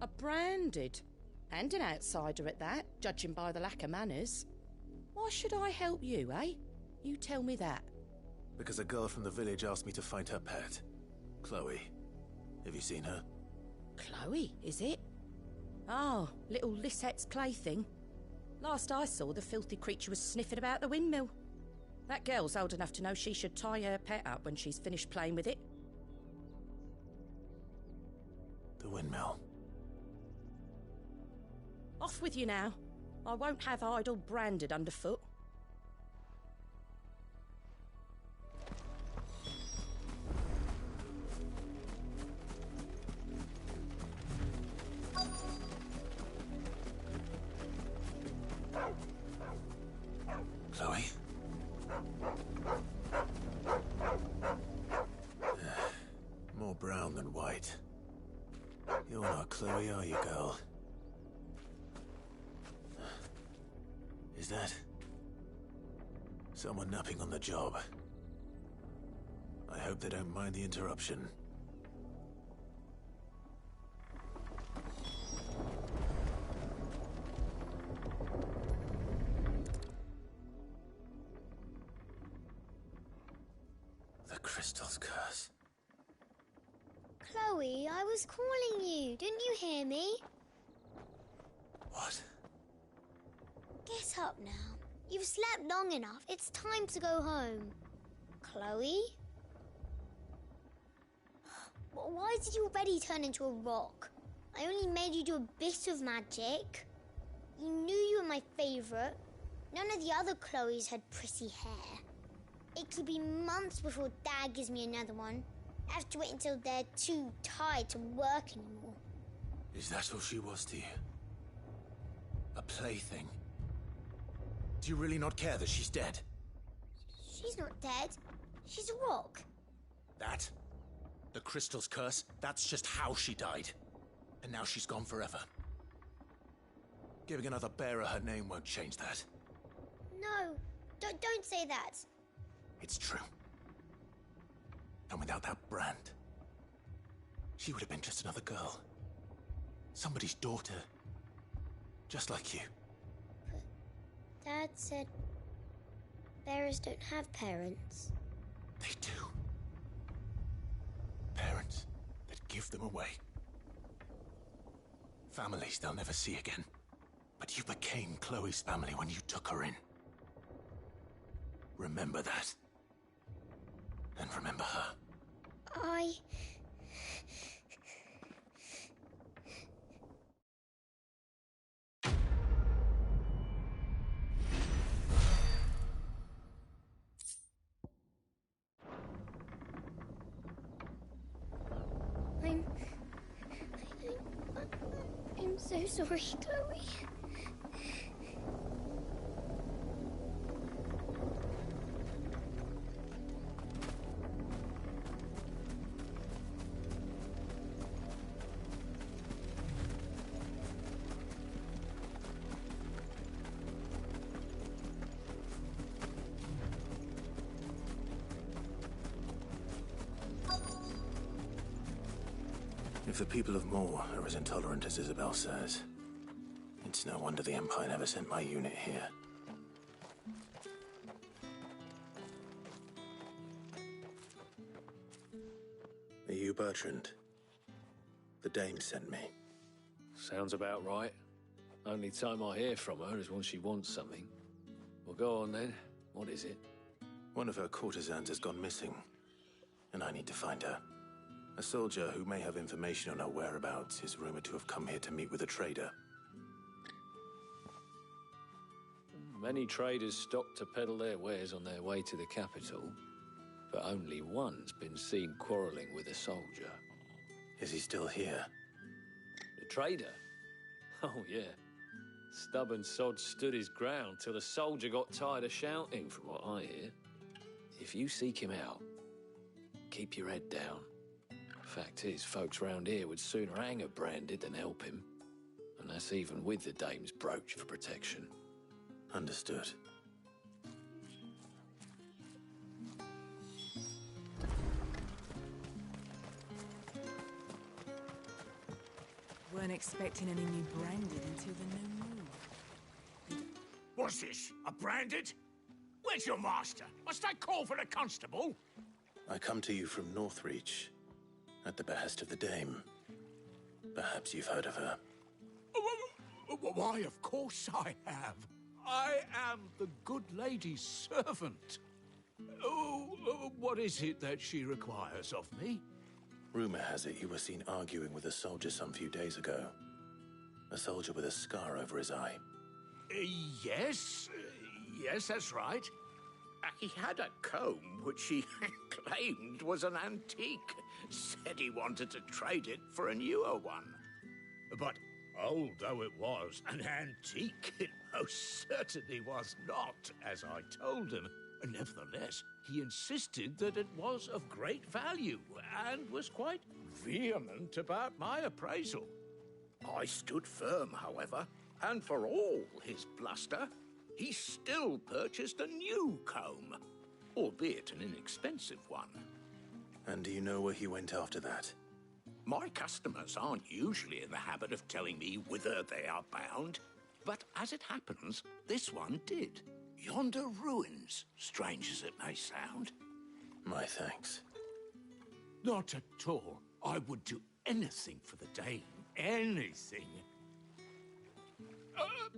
A branded. And an outsider at that, judging by the lack of manners. Why should I help you, eh? You tell me that. Because a girl from the village asked me to find her pet, Chloe. Have you seen her? Chloe, is it? Oh, little Lisette's plaything. Last I saw, the filthy creature was sniffing about the windmill. That girl's old enough to know she should tie her pet up when she's finished playing with it. The windmill. Off with you now. I won't have idle branded underfoot. Chloe? More brown than white. You're not Chloe, are you, girl? Is that someone napping on the job? I hope they don't mind the interruption. The crystal's curse. Chloe, I was calling you. Didn't you hear me? What? Get up now. You've slept long enough. It's time to go home. Chloe? Why did you already turn into a rock? I only made you do a bit of magic. You knew you were my favourite. None of the other Chloes had pretty hair. It could be months before Dad gives me another one. I have to wait until they're too tired to work anymore. Is that all she was to you? A plaything? Do you really not care that she's dead? She's not dead. She's a rock. That? The crystal's curse? That's just how she died. And now she's gone forever. Giving another bearer her name won't change that. No, don't say that. It's true. And without that brand, she would have been just another girl. Somebody's daughter. Just like you. Dad said bearers don't have parents. They do. Parents that give them away. Families they'll never see again. But you became Chloe's family when you took her in. Remember that. And remember her. I'm so sorry, Chloe. If the people of Moor are as intolerant as Isabel says, it It's no wonder the Empire never sent my unit here. Are you Bertrand? The dame sent me. Sounds about right. Only time I hear from her is when she wants something. Well, go on then. What is it? One of her courtesans has gone missing, and I need to find her. A soldier who may have information on her whereabouts is rumored to have come here to meet with a trader. Many traders stop to peddle their wares on their way to the capital, but only one's been seen quarrelling with a soldier. Is he still here? The trader? Oh, yeah. Stubborn sod stood his ground till the soldier got tired of shouting, from what I hear. If you seek him out, keep your head down. Fact is, folks round here would sooner hang a branded than help him. And that's even with the dame's brooch for protection. Understood. Weren't expecting any new branded until the new moon. What's this? A branded? Where's your master? Must I call for the constable? I come to you from Northreach, at the behest of the dame. Perhaps you've heard of her. Why, of course I have. I am the good lady's servant. What is it that she requires of me? Rumor has it you were seen arguing with a soldier some few days ago. A soldier with a scar over his eye. Yes, that's right. He had a comb which he claimed was an antique. Said he wanted to trade it for a newer one. But old though it was, an antique it most certainly was not, as I told him. Nevertheless, he insisted that it was of great value and was quite vehement about my appraisal. I stood firm, however, and for all his bluster, he still purchased a new comb, albeit an inexpensive one. And do you know where he went after that? My customers aren't usually in the habit of telling me whither they are bound, but as it happens, this one did. Yonder ruins, strange as it may sound. My thanks. Not at all. I would do anything for the dame. Anything.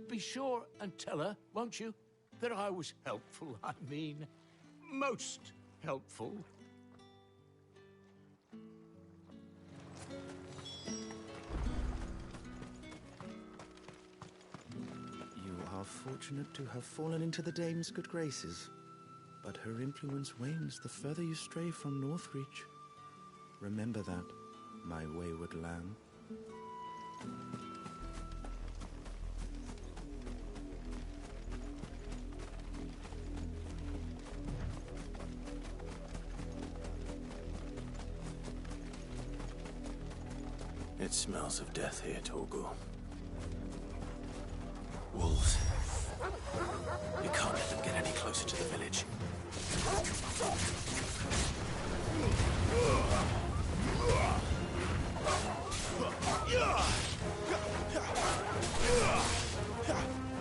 Be sure and tell her, won't you, that I was helpful. I mean, most helpful. You are fortunate to have fallen into the dame's good graces, but her influence wanes the further you stray from Northreach. Remember that, my wayward lamb. It smells of death here, Torgal. Wolves. You can't let them get any closer to the village.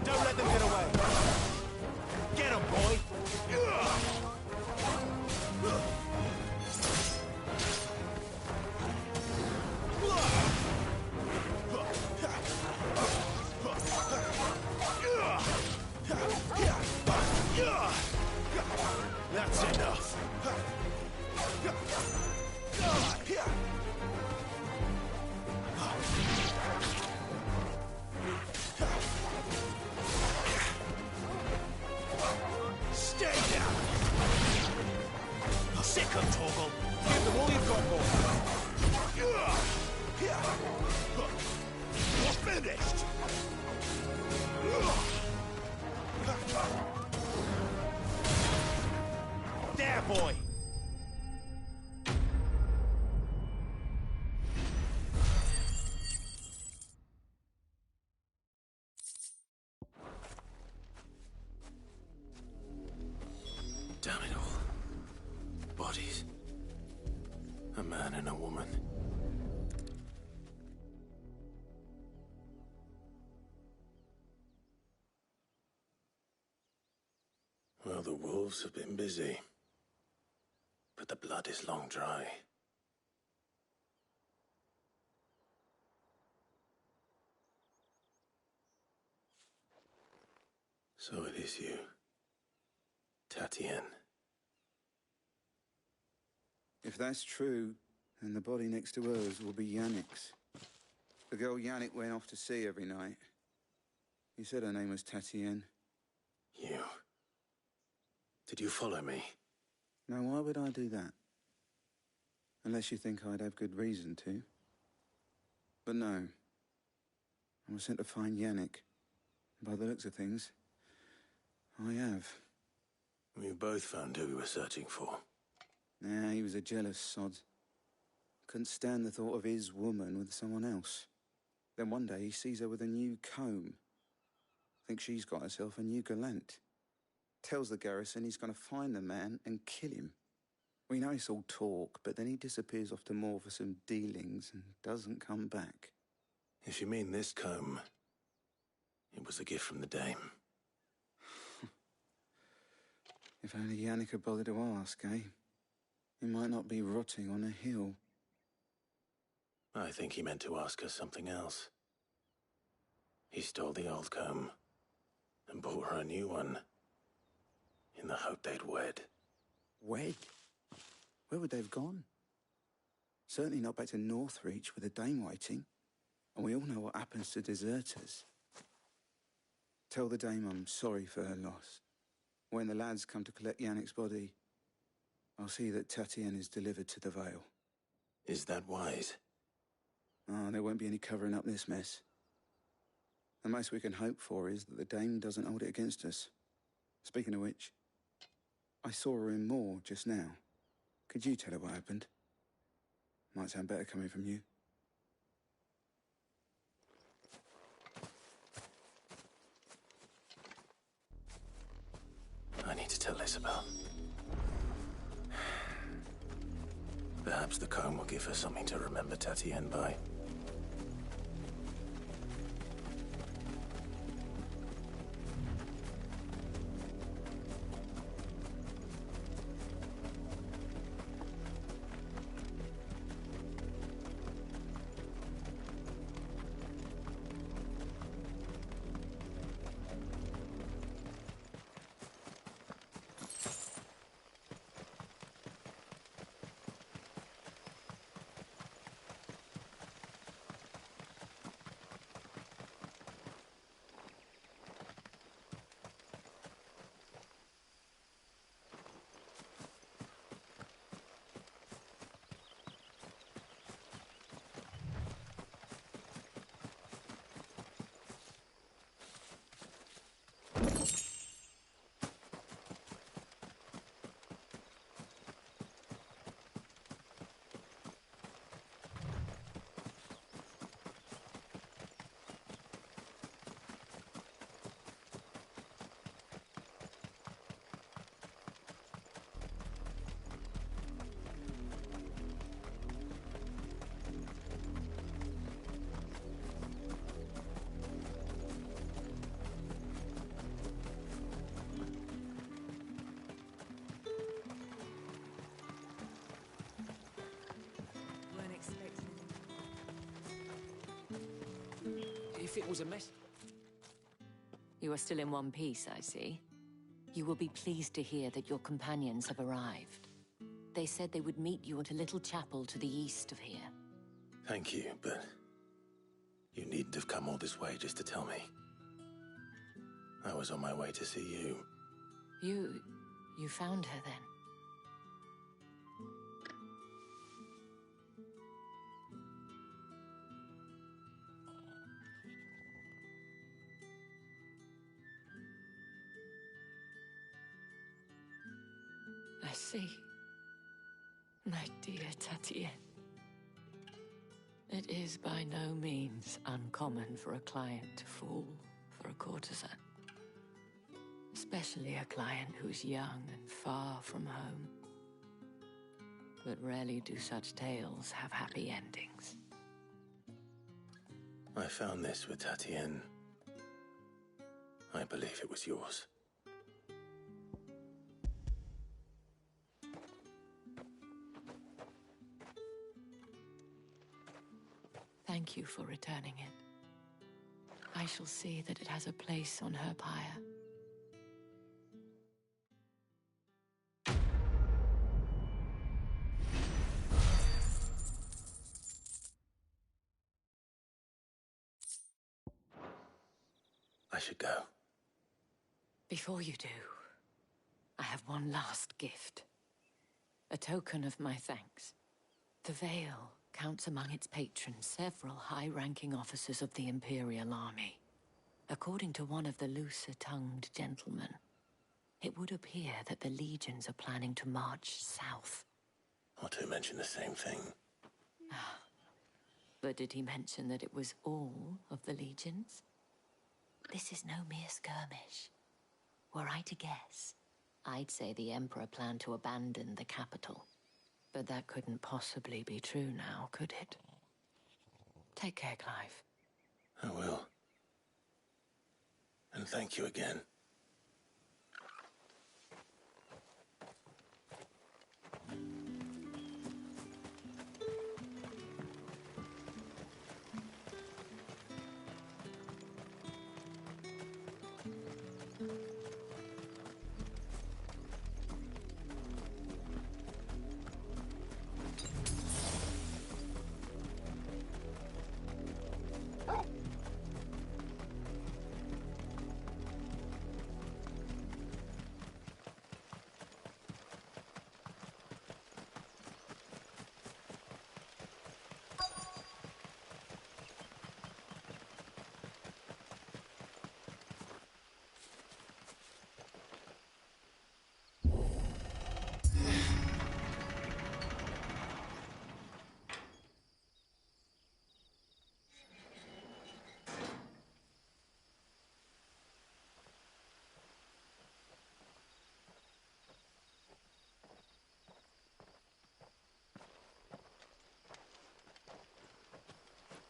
Don't let them get away. Get 'em, boy. That's enough. Stay down. Sick of Torgal. Give them all you've got, boy. You're finished. There, boy! Damn it all. Bodies. A man and a woman. Well, the wolves have been busy, but the blood is long dry. So it is you, Tatienne. If that's true, then the body next to hers will be Yannick's. The girl Yannick went off to sea every night. He said her name was Tatienne. You... Did you follow me? Now, why would I do that? Unless you think I'd have good reason to. But no. I was sent to find Yannick. By the looks of things, I have. We both found who we were searching for. Nah, he was a jealous sod. Couldn't stand the thought of his woman with someone else. Then one day he sees her with a new comb. Thinks she's got herself a new gallant. Tells the garrison he's going to find the man and kill him. We know it's all talk, but then he disappears off to Moor for some dealings and doesn't come back. If you mean this comb, it was a gift from the dame. If only Yannick had bothered to ask, eh? He might not be rotting on a hill. I think he meant to ask her something else. He stole the old comb and bought her a new one in the hope they'd wed. Wed? Where would they have gone? Certainly not back to Northreach with a dame waiting. And we all know what happens to deserters. Tell the dame I'm sorry for her loss. When the lads come to collect Yannick's body, I'll see that Tatienne is delivered to the Vale. Is that wise? Oh, there won't be any covering up this mess. The most we can hope for is that the dame doesn't hold it against us. Speaking of which, I saw her in Moor just now. Could you tell her what happened? Might sound better coming from you. I need to tell Isabel. Perhaps the comb will give her something to remember Tatienne by. If it was a mess... You are still in one piece, I see. You will be pleased to hear that your companions have arrived. They said they would meet you at a little chapel to the east of here. Thank you, but you needn't have come all this way just to tell me. I was on my way to see you. You found her then? I see. My dear Tatienne. It is by no means uncommon for a client to fall for a courtesan. Especially a client who's young and far from home. But rarely do such tales have happy endings. I found this with Tatienne. I believe it was yours. Thank you for returning it. I shall see that it has a place on her pyre. I should go. Before you do, I have one last gift. A token of my thanks. The Vale counts among its patrons several high-ranking officers of the Imperial Army. According to one of the looser-tongued gentlemen, it would appear that the legions are planning to march south. Or to mention the same thing. But did he mention that it was all of the legions? This is no mere skirmish. Were I to guess, I'd say the Emperor planned to abandon the capital. But that couldn't possibly be true now, could it? Take care, Clive. I will. And thank you again.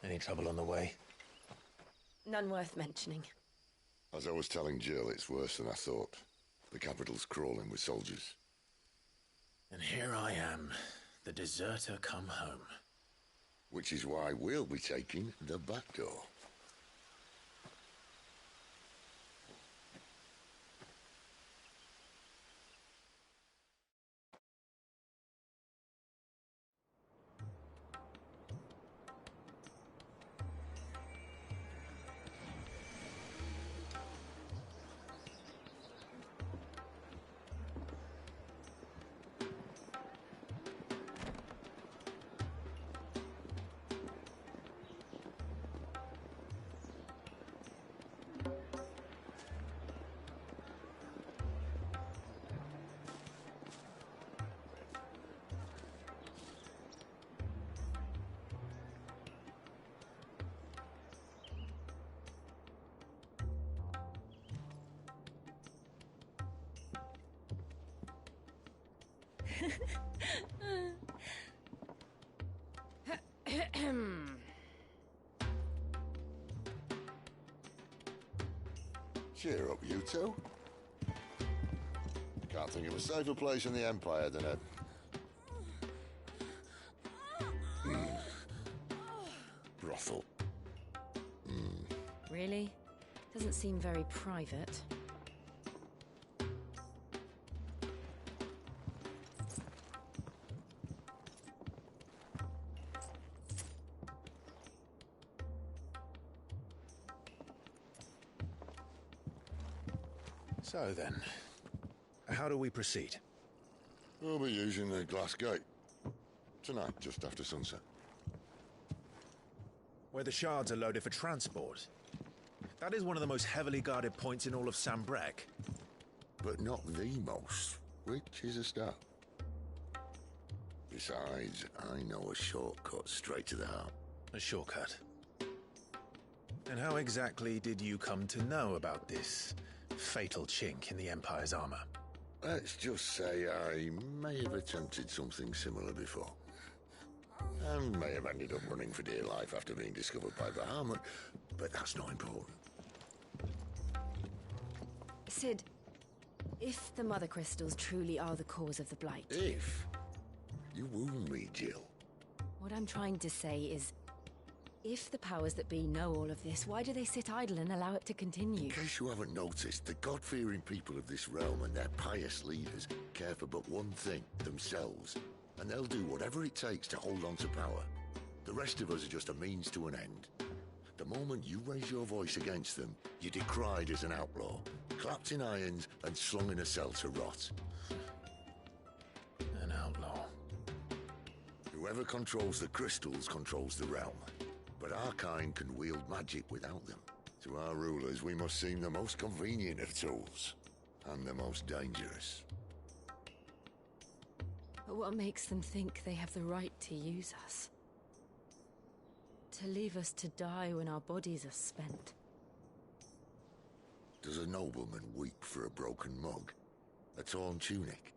Any trouble on the way? None worth mentioning. As I was telling Jill, it's worse than I thought. The capital's crawling with soldiers. And here I am, the deserter come home. Which is why we'll be taking the back door. Cheer up, you two. Can't think of a safer place in the Empire than a... brothel. Really? Doesn't seem very private. So then, how do we proceed? We'll be using the glass gate. Tonight, just after sunset. Where the shards are loaded for transport. That is one of the most heavily guarded points in all of Sambrek. But not the most, which is a start. Besides, I know a shortcut straight to the heart. A shortcut? And how exactly did you come to know about this fatal chink in the Empire's armor? Let's just say I may have attempted something similar before. And may have ended up running for dear life after being discovered by Bahamut, but that's not important. Sid, if the Mother Crystals truly are the cause of the Blight... If? You wound me, Jill. What I'm trying to say is, If the powers that be know all of this, why do they sit idle and allow it to continue? In case you haven't noticed, the God-fearing people of this realm and their pious leaders care for but one thing, themselves. And they'll do whatever it takes to hold on to power. The rest of us are just a means to an end. The moment you raise your voice against them, you're decried as an outlaw, clapped in irons and slung in a cell to rot. An outlaw. Whoever controls the crystals controls the realm. But our kind can wield magic without them. To our rulers, we must seem the most convenient of tools, and the most dangerous. But what makes them think they have the right to use us? To leave us to die when our bodies are spent? Does a nobleman weep for a broken mug? A torn tunic?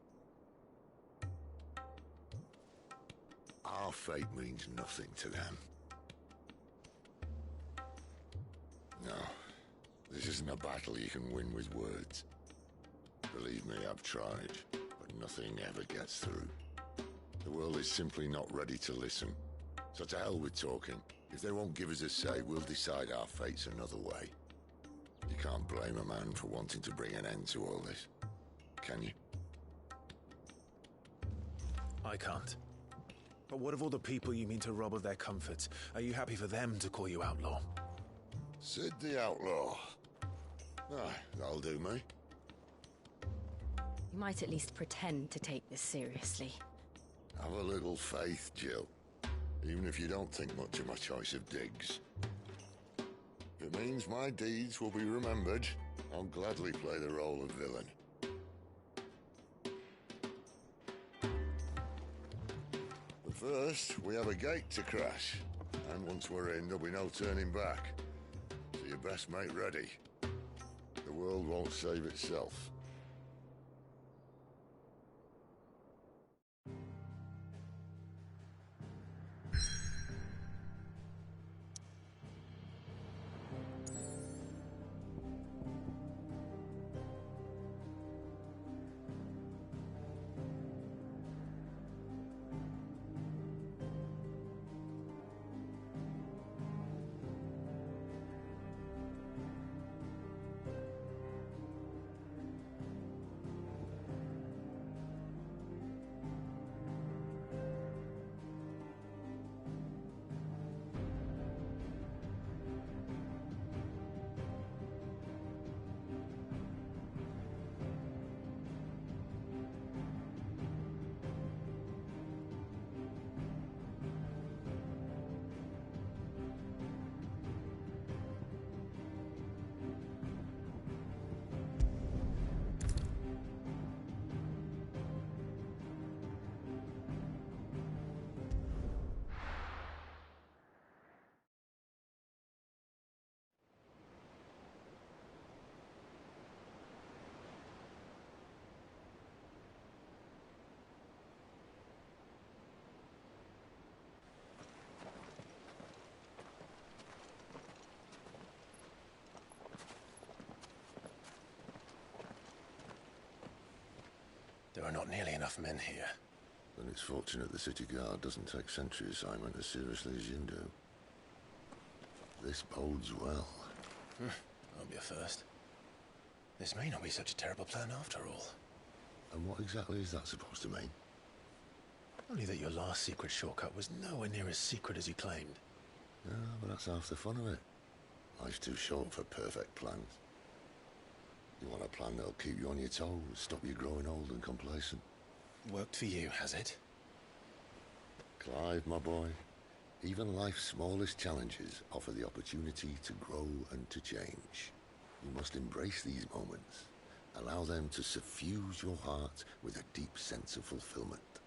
Our fate means nothing to them. No, this isn't a battle you can win with words. Believe me, I've tried, but nothing ever gets through. The world is simply not ready to listen. So to hell with talking. If they won't give us a say, we'll decide our fates another way. You can't blame a man for wanting to bring an end to all this, can you? I can't. But what of all the people you mean to rob of their comforts? Are you happy for them to call you outlaw? Sid the Outlaw. Ah, that'll do me. You might at least pretend to take this seriously. Have a little faith, Jill. Even if you don't think much of my choice of digs. If it means my deeds will be remembered, I'll gladly play the role of villain. But first, we have a gate to crash. And once we're in, there'll be no turning back. So you best make ready. The world won't save itself. There are not nearly enough men here. Then it's fortunate the city guard doesn't take sentry assignment as seriously as you do. This bodes well. Won't be a first. This may not be such a terrible plan after all. And what exactly is that supposed to mean? Only that your last secret shortcut was nowhere near as secret as you claimed. Yeah, but that's half the fun of it. Life's too short for perfect plans. You want a plan that'll keep you on your toes, stop you growing old and complacent. Worked for you, has it? Clive, my boy, even life's smallest challenges offer the opportunity to grow and to change. You must embrace these moments. Allow them to suffuse your heart with a deep sense of fulfillment.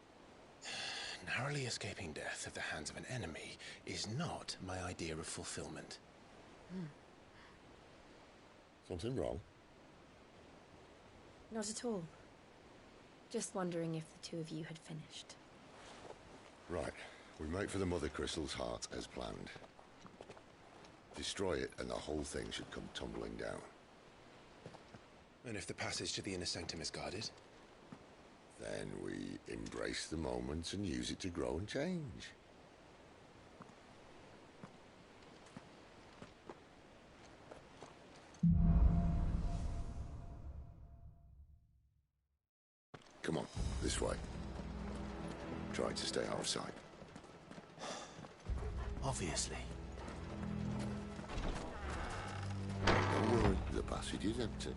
Narrowly escaping death at the hands of an enemy is not my idea of fulfillment. Something wrong? Not at all. Just wondering if the two of you had finished. Right. We make for the Mother Crystal's heart as planned. Destroy it and the whole thing should come tumbling down. And if the passage to the inner sanctum is guarded? Then we embrace the moment and use it to grow and change. Come on, this way. Try to stay out of sight. Obviously. Don't worry, the passage is empty.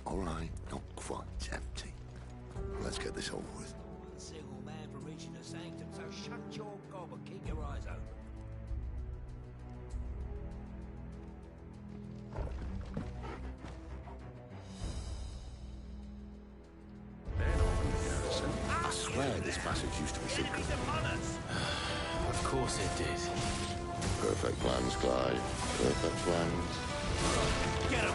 All right, not quite empty. Let's get this over with. One single man for reaching the sanctum, so shut your gob and keep your eyes open. I swear this passage used to be secret. Of course it did. Perfect plans, Clyde. Perfect plans. Get him!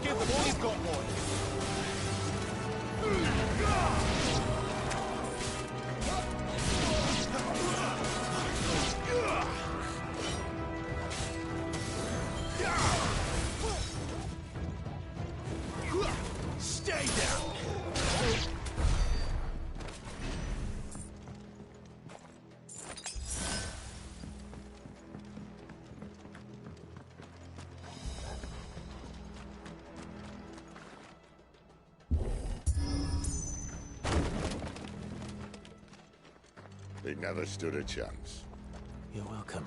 Give them all he's got, boy. Stay down. They never stood a chance. You're welcome.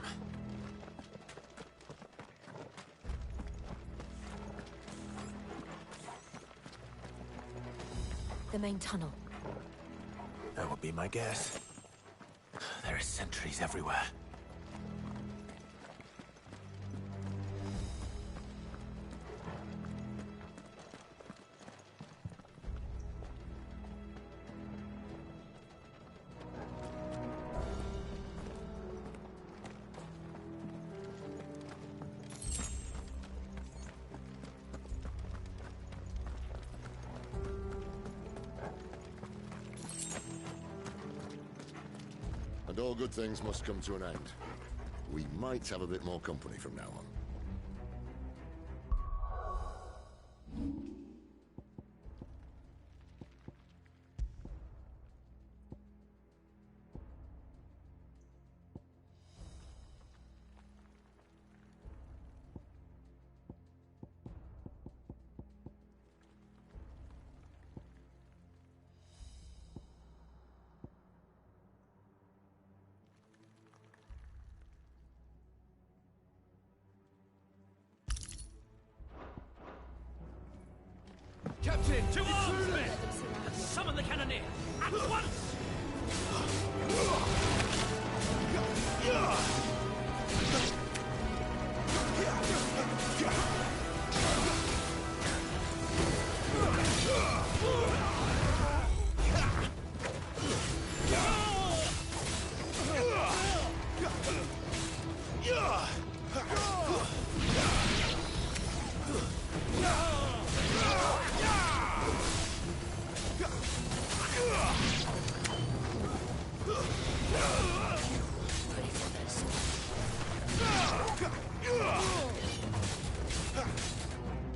The main tunnel. That would be my guess. There are sentries everywhere. And all good things must come to an end. We might have a bit more company from now on. Captain, to arms, men! Summon the cannoneer! At once!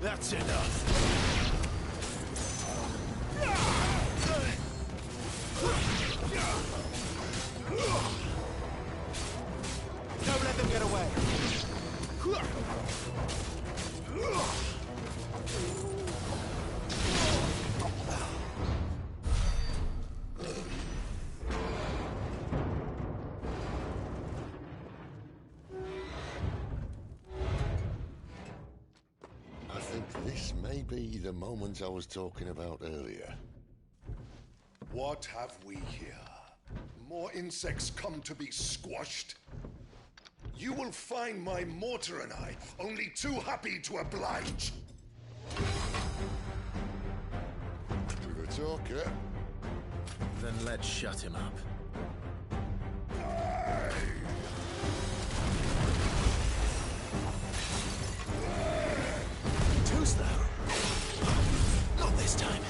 That's enough. Don't let them get away. I think this may be the moment I was talking about earlier. What have we here? more insects come to be squashed. You will find my mortar and I only too happy to oblige. With a talk, eh? Then let's shut him up. Too slow. Not this time.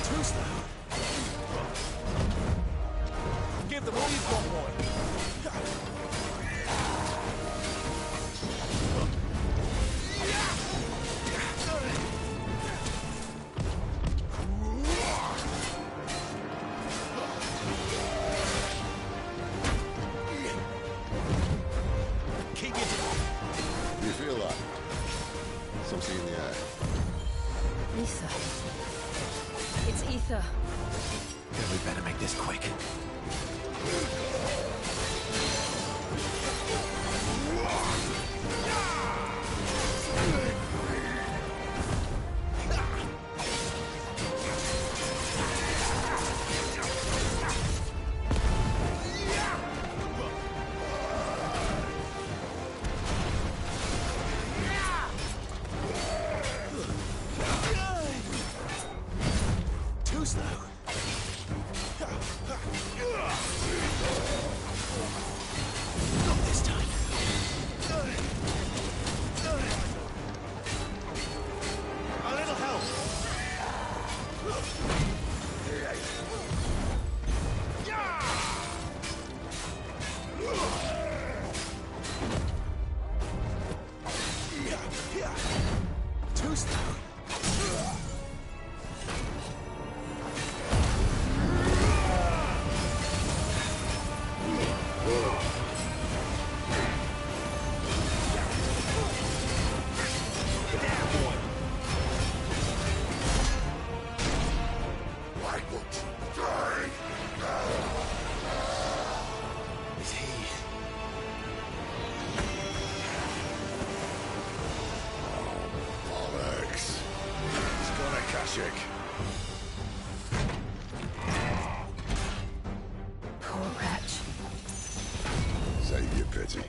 Too slow. Give them all you've got, boy. Keep it. You feel that? Something in the air. Ether. It's ether. Then we better make this quick. Too slow. Not this time. A little help. Too slow. Bollocks. He's got a Kashik. Poor wretch. Save your pity.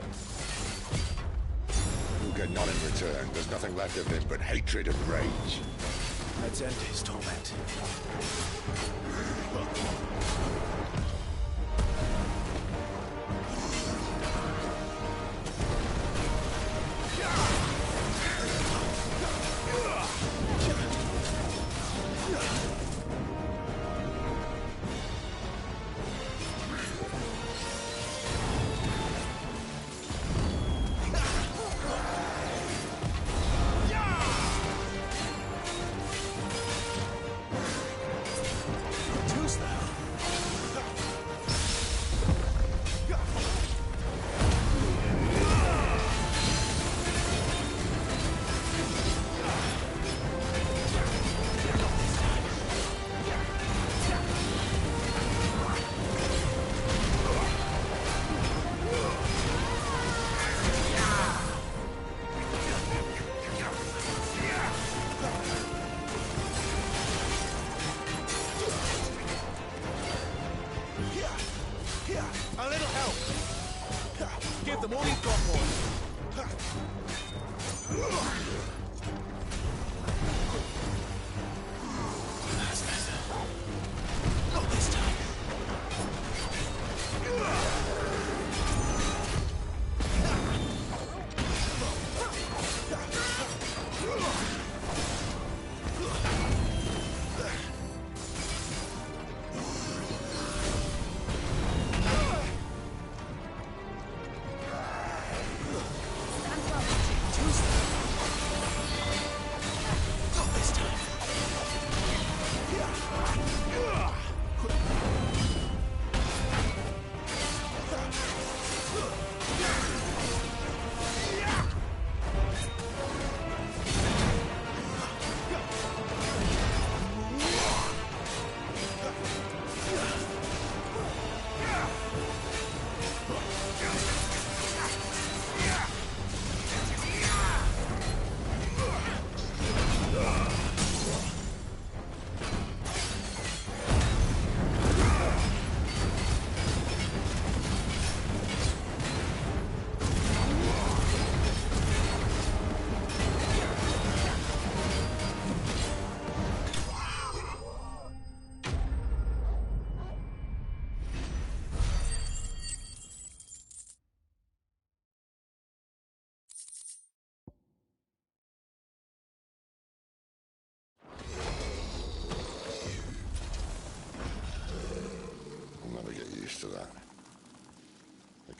You'll get none in return. There's nothing left of him but hatred and rage. Let's end his torment. Too slow. A little help. Give them all you've got, boy. That's better. Not this time. Too slow.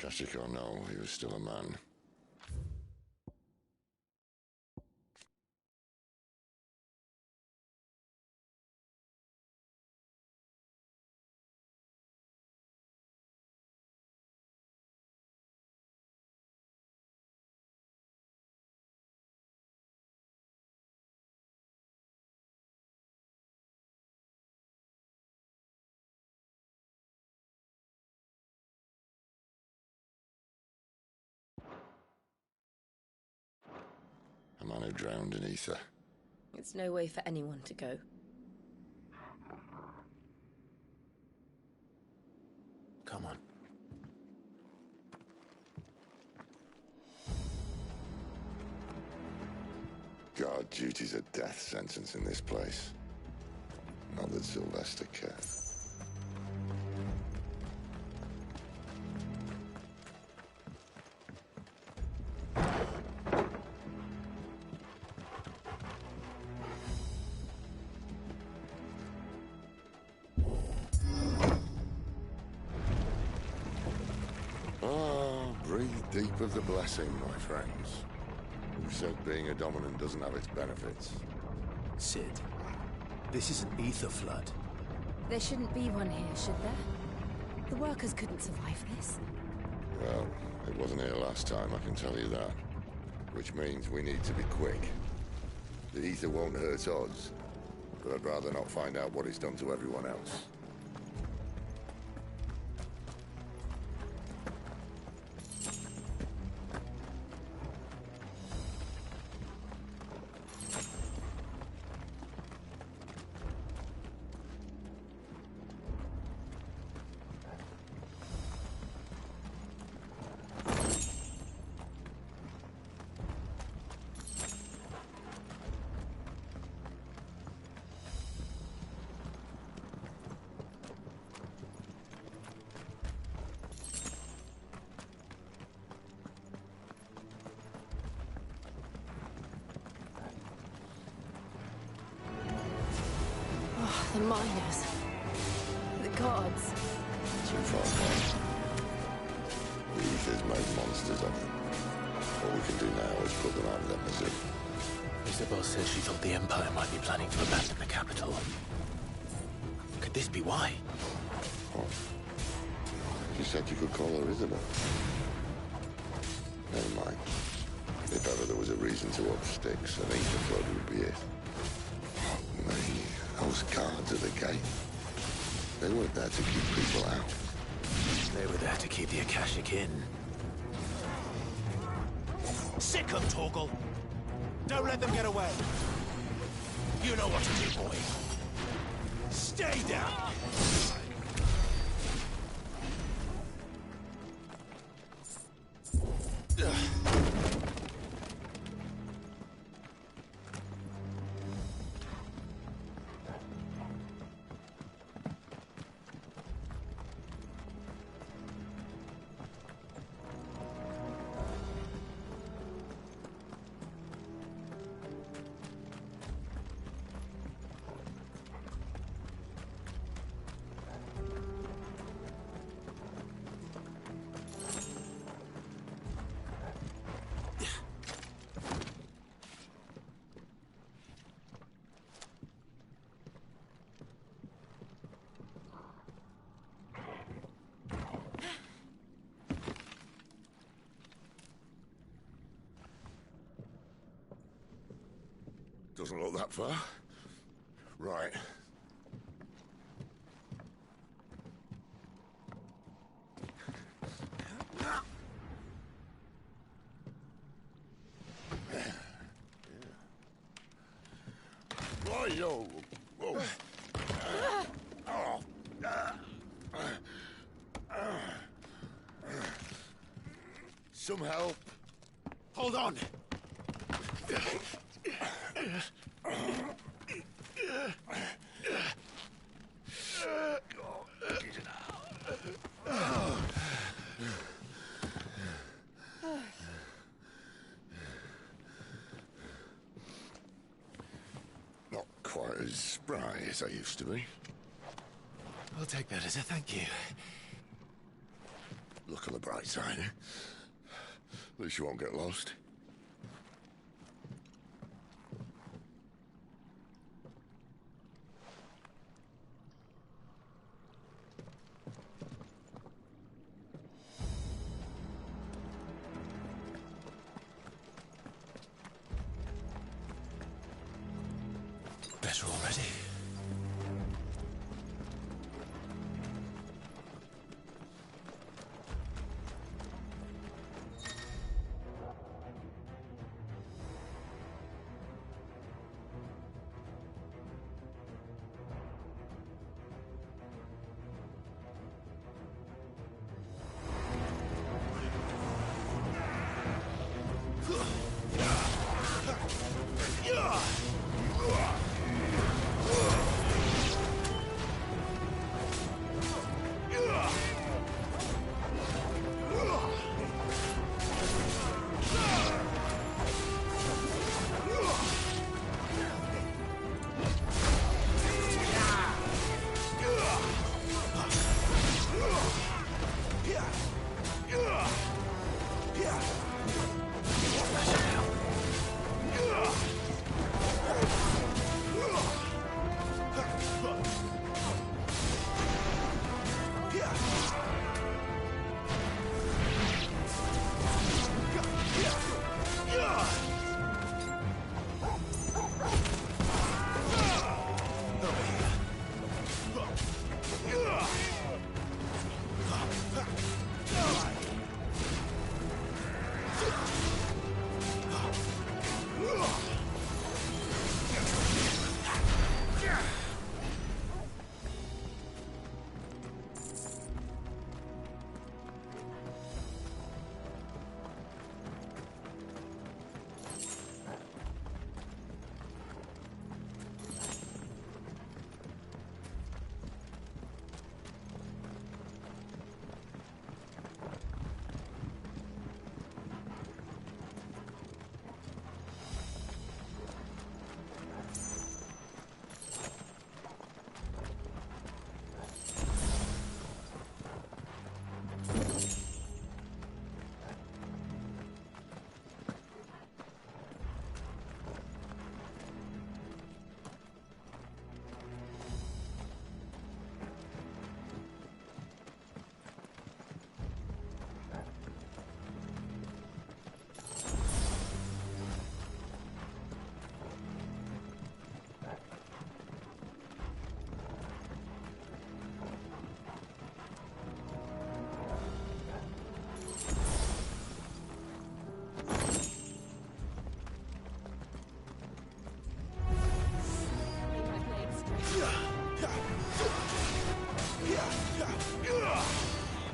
Akashic or no, he was still a man. A man who drowned in ether. It's no way for anyone to go. Come on. Guard duty's a death sentence in this place. Not that Sylvester cared. Breathe deep of the blessing, my friends. Who said being a dominant doesn't have its benefits? Sid, this is an ether flood. There shouldn't be one here, should there? The workers couldn't survive this. Well, it wasn't here last time, I can tell you that. Which means we need to be quick. The ether won't hurt us, but I'd rather not find out what it's done to everyone else. The miners. The gods. Too far gone. The ether's made monsters of them. All we can do now is put them out of their misery. Isabel said she thought the Empire might be planning to abandon the capital. Could this be why? What? She said you could call her Isabel. Never mind. If ever there was a reason to up sticks, an ether flood would be it. Those guards at the gate. They weren't there to keep people out. They were there to keep the Akashic in. Sick 'em, Torgal! Don't let them get away! You know what to do, boy! Stay down! Doesn't look that far. Right. Right-yo. Whoa. Some help. Hold on! Not quite as spry as I used to be. I'll take that as a thank you. Look on the bright side. At least you won't get lost. Better already.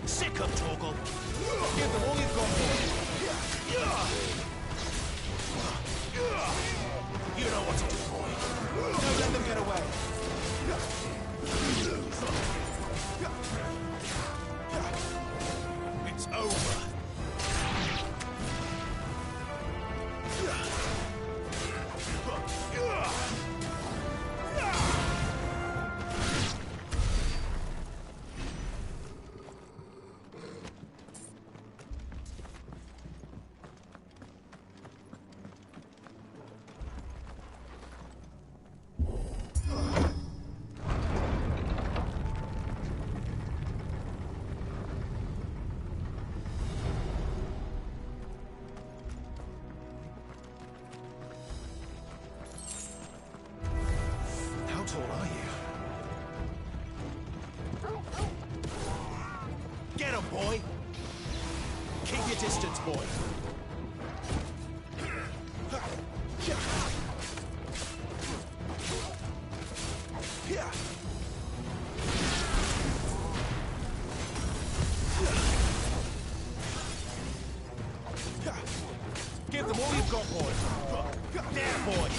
Sick of Torgal. Give them all you've got, boy. You know what to do, boy. Don't let them get away. It's over. How tall are you? Get him, boy! Keep your distance, boy! Give them all you've got, boy! There, boy!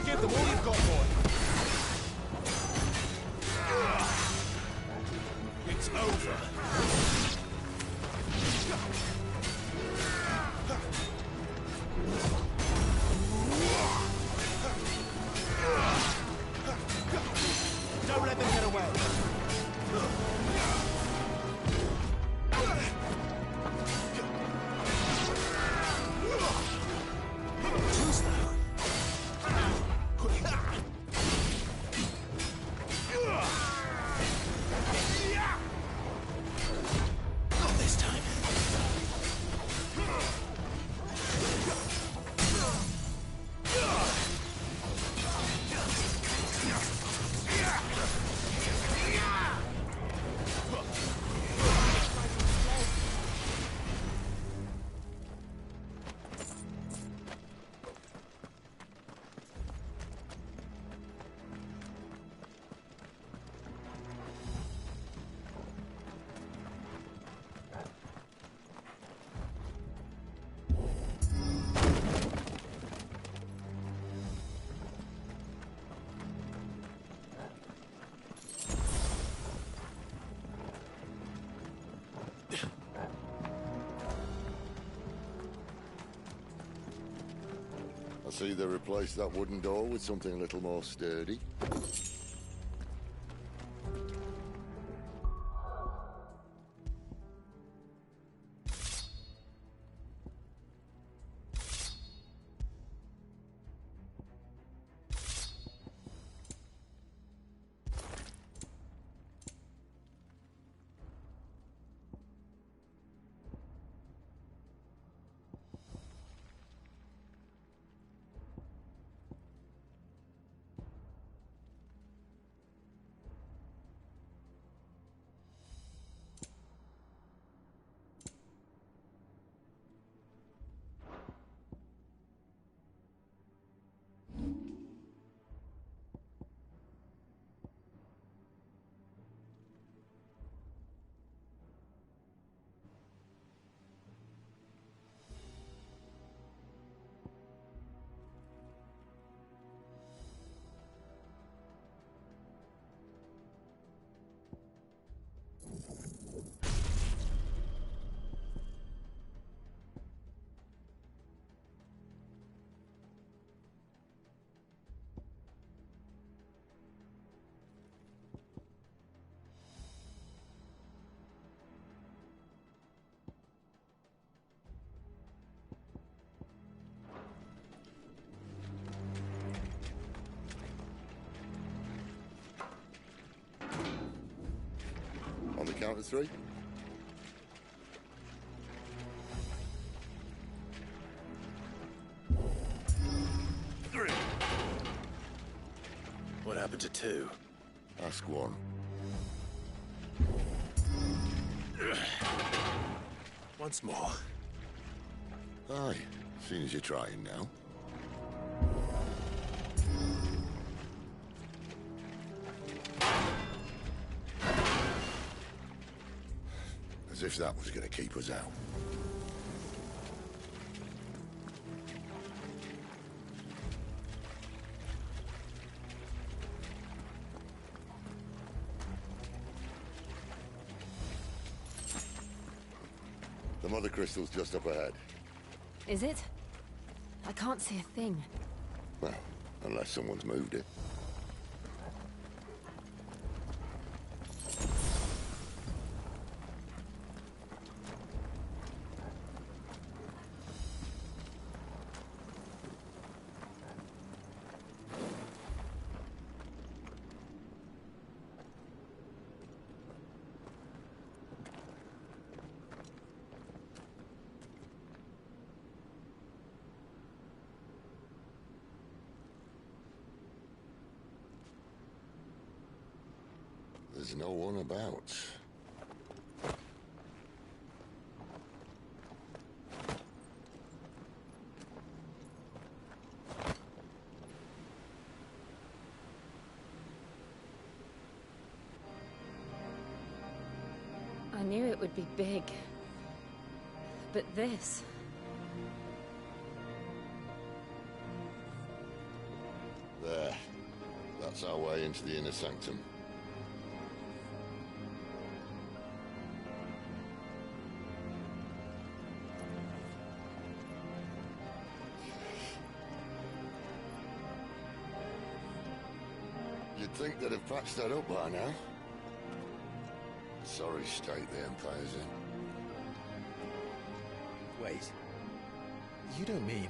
Give them all you've got, boy. It's over. Don't let them get away. Too slow. Not this time. I see they replaced that wooden door with something a little more sturdy. On the count of three. Three. What happened to two? Ask one. Once more. Aye, seeing as you're trying now. As if that was going to keep us out. The mother crystal's just up ahead. Is it? I can't see a thing. Well, unless someone's moved it. There's no one about. knew it would be big. But this... There. That's our way into the inner sanctum. You'd think they'd have patched that up by now. Sorry state the Empire's in. Wait. You don't mean...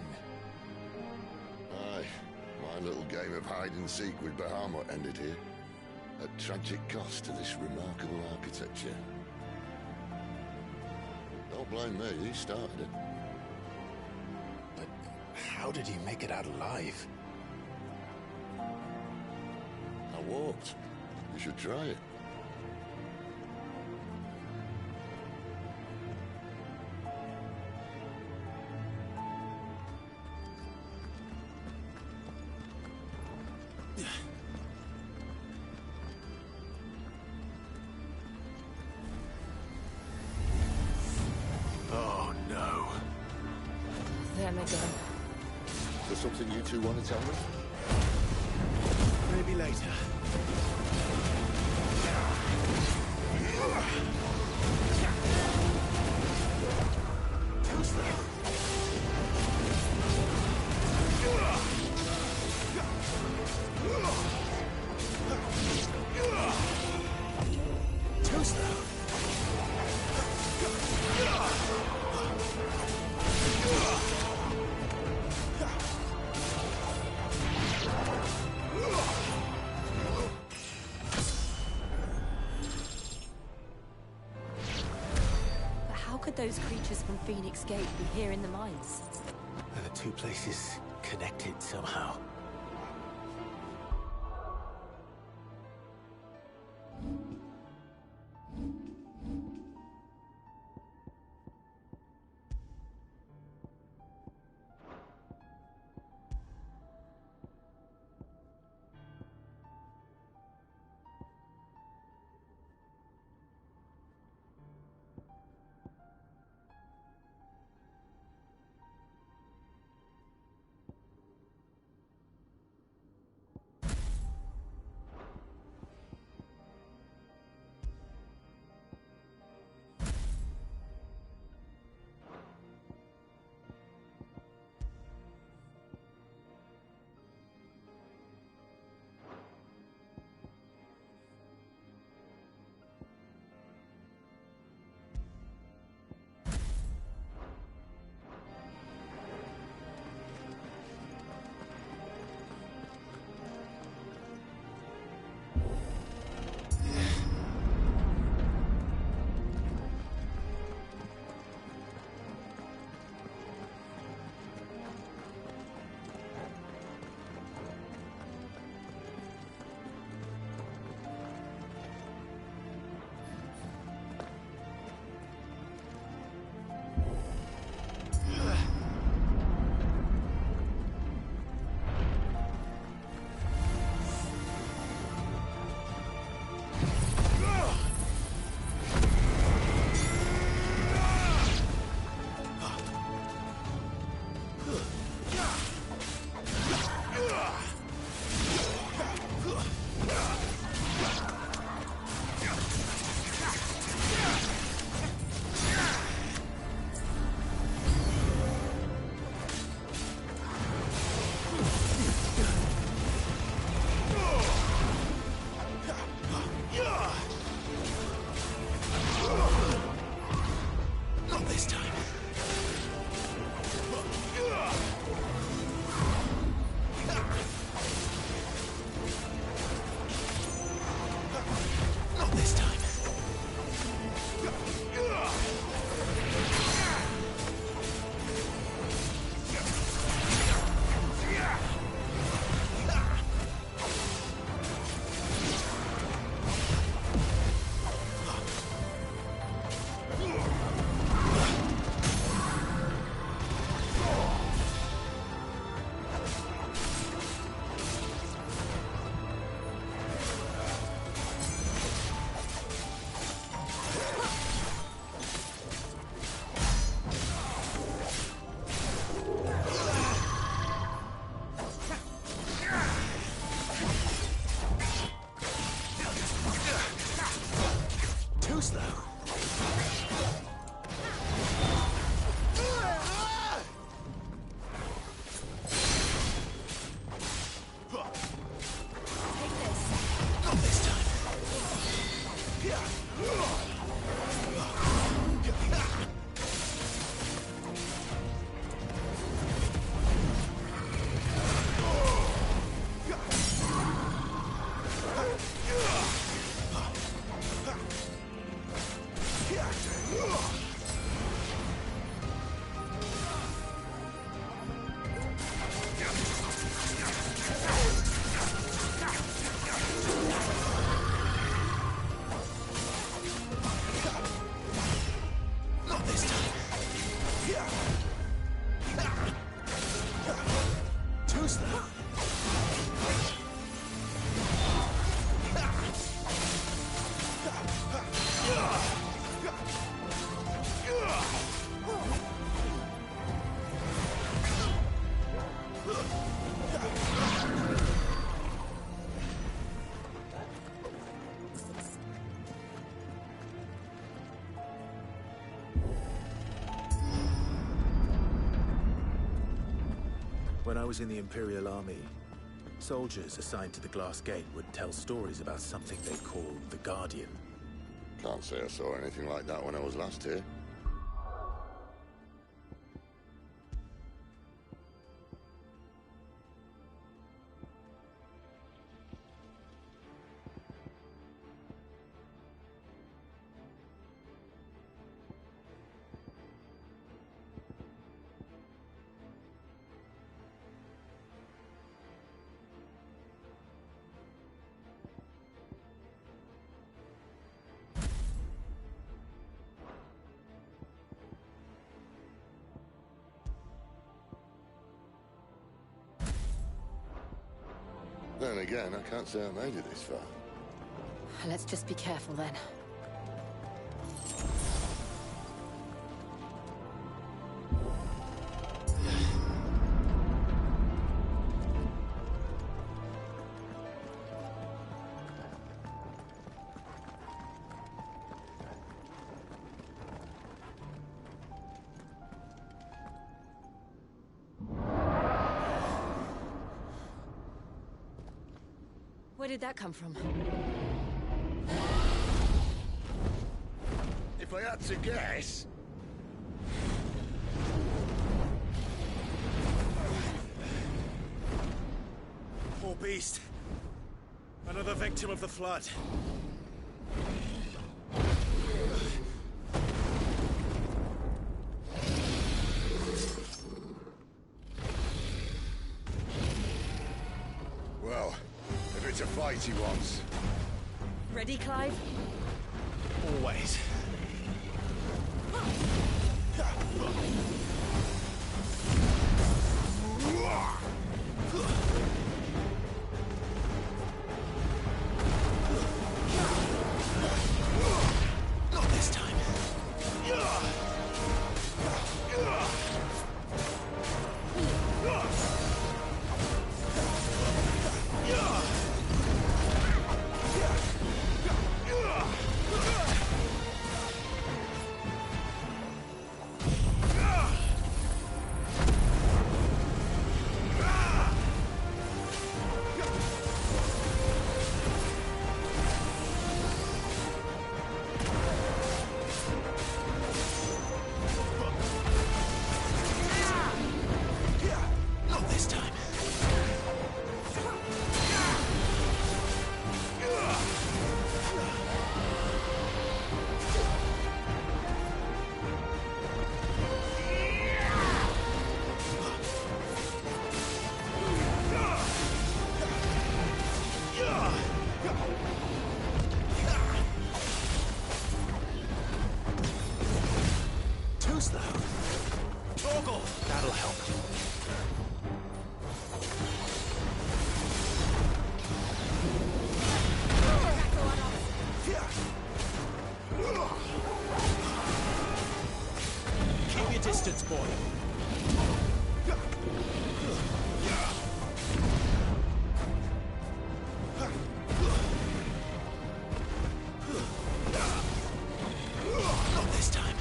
Aye. My little game of hide-and-seek with Bahamut ended here. At tragic cost to this remarkable architecture. Don't blame me, he started it. But how did you make it out alive? I walked. You should try it. Oh, no. Them again. Is there something you two want to tell me? Maybe later. But how could those creatures from Phoenix Gate be here in the mines? Are the two places connected somehow? Too slow. When I was in the Imperial Army, soldiers assigned to the Glass Gate would tell stories about something they called the Guardian. Can't say I saw anything like that when I was last here. Then again, I can't say I made it this far. Let's just be careful then. Where did that come from? If I had to guess... Poor beast. Another victim of the flood. Well, if it's a fight he wants. Ready, Clive? Always. Not this time. Not this time. Too slow. Toggle! That'll help. Keep your distance, boy. Not this time.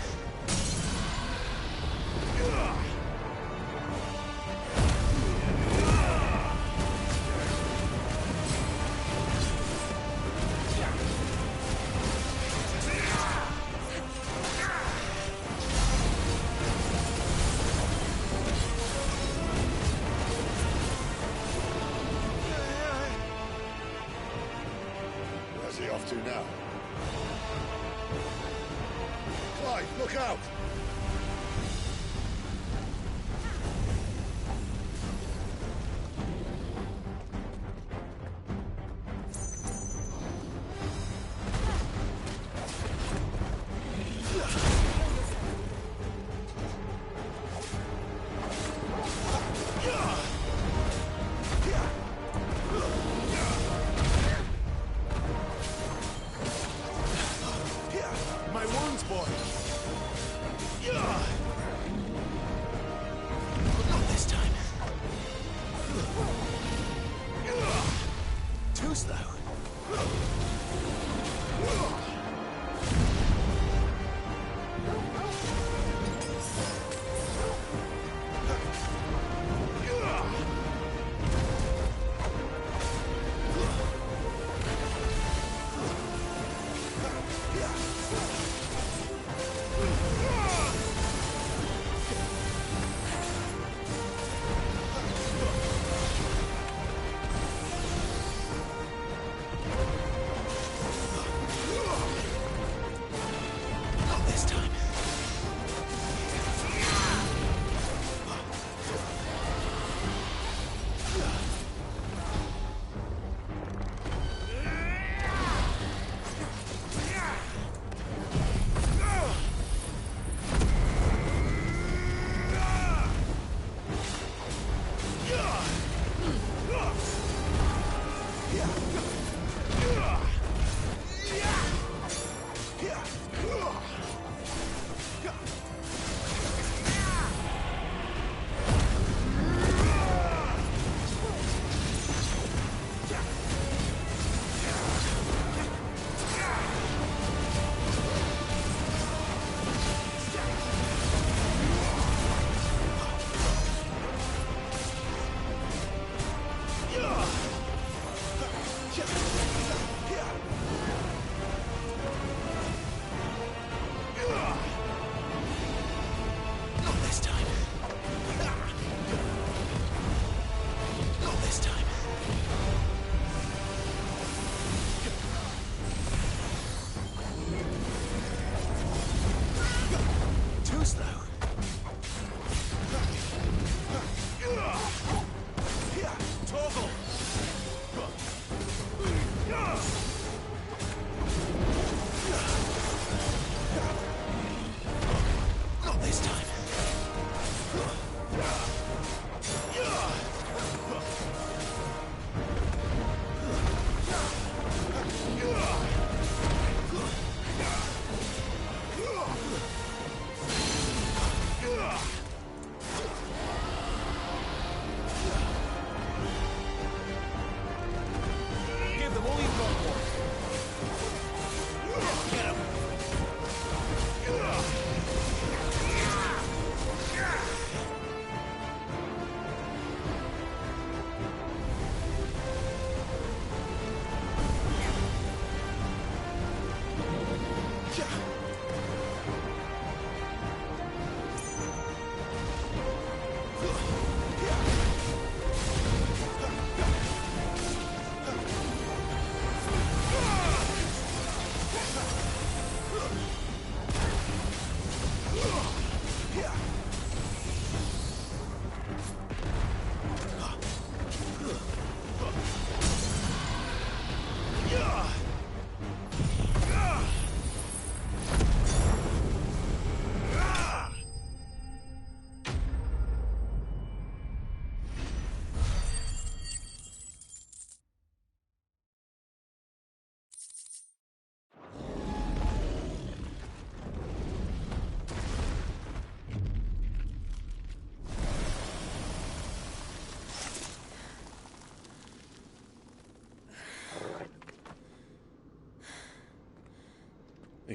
Where's he off to now? Clive, look out!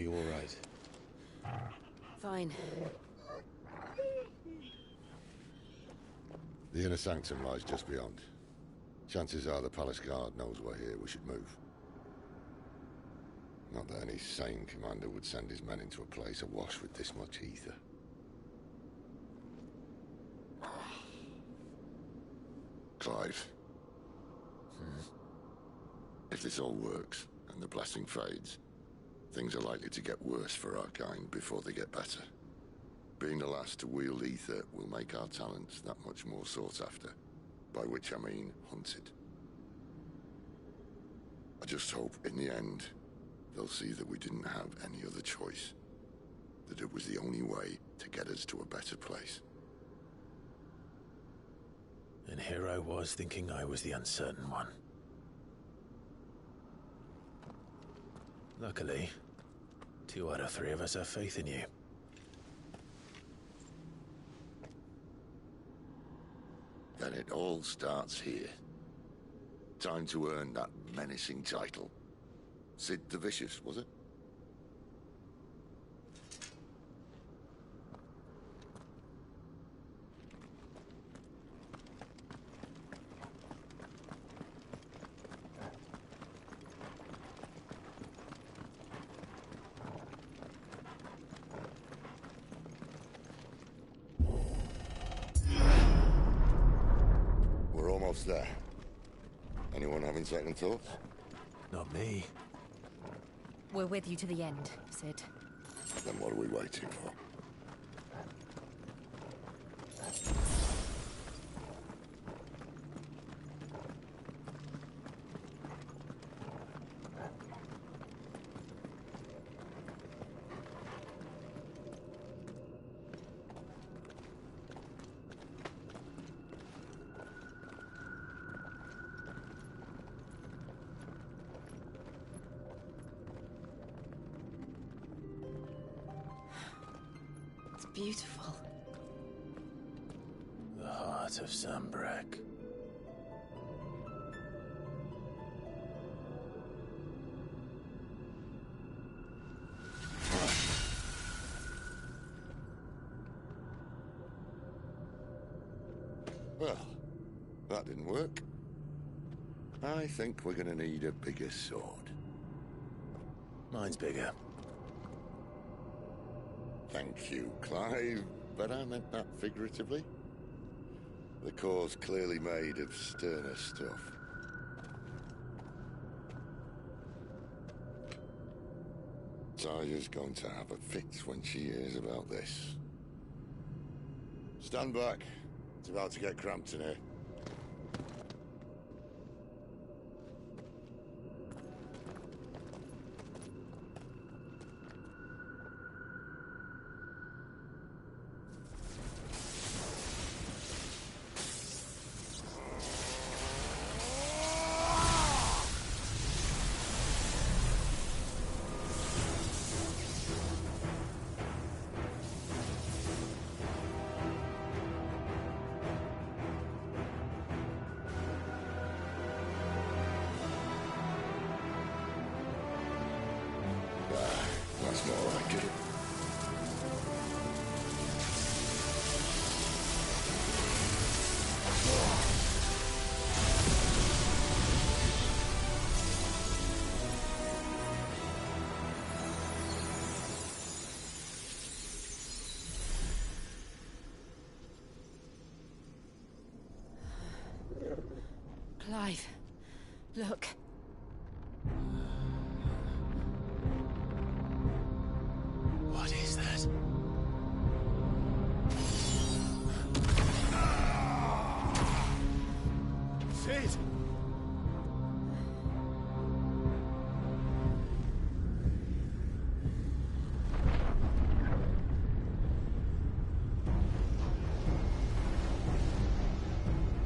you all right? Fine. The inner sanctum lies just beyond. Chances are the palace guard knows we're here. We should move. Not that any sane commander would send his men into a place awash with this much ether. Clive. If this all works, and the blessing fades, things are likely to get worse for our kind before they get better. Being the last to wield ether will make our talents that much more sought after, by which I mean hunted. I just hope, in the end, they'll see that we didn't have any other choice, that it was the only way to get us to a better place. And here I was thinking I was the uncertain one. Luckily, 2 out of 3 of us have faith in you. Then it all starts here. Time to earn that menacing title. Sid the Vicious, was it? We're almost there. Anyone having second thoughts? Not me. We're with you to the end, Sid. Then what are we waiting for? Beautiful. The heart of Sambrek. Well, that didn't work. I think we're gonna need a bigger sword. Mine's bigger. Thank you, Clive, but I meant that figuratively. The core's clearly made of sterner stuff. Taya's going to have a fit when she hears about this. Stand back. It's about to get cramped in here. That's more like it. Clive, look. What is that? Sid!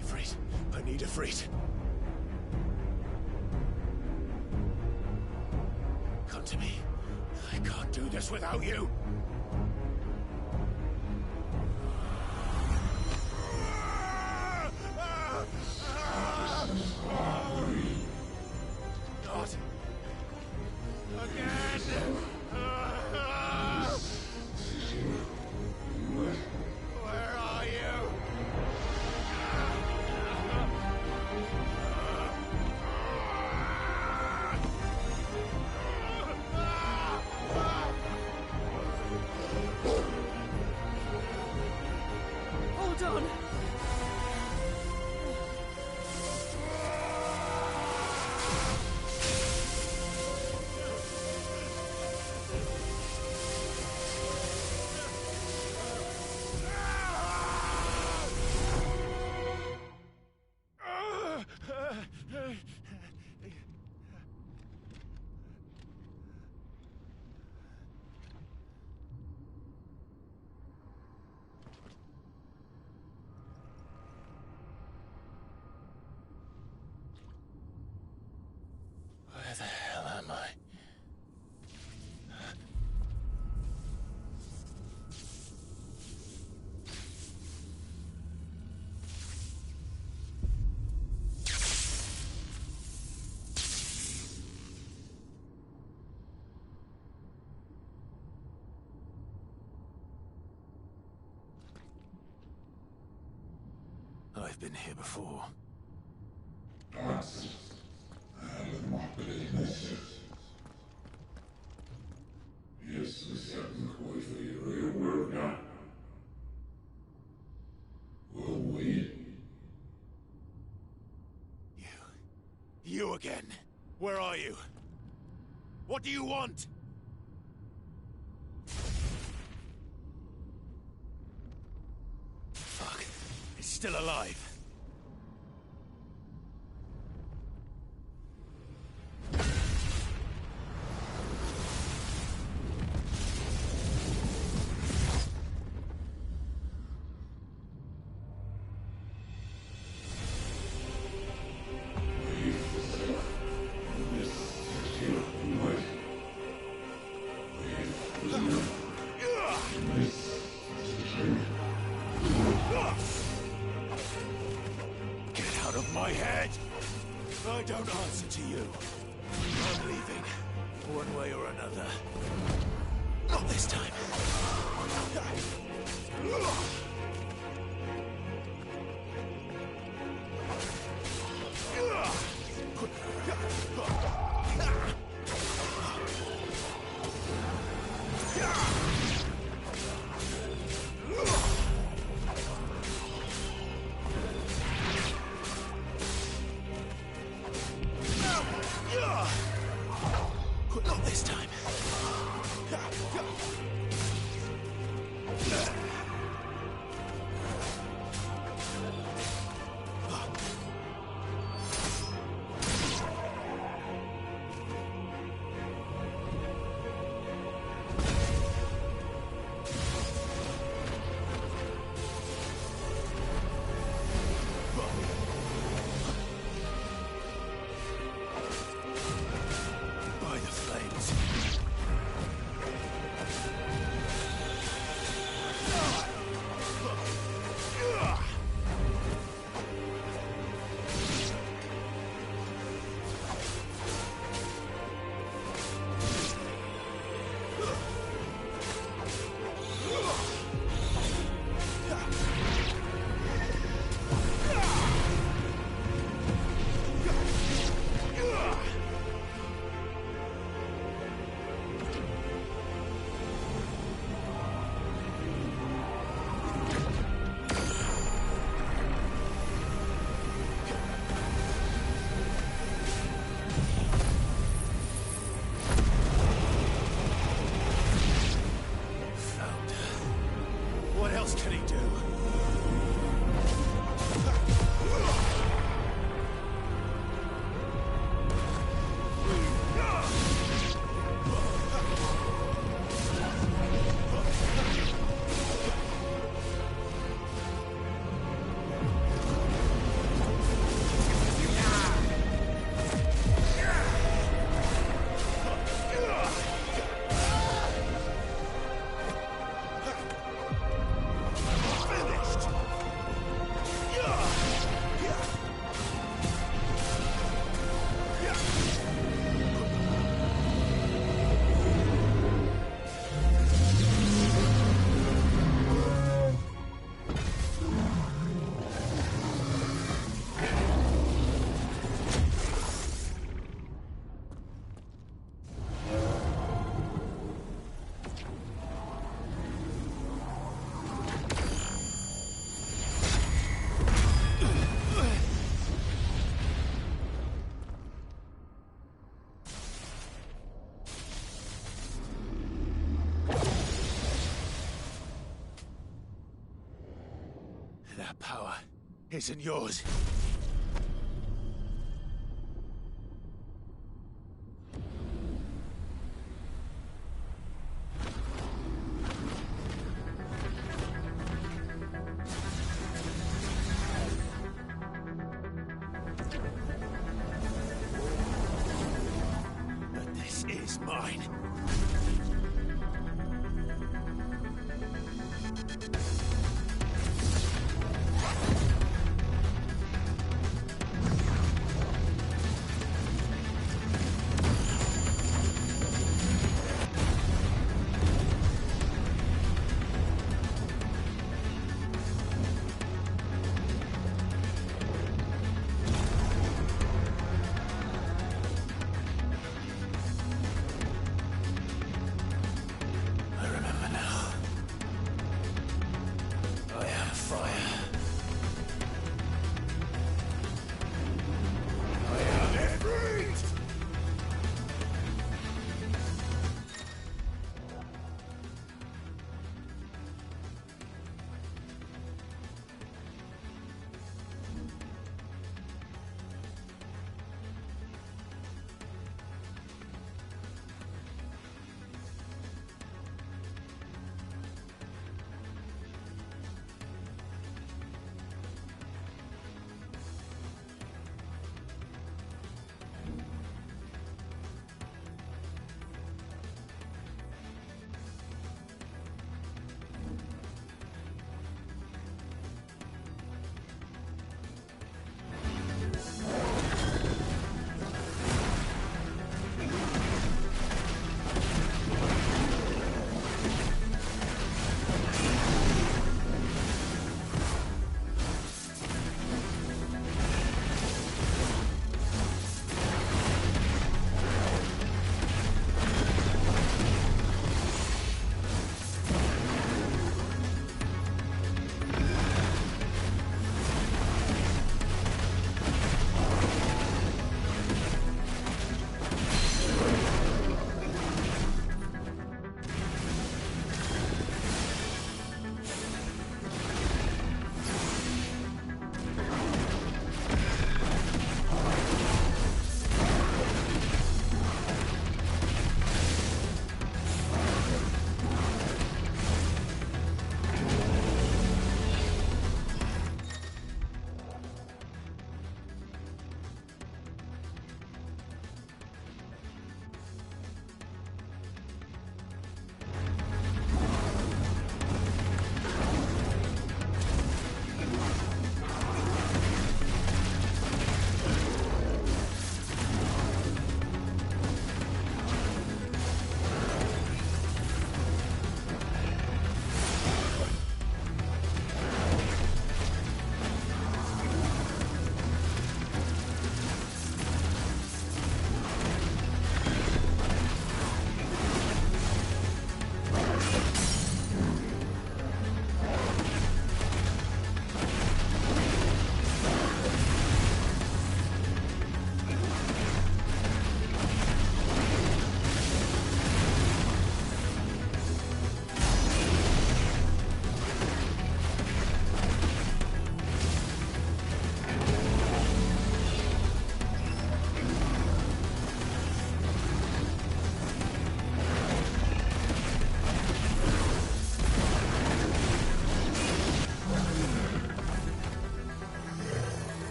Ifrit, I need Ifrit. Come to me. I can't do this without you. Not again. Hold on. Where the hell am I? I've been here before. You again. Where are you? What do you want? Fuck. It's still alive. My head! I don't answer to you. I'm leaving, one way or another. Not this time. Not this time. That power isn't yours. But this is mine.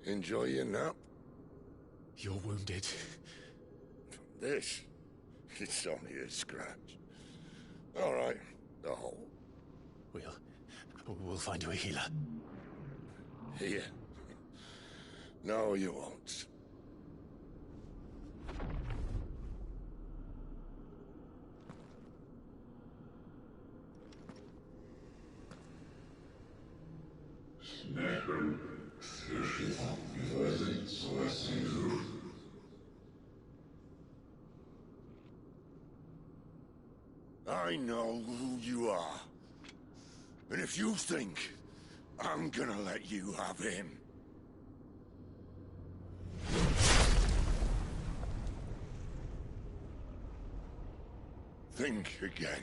Enjoy your nap? You're wounded. This? It's only a scratch. All right, the hole. We'll find you a healer. Here? No, you won't. I know who you are. And if you think I'm gonna let you have him... think again.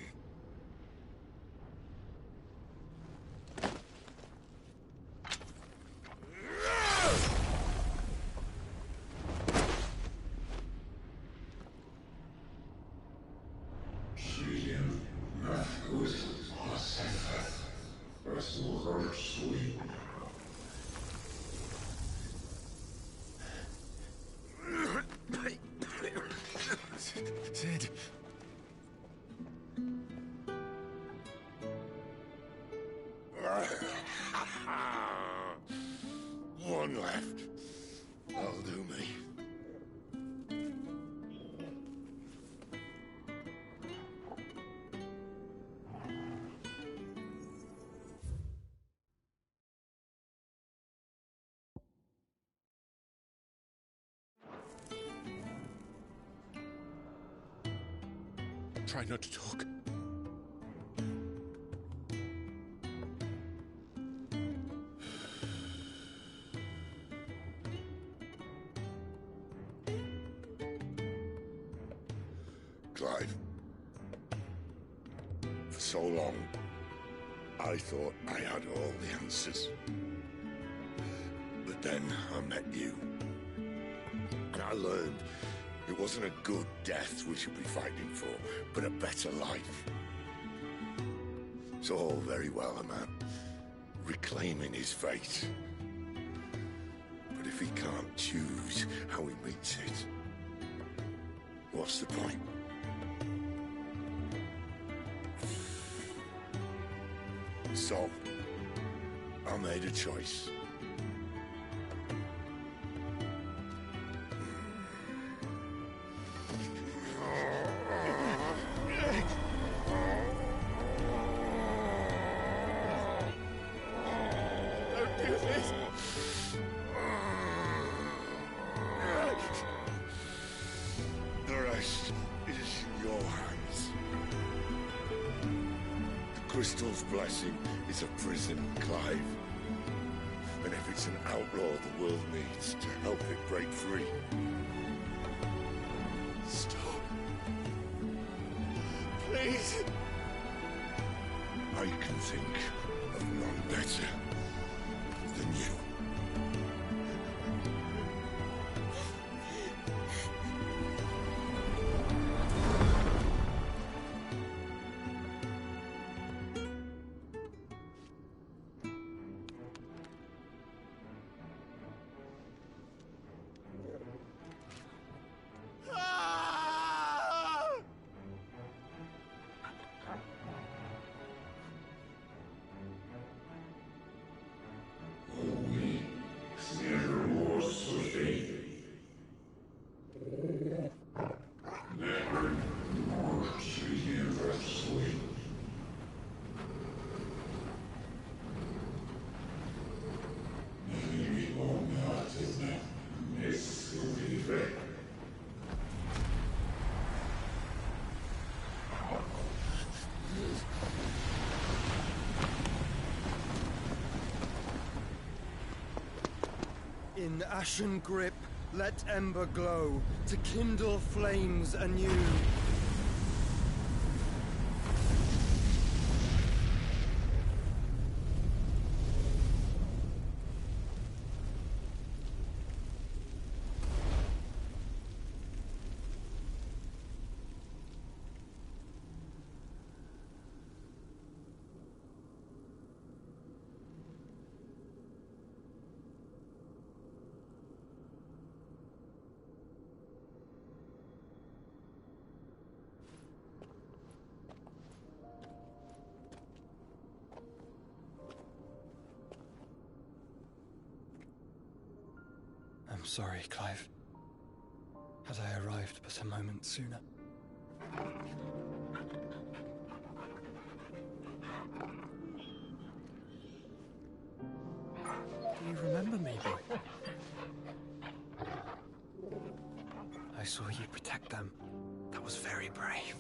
Sid. One left. That'll do me. Try not to talk. Clive. For so long, I thought I had all the answers. But then I met you. And I learned it wasn't a good death we should be fighting for, but a better life. It's all very well, a man reclaiming his fate. But if he can't choose how he meets it, what's the point? So, I made a choice. Don't do this! The rest is in your hands. The crystal's blessing is a prison, Clive. And if it's an outlaw the world needs to help it break free... Stop. Please. I can think of none better than you. In ashen grip, let ember glow, to kindle flames anew. I'm sorry, Clive. Had I arrived but a moment sooner. Do you remember me, boy? I saw you protect them. That was very brave.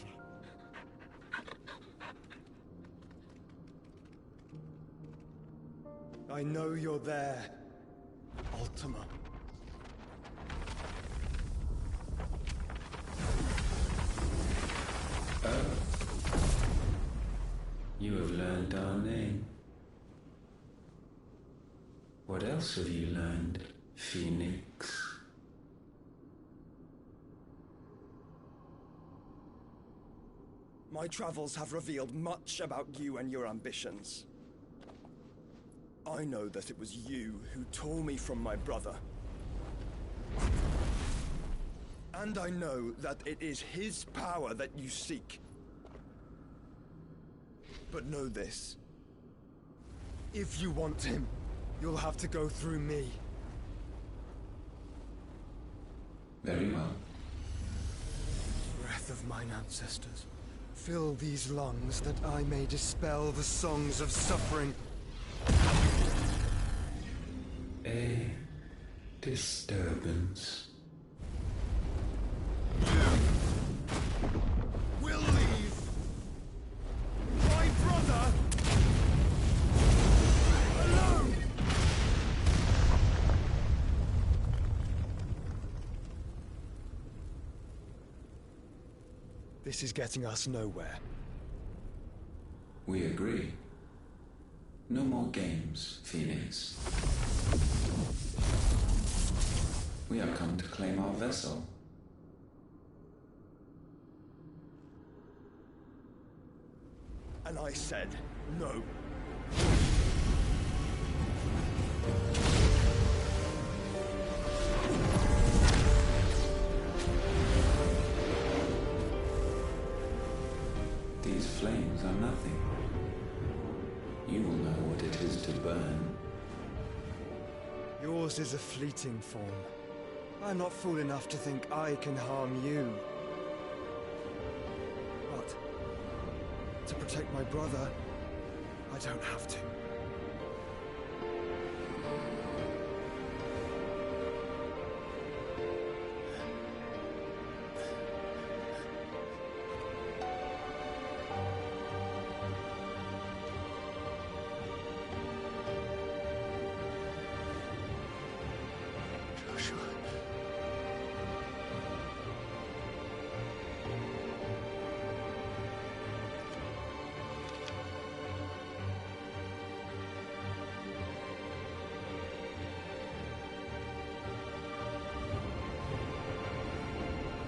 I know you're there, Ultima. You have learned our name. What else have you learned, Phoenix? My travels have revealed much about you and your ambitions. I know that it was you who tore me from my brother. And I know that it is his power that you seek. But know this. If you want him, you'll have to go through me. Very well. Breath of mine ancestors, fill these lungs that I may dispel the songs of suffering. A disturbance. We'll leave. My brother alone. This is getting us nowhere. We agree. No more games, Phoenix. We have come to claim our vessel. And I said no. These flames are nothing. You will know what it is to burn. Yours is a fleeting form. I'm not fool enough to think I can harm you. But to protect my brother, I don't have to.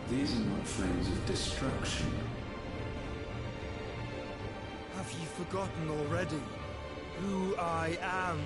These are not flames of destruction. Have you forgotten already who I am?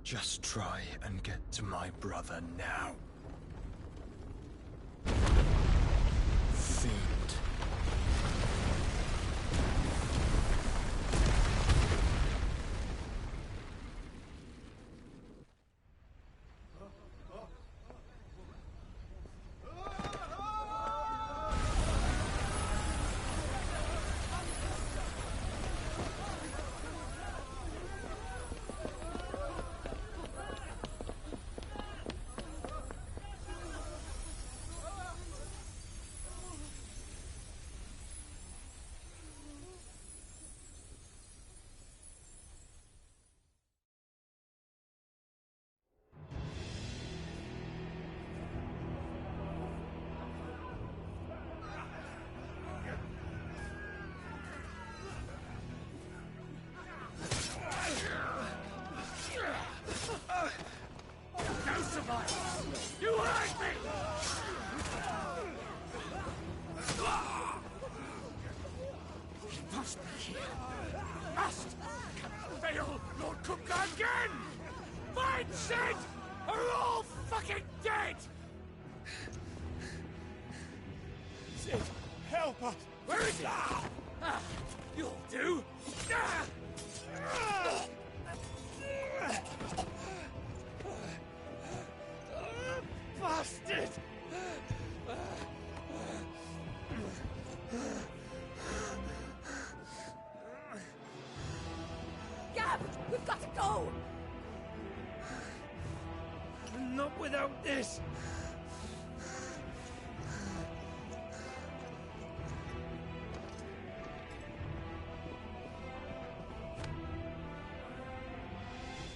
Just try and get to my brother now. Fiend. Sid, help us! Where is he? You'll do! Bastard! Gab, we've got to go! Not without this!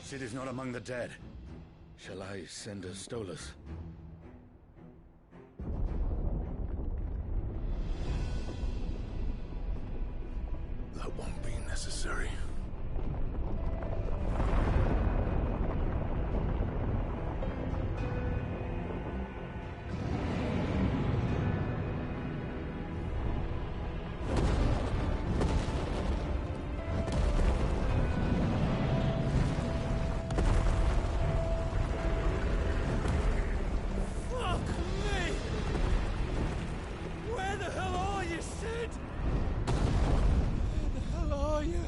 Sid is not among the dead. Shall I send a Stolas? That won't be necessary. Fuck me! Where the hell are you, Sid? Where the hell are you?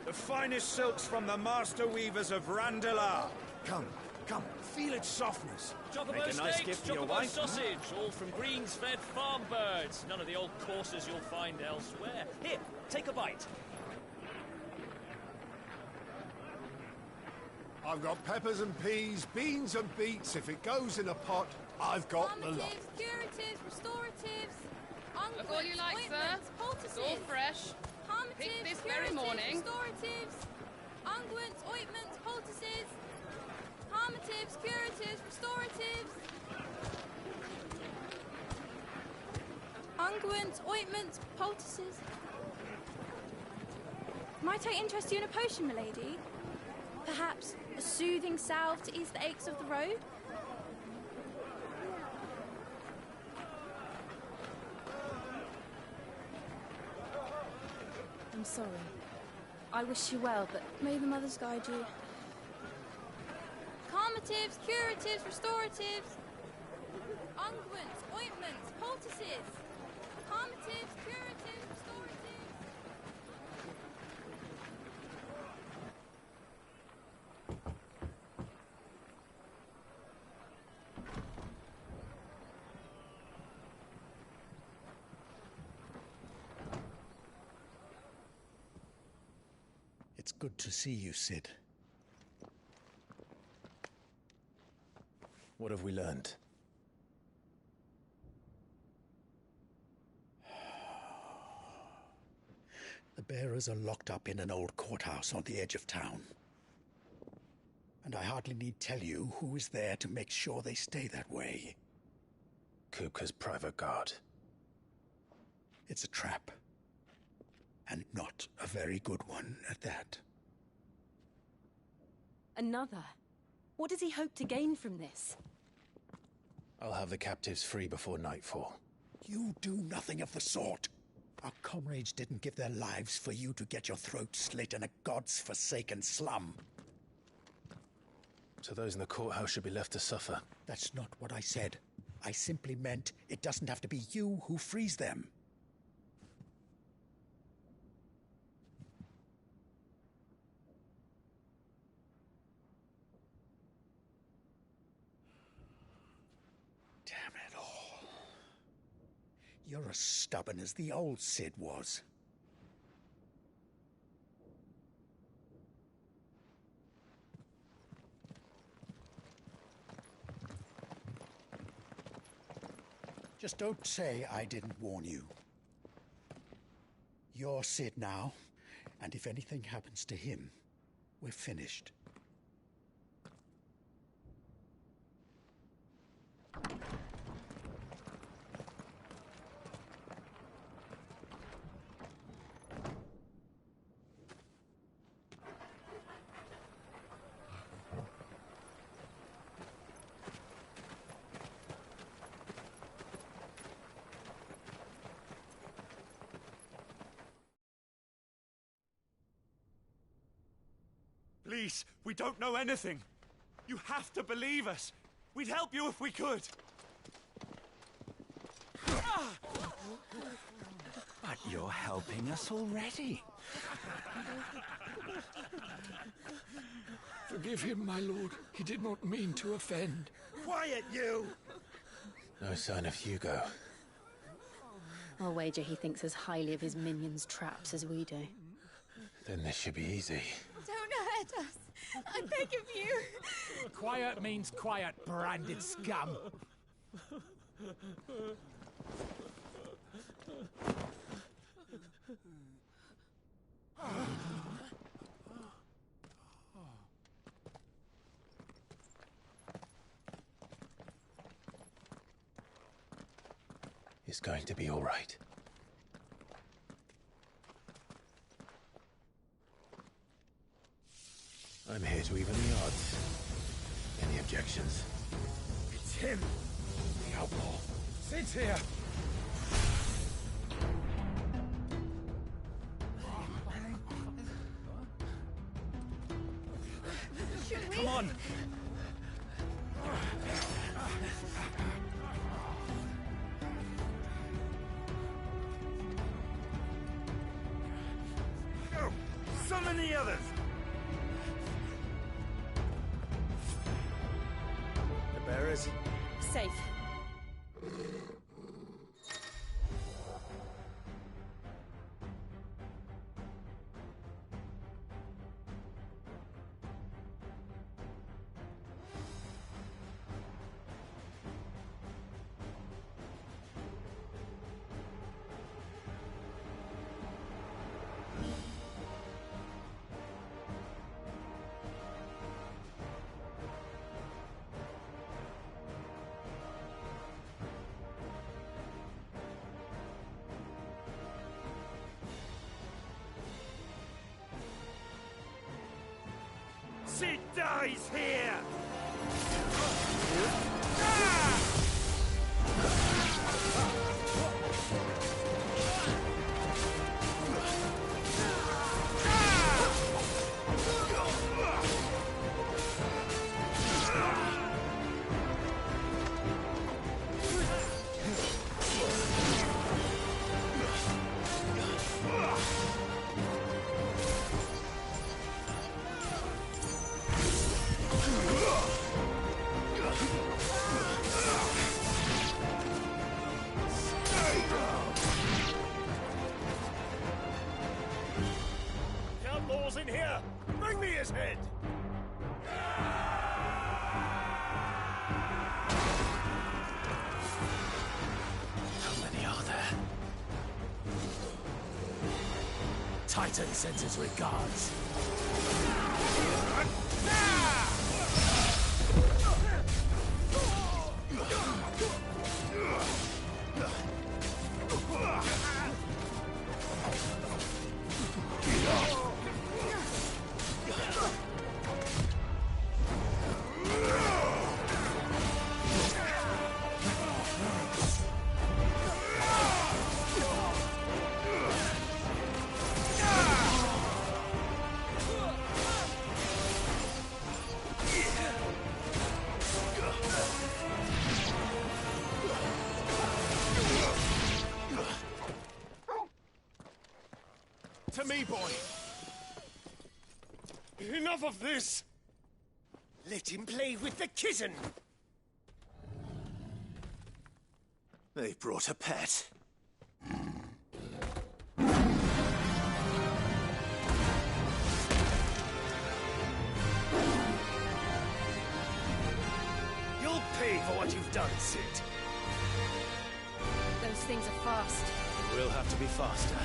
The finest silks from the master weavers of Randalar. Come, come, feel its softness. Chocobo Make a nice steak, gift for your chocobo wife. sausage, all from greens-fed farm birds. None of the old courses you'll find elsewhere. Here, take a bite. I've got peppers and peas, beans and beets. If it goes in a pot, I've got the lot. Curatives, restoratives, Look all you like, sir. It's all fresh. Picked this very morning. Restoratives, unguents, ointments, poultices, harmatives, curatives, restoratives, unguents, ointments, poultices. Might I interest you in a potion, milady? Perhaps a soothing salve to ease the aches of the road? I'm sorry. I wish you well, but may the mothers guide you. Calmatives, curatives, restoratives, unguents, ointments, poultices. Calmatives, curatives, restoratives. It's good to see you, Sid. What have we learned? The bearers are locked up in an old courthouse on the edge of town. And I hardly need tell you who is there to make sure they stay that way. Kupka's private guard. It's a trap. And not a very good one at that. Another? What does he hope to gain from this? I'll have the captives free before nightfall. You do nothing of the sort. Our comrades didn't give their lives for you to get your throat slit in a god's forsaken slum. So those in the courthouse should be left to suffer. That's not what I said. I simply meant it doesn't have to be you who frees them. Damn it all. You're as stubborn as the old Sid was. Just don't say I didn't warn you. You're Sid now, and if anything happens to him, we're finished. Please, we don't know anything. You have to believe us. We'd help you if we could. But you're helping us already. Forgive him, my lord. He did not mean to offend. Quiet, you! No sign of Hugo. I'll wager he thinks as highly of his minions' traps as we do. Then this should be easy. Don't hurt us. I beg of you. Quiet means quiet, branded scum. It's going to be all right. I'm here to even the odds. Any objections? It's him, the outlaw. Sit here. Come on. Go! Summon the others! The bearers? Safe. Sid dies here! Outlaws in here! Bring me his head! How many are there? Titan sends his regards. To me, boy! Enough of this! Let him play with the kitten! They've brought a pet. You'll pay for what you've done, Sid. Those things are fast. We'll have to be faster.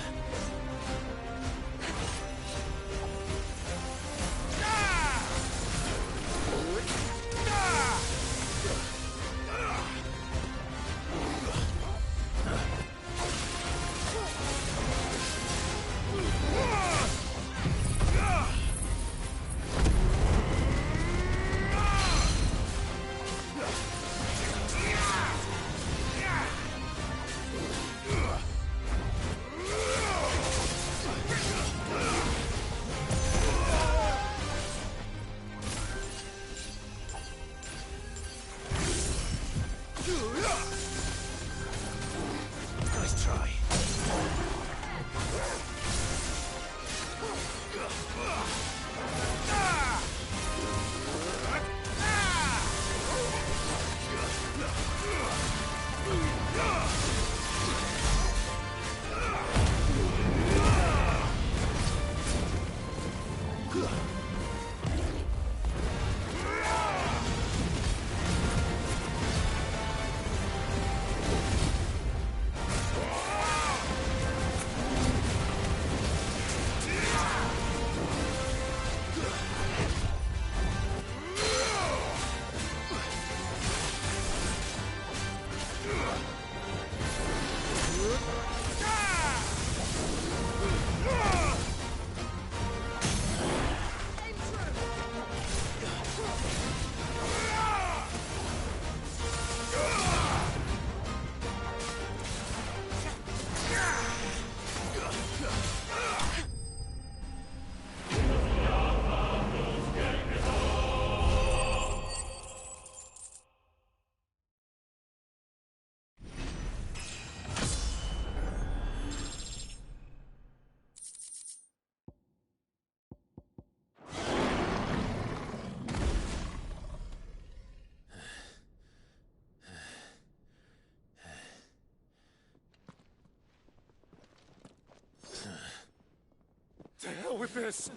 To hell with this!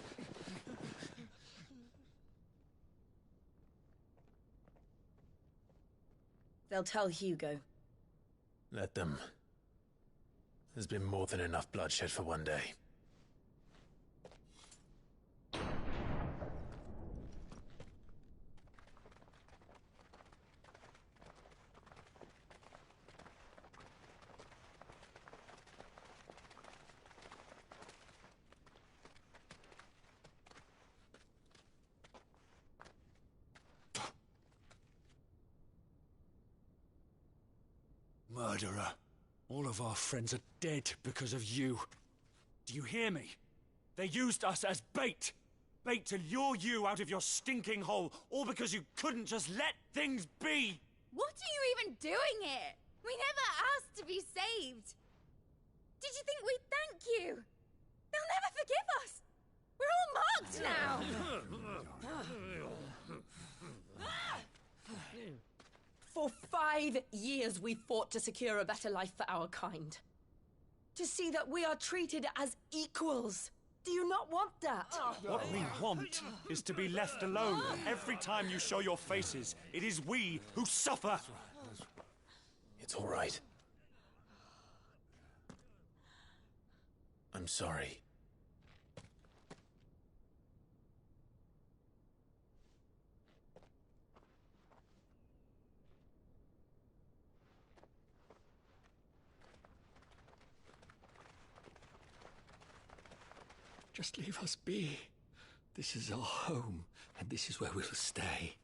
They'll tell Hugo. Let them. There's been more than enough bloodshed for one day. Murderer. All of our friends are dead because of you. Do you hear me? They used us as bait. Bait to lure you out of your stinking hole, all because you couldn't just let things be. What are you even doing here? We never asked to be saved. Did you think we'd thank you? They'll never forgive us. We're all marked now. For 5 years we fought to secure a better life for our kind. To see that we are treated as equals. Do you not want that? What we want is to be left alone. Every time you show your faces, it is we who suffer. It's all right. I'm sorry. Just leave us be. This is our home, and this is where we'll stay.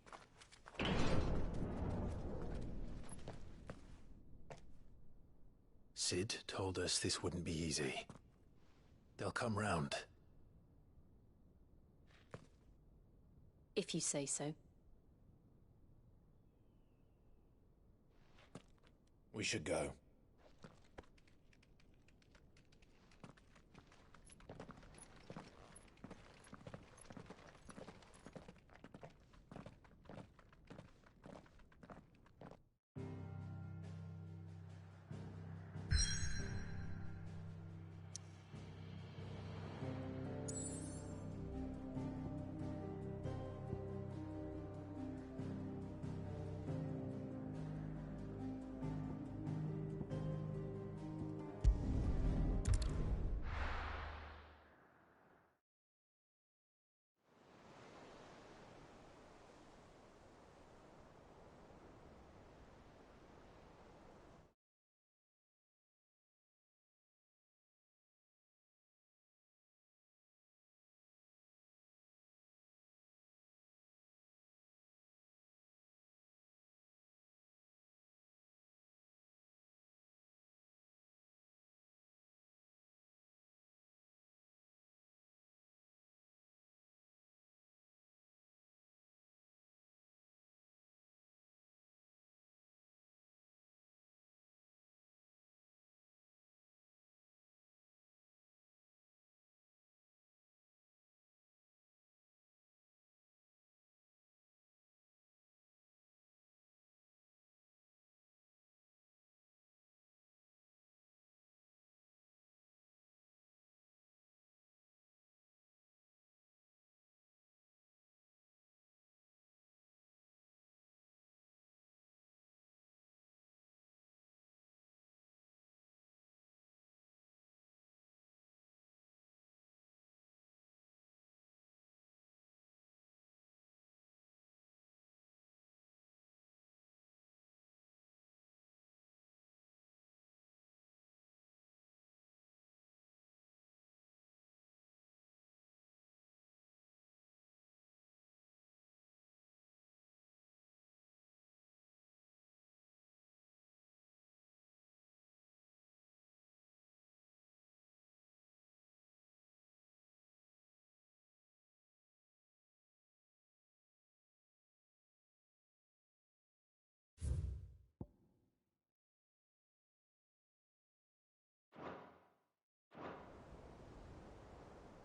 Sid told us this wouldn't be easy. They'll come round. If you say so. We should go.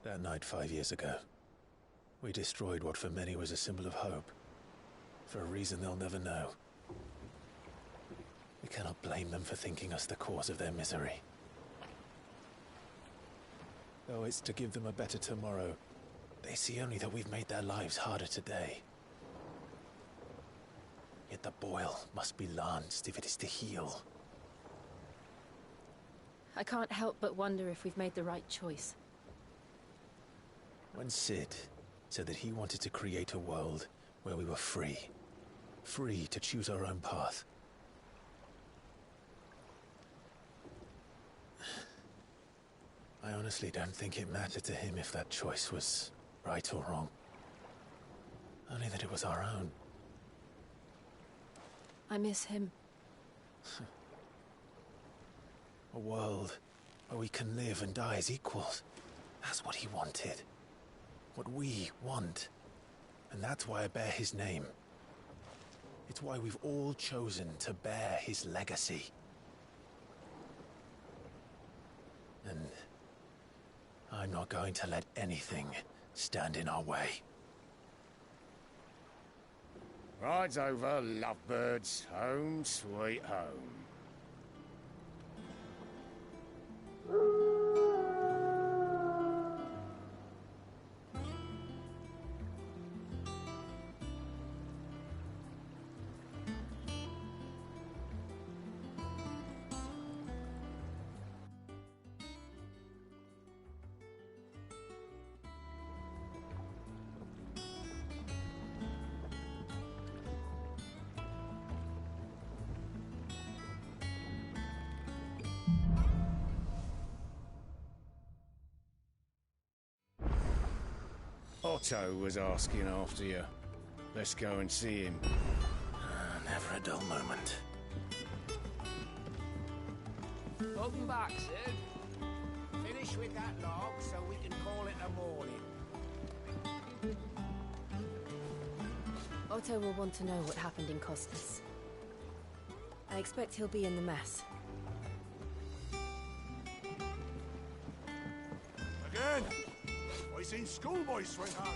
That night 5 years ago, we destroyed what for many was a symbol of hope. For a reason they'll never know. We cannot blame them for thinking us the cause of their misery. Though it's to give them a better tomorrow, they see only that we've made their lives harder today. Yet the boil must be lanced if it is to heal. I can't help but wonder if we've made the right choice. When Sid said that he wanted to create a world where we were free. Free to choose our own path. I honestly don't think it mattered to him if that choice was right or wrong. Only that it was our own. I miss him. A world where we can live and die as equals. That's what he wanted. What we want. And that's why I bear his name. It's why we've all chosen to bear his legacy. And I'm not going to let anything stand in our way. Ride's over, lovebirds. Home sweet home. Otto was asking after you. Let's go and see him. Never a dull moment. Welcome back, Sid. Finish with that log so we can call it a morning. Otto will want to know what happened in Costas. I expect he'll be in the mess. Again! I seen schoolboys sweat harder.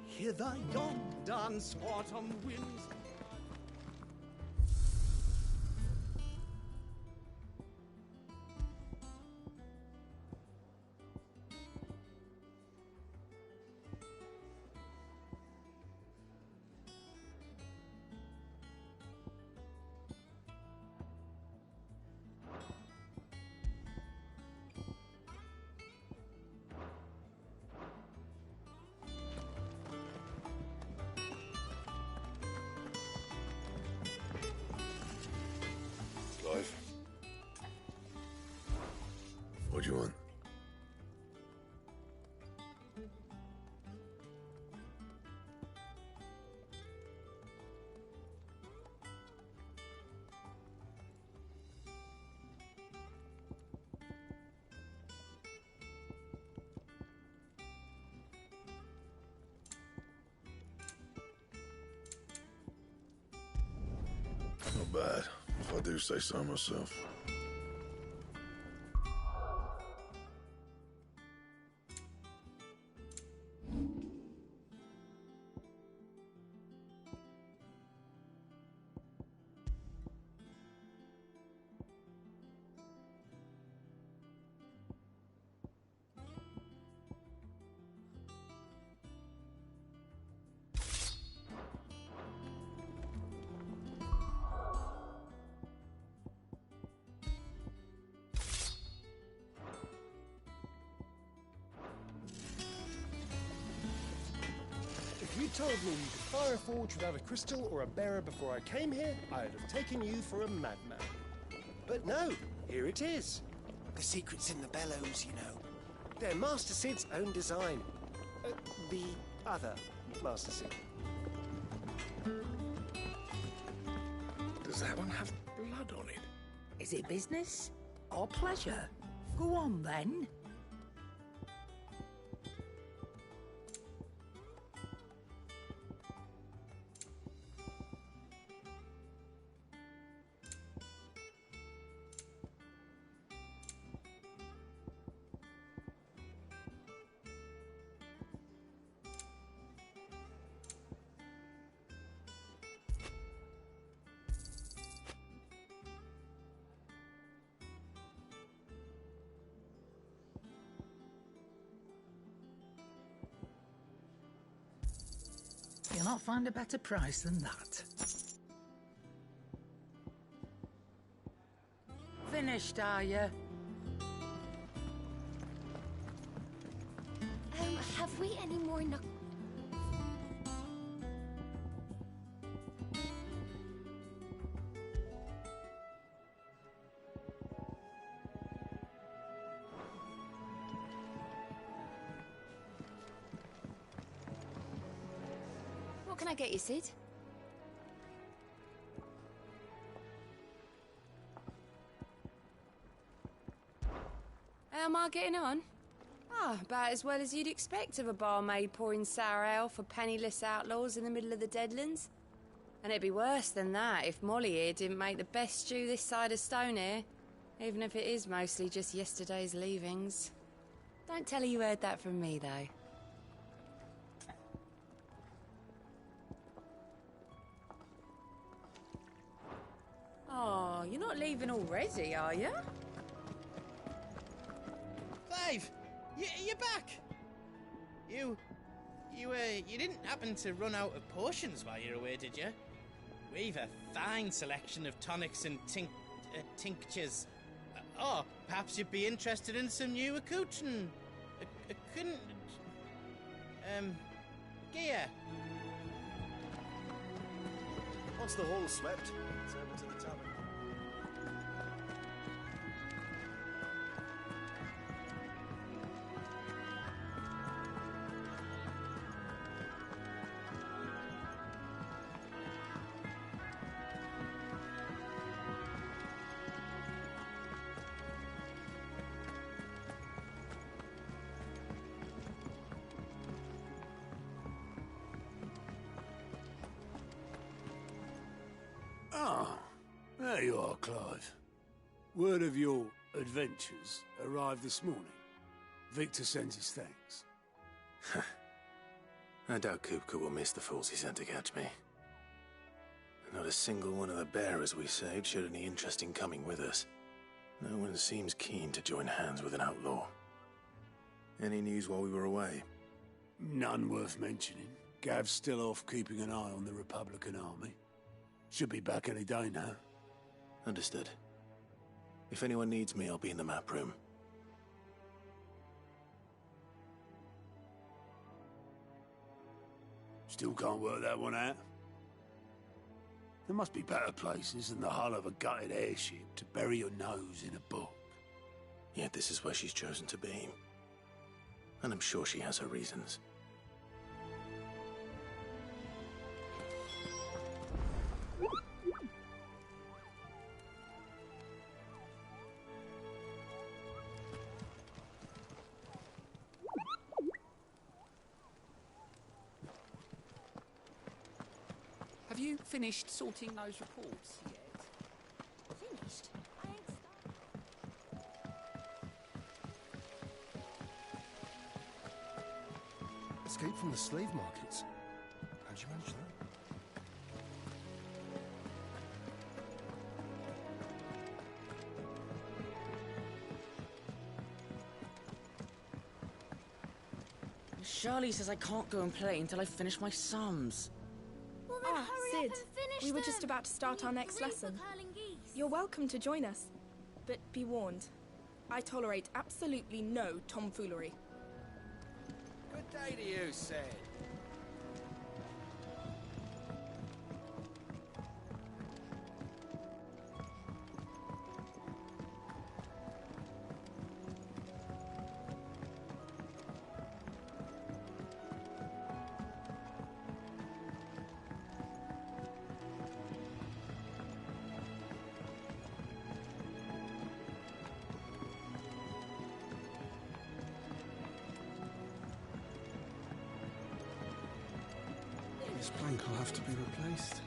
Hear the yon dance autumn winds. What do you want? Not bad, if I do say so myself. If you told me you could fire a forge without a crystal or a bearer before I came here, I'd have taken you for a madman. But no, here it is. The secret's in the bellows, you know. They're Master Sid's own design. The other Master Sid. Does that one have blood on it? Is it business or pleasure? Go on, then. You'll not find a better price than that. Finished, are you? Have we any more What can I get you, Sid? How am I getting on? Ah, about as well as you'd expect of a barmaid pouring sour ale for penniless outlaws in the middle of the Deadlands. And it'd be worse than that if Molly here didn't make the best stew this side of Stonehair, even if it is mostly just yesterday's leavings. Don't tell her you heard that from me, though. Oh, you're not leaving already, are you? Clive, you're back. You didn't happen to run out of potions while you're away, did you? We've a fine selection of tonics and tinctures. Oh, perhaps you'd be interested in some new accoutrement. Gear. Once the hall's swept, it's over to the tavern. Ah, there you are, Clive. Word of your adventures arrived this morning. Victor sends his thanks. I doubt Kupka will miss the fools he sent to catch me. Not a single one of the bearers we saved showed any interest in coming with us. No one seems keen to join hands with an outlaw. Any news while we were away? None worth mentioning. Gav's still off keeping an eye on the Republican army. Should be back any day now. Understood. If anyone needs me, I'll be in the map room. Still can't work that one out. There must be better places than the hull of a gutted airship to bury your nose in a book. Yet this is where she's chosen to be. And I'm sure she has her reasons. Have you finished sorting those reports yet? Finished? Escape from the slave markets. How'd you manage that? Charlie says I can't go and play until I finish my sums. Sid, we were just about to start our next lesson. You're welcome to join us, but be warned, I tolerate absolutely no tomfoolery. Good day to you, Sid. This plank will have to be replaced.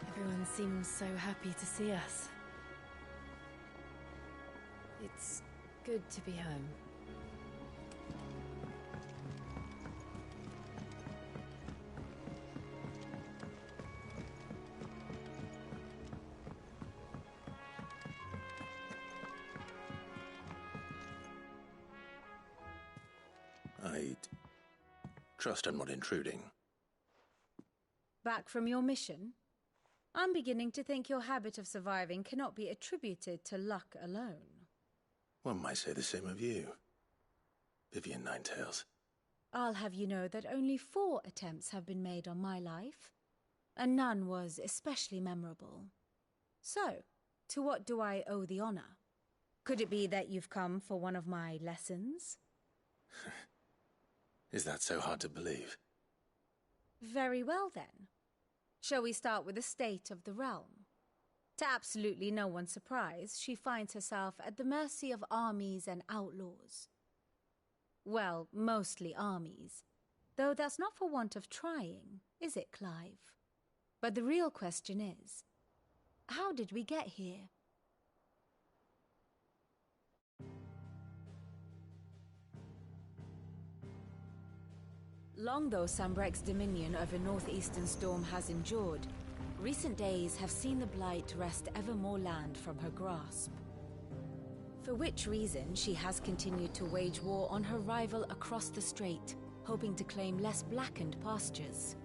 Everyone seems so happy to see us. It's good to be home. I'd trust I'm not intruding. Back from your mission? I'm beginning to think your habit of surviving cannot be attributed to luck alone. One might say the same of you, Vivian Ninetails. I'll have you know that only 4 attempts have been made on my life, and none was especially memorable. So, to what do I owe the honor? Could it be that you've come for one of my lessons? Is that so hard to believe? Very well, then. Shall we start with the state of the realm? To absolutely no one's surprise, she finds herself at the mercy of armies and outlaws. Well, mostly armies. Though that's not for want of trying, is it, Clive? But the real question is, how did we get here? Long though Sambrek's dominion over northeastern Storm has endured, recent days have seen the Blight wrest ever more land from her grasp. For which reason she has continued to wage war on her rival across the strait, hoping to claim less blackened pastures.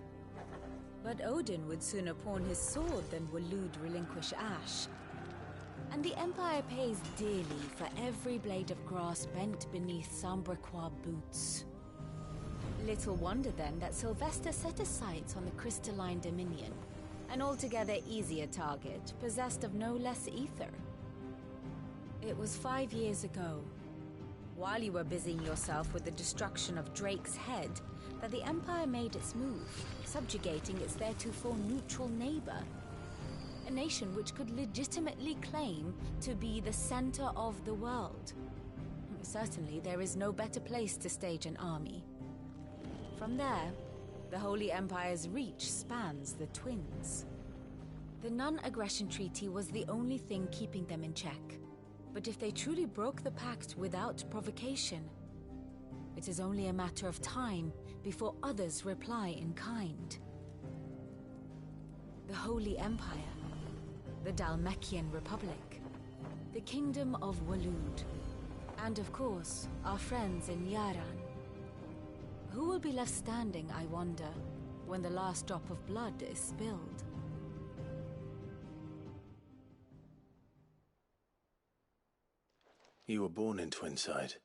But Odin would sooner pawn his sword than Waloed relinquish Ash. And the Empire pays dearly for every blade of grass bent beneath Sambrequois boots. Little wonder then that Sylvester set his sights on the crystalline dominion, an altogether easier target, possessed of no less ether. It was 5 years ago, while you were busying yourself with the destruction of Drake's head, that the Empire made its move, subjugating its theretofore neutral neighbor. A nation which could legitimately claim to be the center of the world. Certainly, there is no better place to stage an army. From there, the Holy Empire's reach spans the Twins. The non-aggression treaty was the only thing keeping them in check. But if they truly broke the pact without provocation, it is only a matter of time before others reply in kind. The Holy Empire, the Dhalmekian Republic, the Kingdom of Waloed, and of course, our friends in Yaran. Who will be left standing, I wonder, when the last drop of blood is spilled? You were born in Twinside.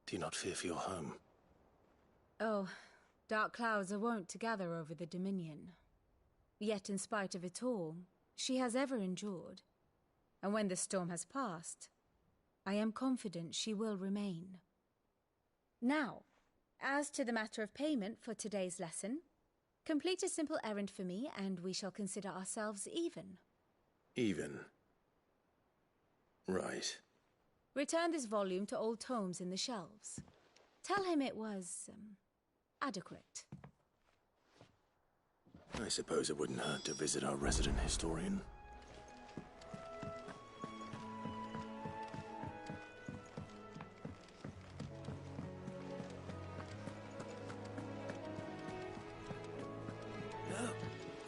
Do you not fear for your home? Oh, dark clouds are wont to gather over the Dominion. Yet in spite of it all, she has ever endured. And when the storm has passed, I am confident she will remain. Now, as to the matter of payment for today's lesson, complete a simple errand for me and we shall consider ourselves even. Even? Right. Return this volume to old tomes in the shelves. Tell him it was, adequate. I suppose it wouldn't hurt to visit our resident historian.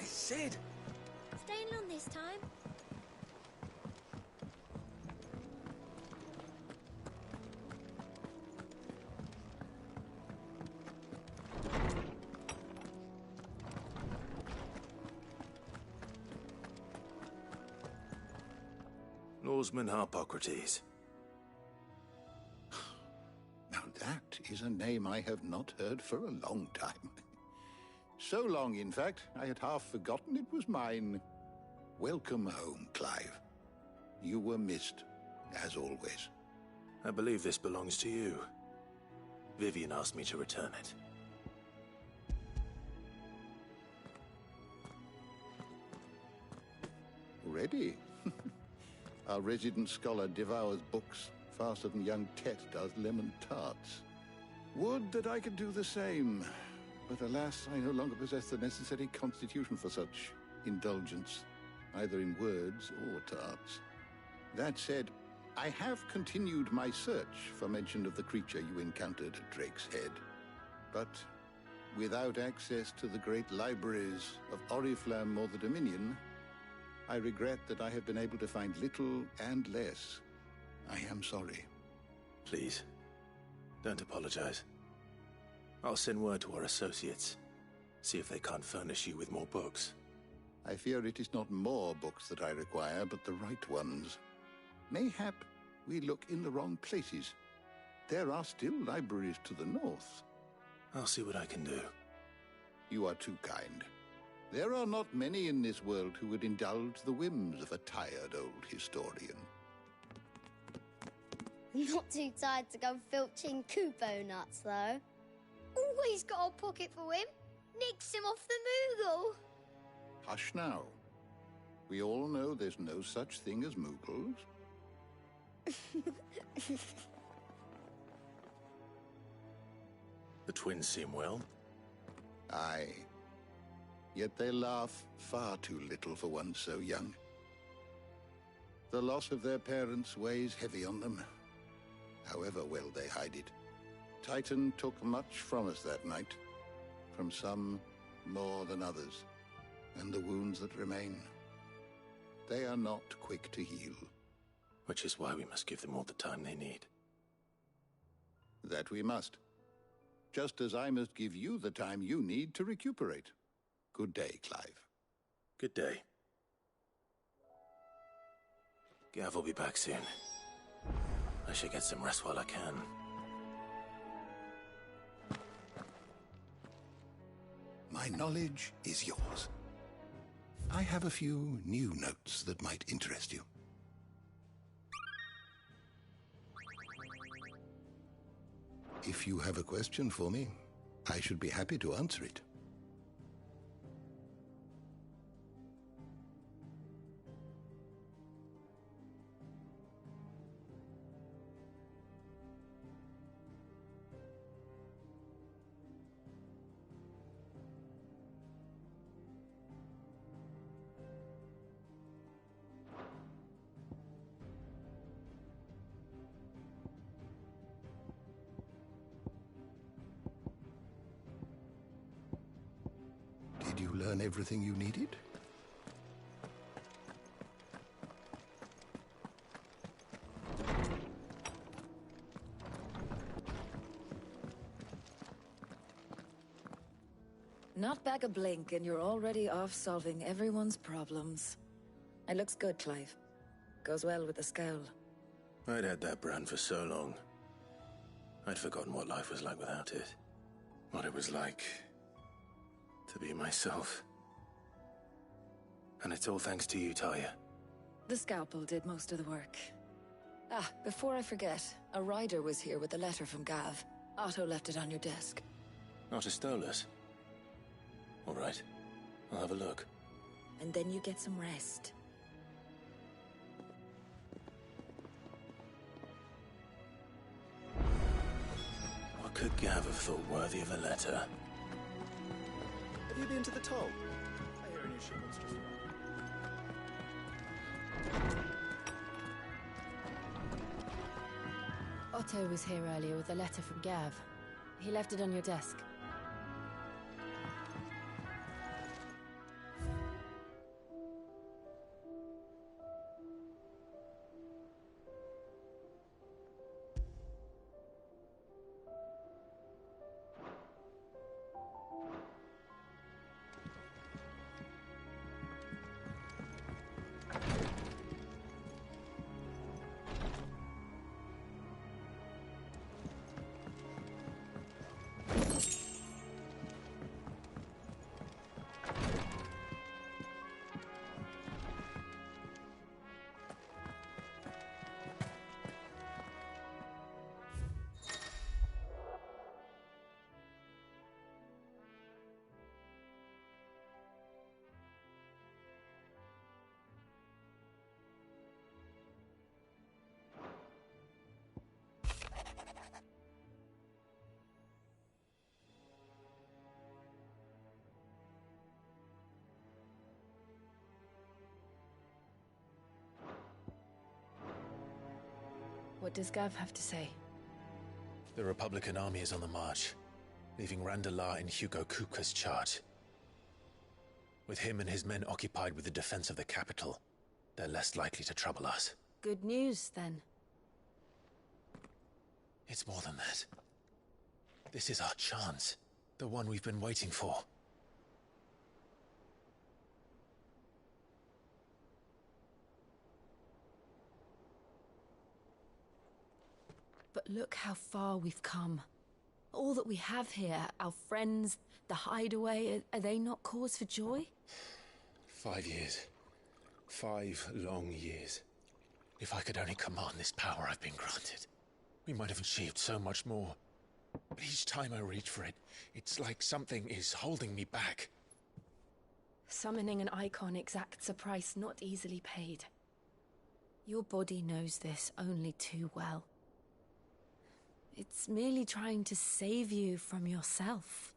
Sid! Staying long this time? Norseman Harpocrates. Now that is a name I have not heard for a long time. So long, in fact, I had half forgotten it was mine. Welcome home, Clive. You were missed, as always. I believe this belongs to you. Vivian asked me to return it. Ready? Our resident scholar devours books faster than young Tet does lemon tarts. Would that I could do the same, but alas, I no longer possess the necessary constitution for such indulgence, either in words or tarts. That said, I have continued my search for mention of the creature you encountered at Drake's Head, but without access to the great libraries of Oriflamme or the Dominion, I regret that I have been able to find little and less. I am sorry. Please, don't apologize. I'll send word to our associates, see if they can't furnish you with more books. I fear it is not more books that I require, but the right ones. Mayhap we look in the wrong places. There are still libraries to the north. I'll see what I can do. You are too kind. There are not many in this world who would indulge the whims of a tired old historian. Not too tired to go filching Kupo nuts, though. Always got a pocket for him. Nicks him off the Moogle. Hush now. We all know there's no such thing as Moogles. The twins seem well. Aye. Yet they laugh far too little for one so young. The loss of their parents weighs heavy on them, however well they hide it. Titan took much from us that night, from some more than others, and the wounds that remain, they are not quick to heal. Which is why we must give them all the time they need. That we must. Just as I must give you the time you need to recuperate. Good day, Clive. Good day. Gav will be back soon. I should get some rest while I can. My knowledge is yours. I have a few new notes that might interest you. If you have a question for me, I should be happy to answer it. Did you learn everything you needed? Not back a blink and you're already off solving everyone's problems. It looks good, Clive. Goes well with the scowl. I'd had that brand for so long. I'd forgotten what life was like without it. What it was like to be myself. And it's all thanks to you, Talia. The scalpel did most of the work. Ah, before I forget, a rider was here with a letter from Gav. Otto left it on your desk. Not a Stolas. All right. I'll have a look. And then you get some rest. What could Gav have thought worthy of a letter? Have you been to the toll? I hear a new shipment's just arrived. Otto was here earlier with a letter from Gav. He left it on your desk. What does Gav have to say? The Republican army is on the march, leaving Randalar in Hugo Kuka's charge. With him and his men occupied with the defense of the capital, they're less likely to trouble us. Good news, then. It's more than that. This is our chance. The one we've been waiting for. But look how far we've come. All that we have here, our friends, the hideaway, are they not cause for joy? 5 years. 5 long years. If I could only command this power I've been granted, we might have achieved so much more. But each time I reach for it, it's like something is holding me back. Summoning an icon exacts a price not easily paid. Your body knows this only too well. It's merely trying to save you from yourself.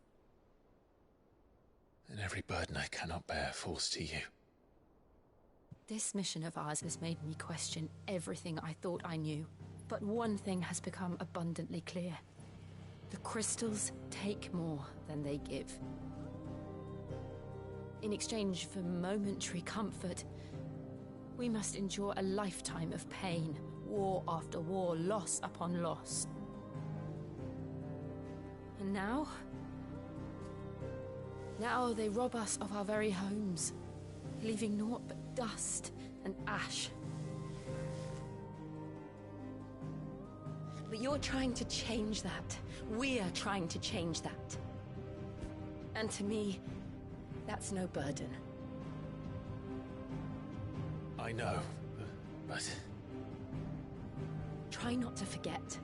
And every burden I cannot bear falls to you. This mission of ours has made me question everything I thought I knew. But one thing has become abundantly clear. The crystals take more than they give. In exchange for momentary comfort, we must endure a lifetime of pain, war after war, loss upon loss. And now they rob us of our very homes, leaving naught but dust and ash. But you're trying to change that. We're trying to change that. And to me, that's no burden. I know, but... Try not to forget.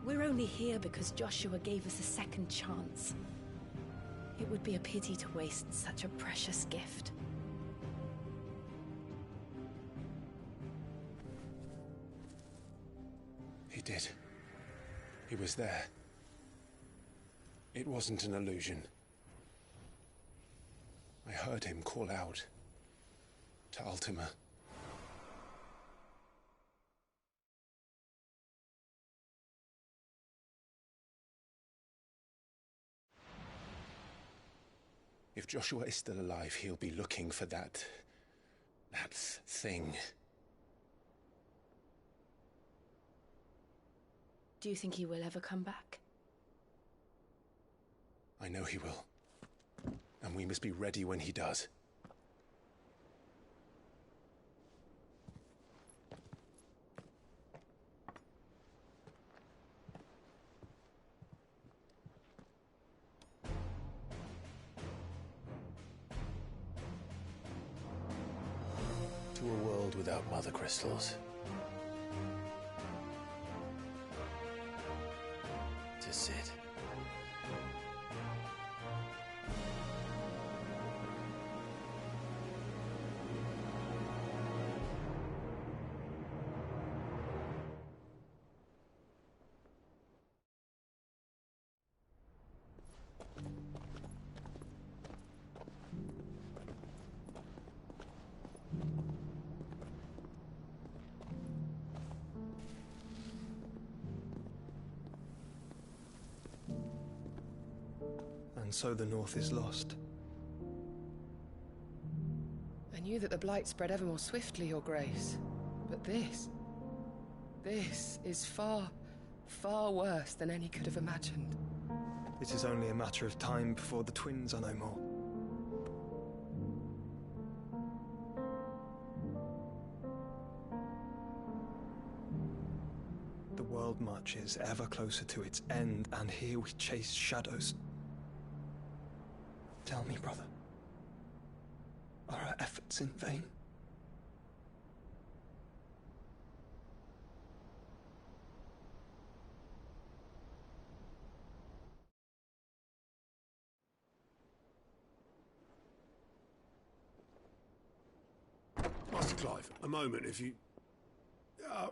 We're only here because Joshua gave us a second chance. It would be a pity to waste such a precious gift. He did. He was there. It wasn't an illusion. I heard him call out to Ultima. If Joshua is still alive, he'll be looking for that thing. Do you think he will ever come back? I know he will. And we must be ready when he does. To a world without mother crystals. To Sid. And so the North is lost. I knew that the Blight spread ever more swiftly, Your Grace. But this is far, far worse than any could have imagined. It is only a matter of time before the twins are no more. The world marches ever closer to its end, and here we chase shadows. Tell me, brother, are our efforts in vain? Master Clive, a moment, if you...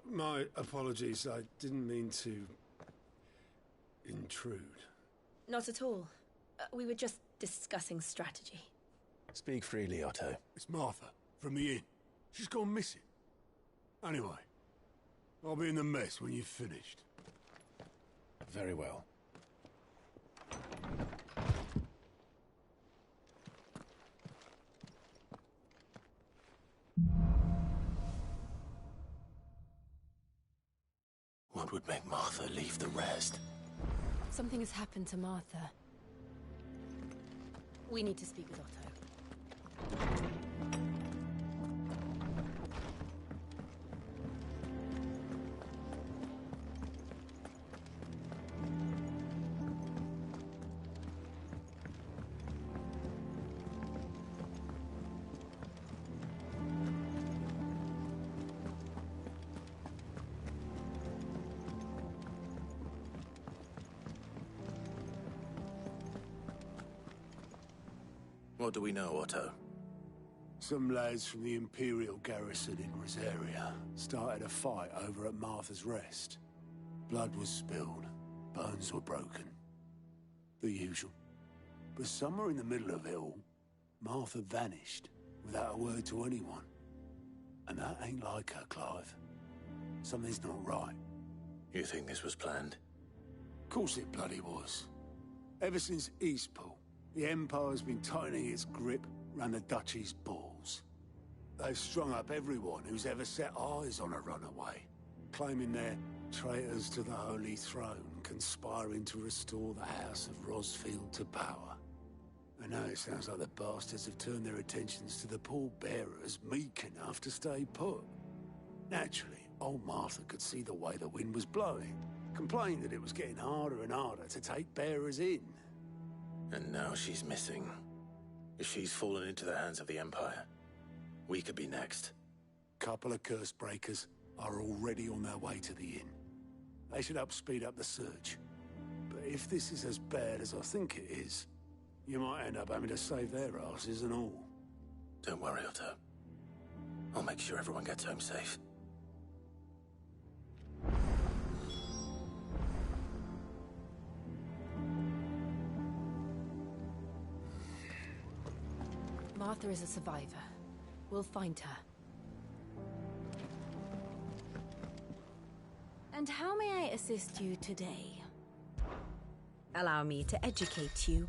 my apologies, I didn't mean to... intrude. Not at all. We were just discussing strategy. Speak freely, Otto. It's Martha, from the inn. She's gone missing. Anyway, I'll be in the mess when you've finished. Very well. What would make Martha leave the rest? Something has happened to Martha. We need to speak with Otto. What do we know, Otto? Some lads from the Imperial garrison in Rosaria started a fight over at Martha's Rest. Blood was spilled, bones were broken. The usual. But somewhere in the middle of it all, Martha vanished without a word to anyone. And that ain't like her, Clive. Something's not right. You think this was planned? Of course it bloody was. Ever since Eastpool, the Empire's been tightening its grip round the Duchy's balls. They've strung up everyone who's ever set eyes on a runaway, claiming they're traitors to the Holy Throne, conspiring to restore the House of Rosfield to power. And now it sounds like the bastards have turned their attentions to the pallbearers meek enough to stay put. Naturally, old Martha could see the way the wind was blowing, complained that it was getting harder and harder to take bearers in. And now she's missing. If she's fallen into the hands of the Empire, we could be next. Couple of curse breakers are already on their way to the inn. They should help speed up the search. But if this is as bad as I think it is, you might end up having to save their asses and all. Don't worry, Otto. I'll make sure everyone gets home safe. Martha is a survivor. We'll find her. And how may I assist you today? Allow me to educate you.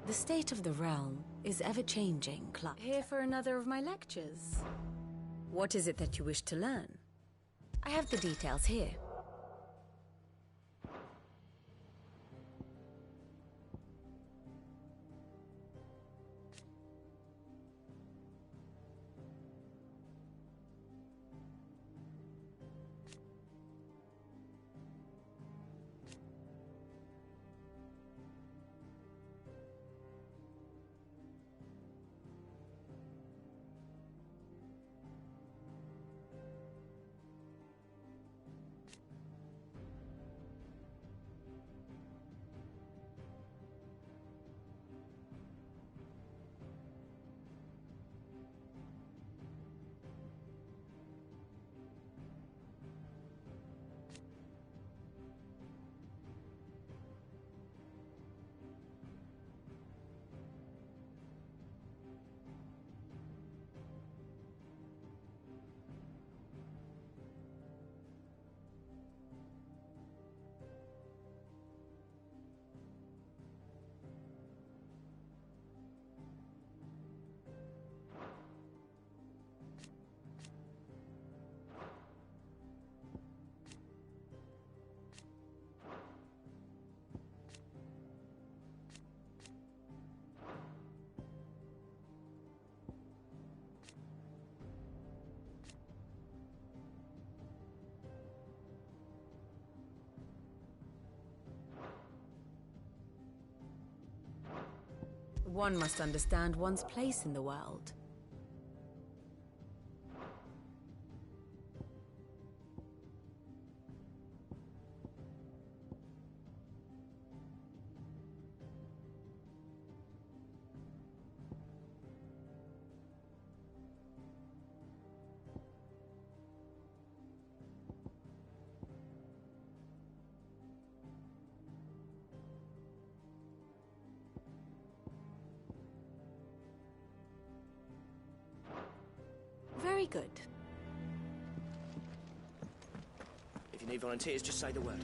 The state of the realm is ever-changing, Clive. Here for another of my lectures. What is it that you wish to learn? I have the details here. One must understand one's place in the world. good. If you need volunteers, just say the word.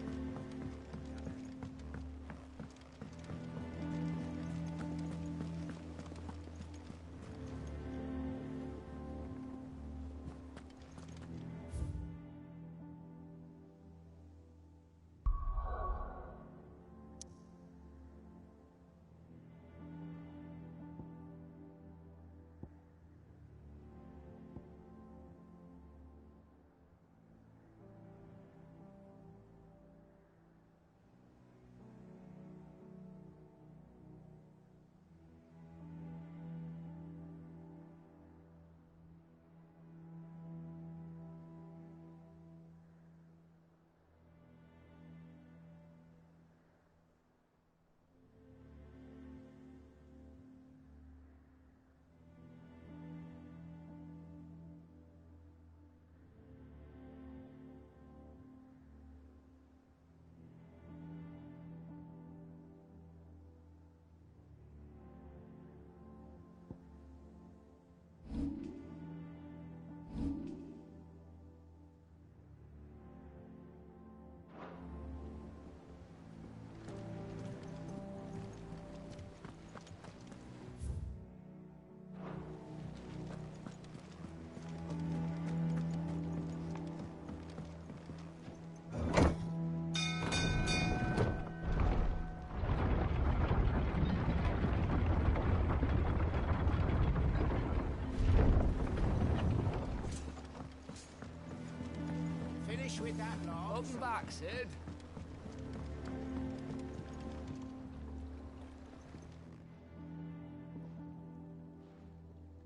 With that log. Welcome back, Sid.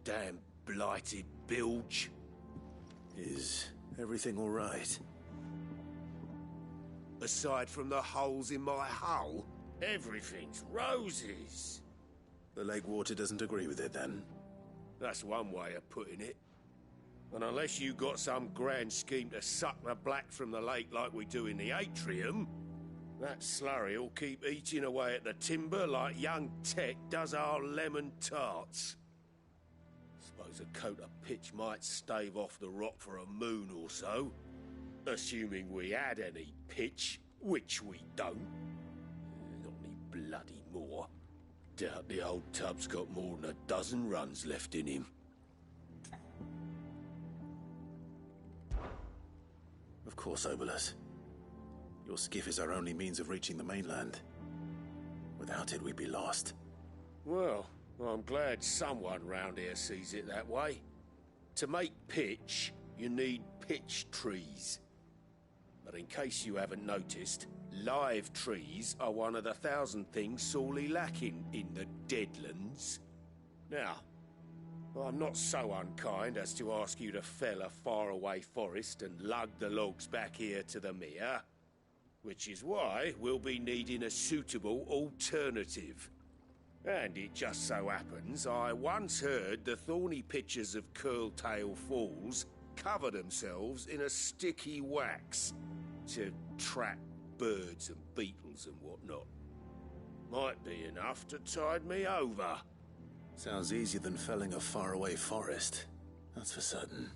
Damn blighted bilge. Is everything all right? Aside from the holes in my hull, everything's roses. The lake water doesn't agree with it, then? That's one way of putting it. And unless you got some grand scheme to suck the black from the lake like we do in the atrium, that slurry'll keep eating away at the timber like young Tech does our lemon tarts. Suppose a coat of pitch might stave off the rock for a moon or so, assuming we had any pitch, which we don't. Not any bloody more. Doubt the old tub's got more than a dozen runs left in him. Of course, Obolus. Your skiff is our only means of reaching the mainland. Without it, we'd be lost. Well, I'm glad someone round here sees it that way. To make pitch, you need pitch trees. But in case you haven't noticed, live trees are one of the 1,000 things sorely lacking in the Deadlands. Now, I'm not so unkind as to ask you to fell a faraway forest and lug the logs back here to the mere, which is why we'll be needing a suitable alternative. And it just so happens I once heard the thorny pitchers of Curltail Falls cover themselves in a sticky wax to trap birds and beetles and whatnot. Might be enough to tide me over. Sounds easier than felling a faraway forest, that's for certain.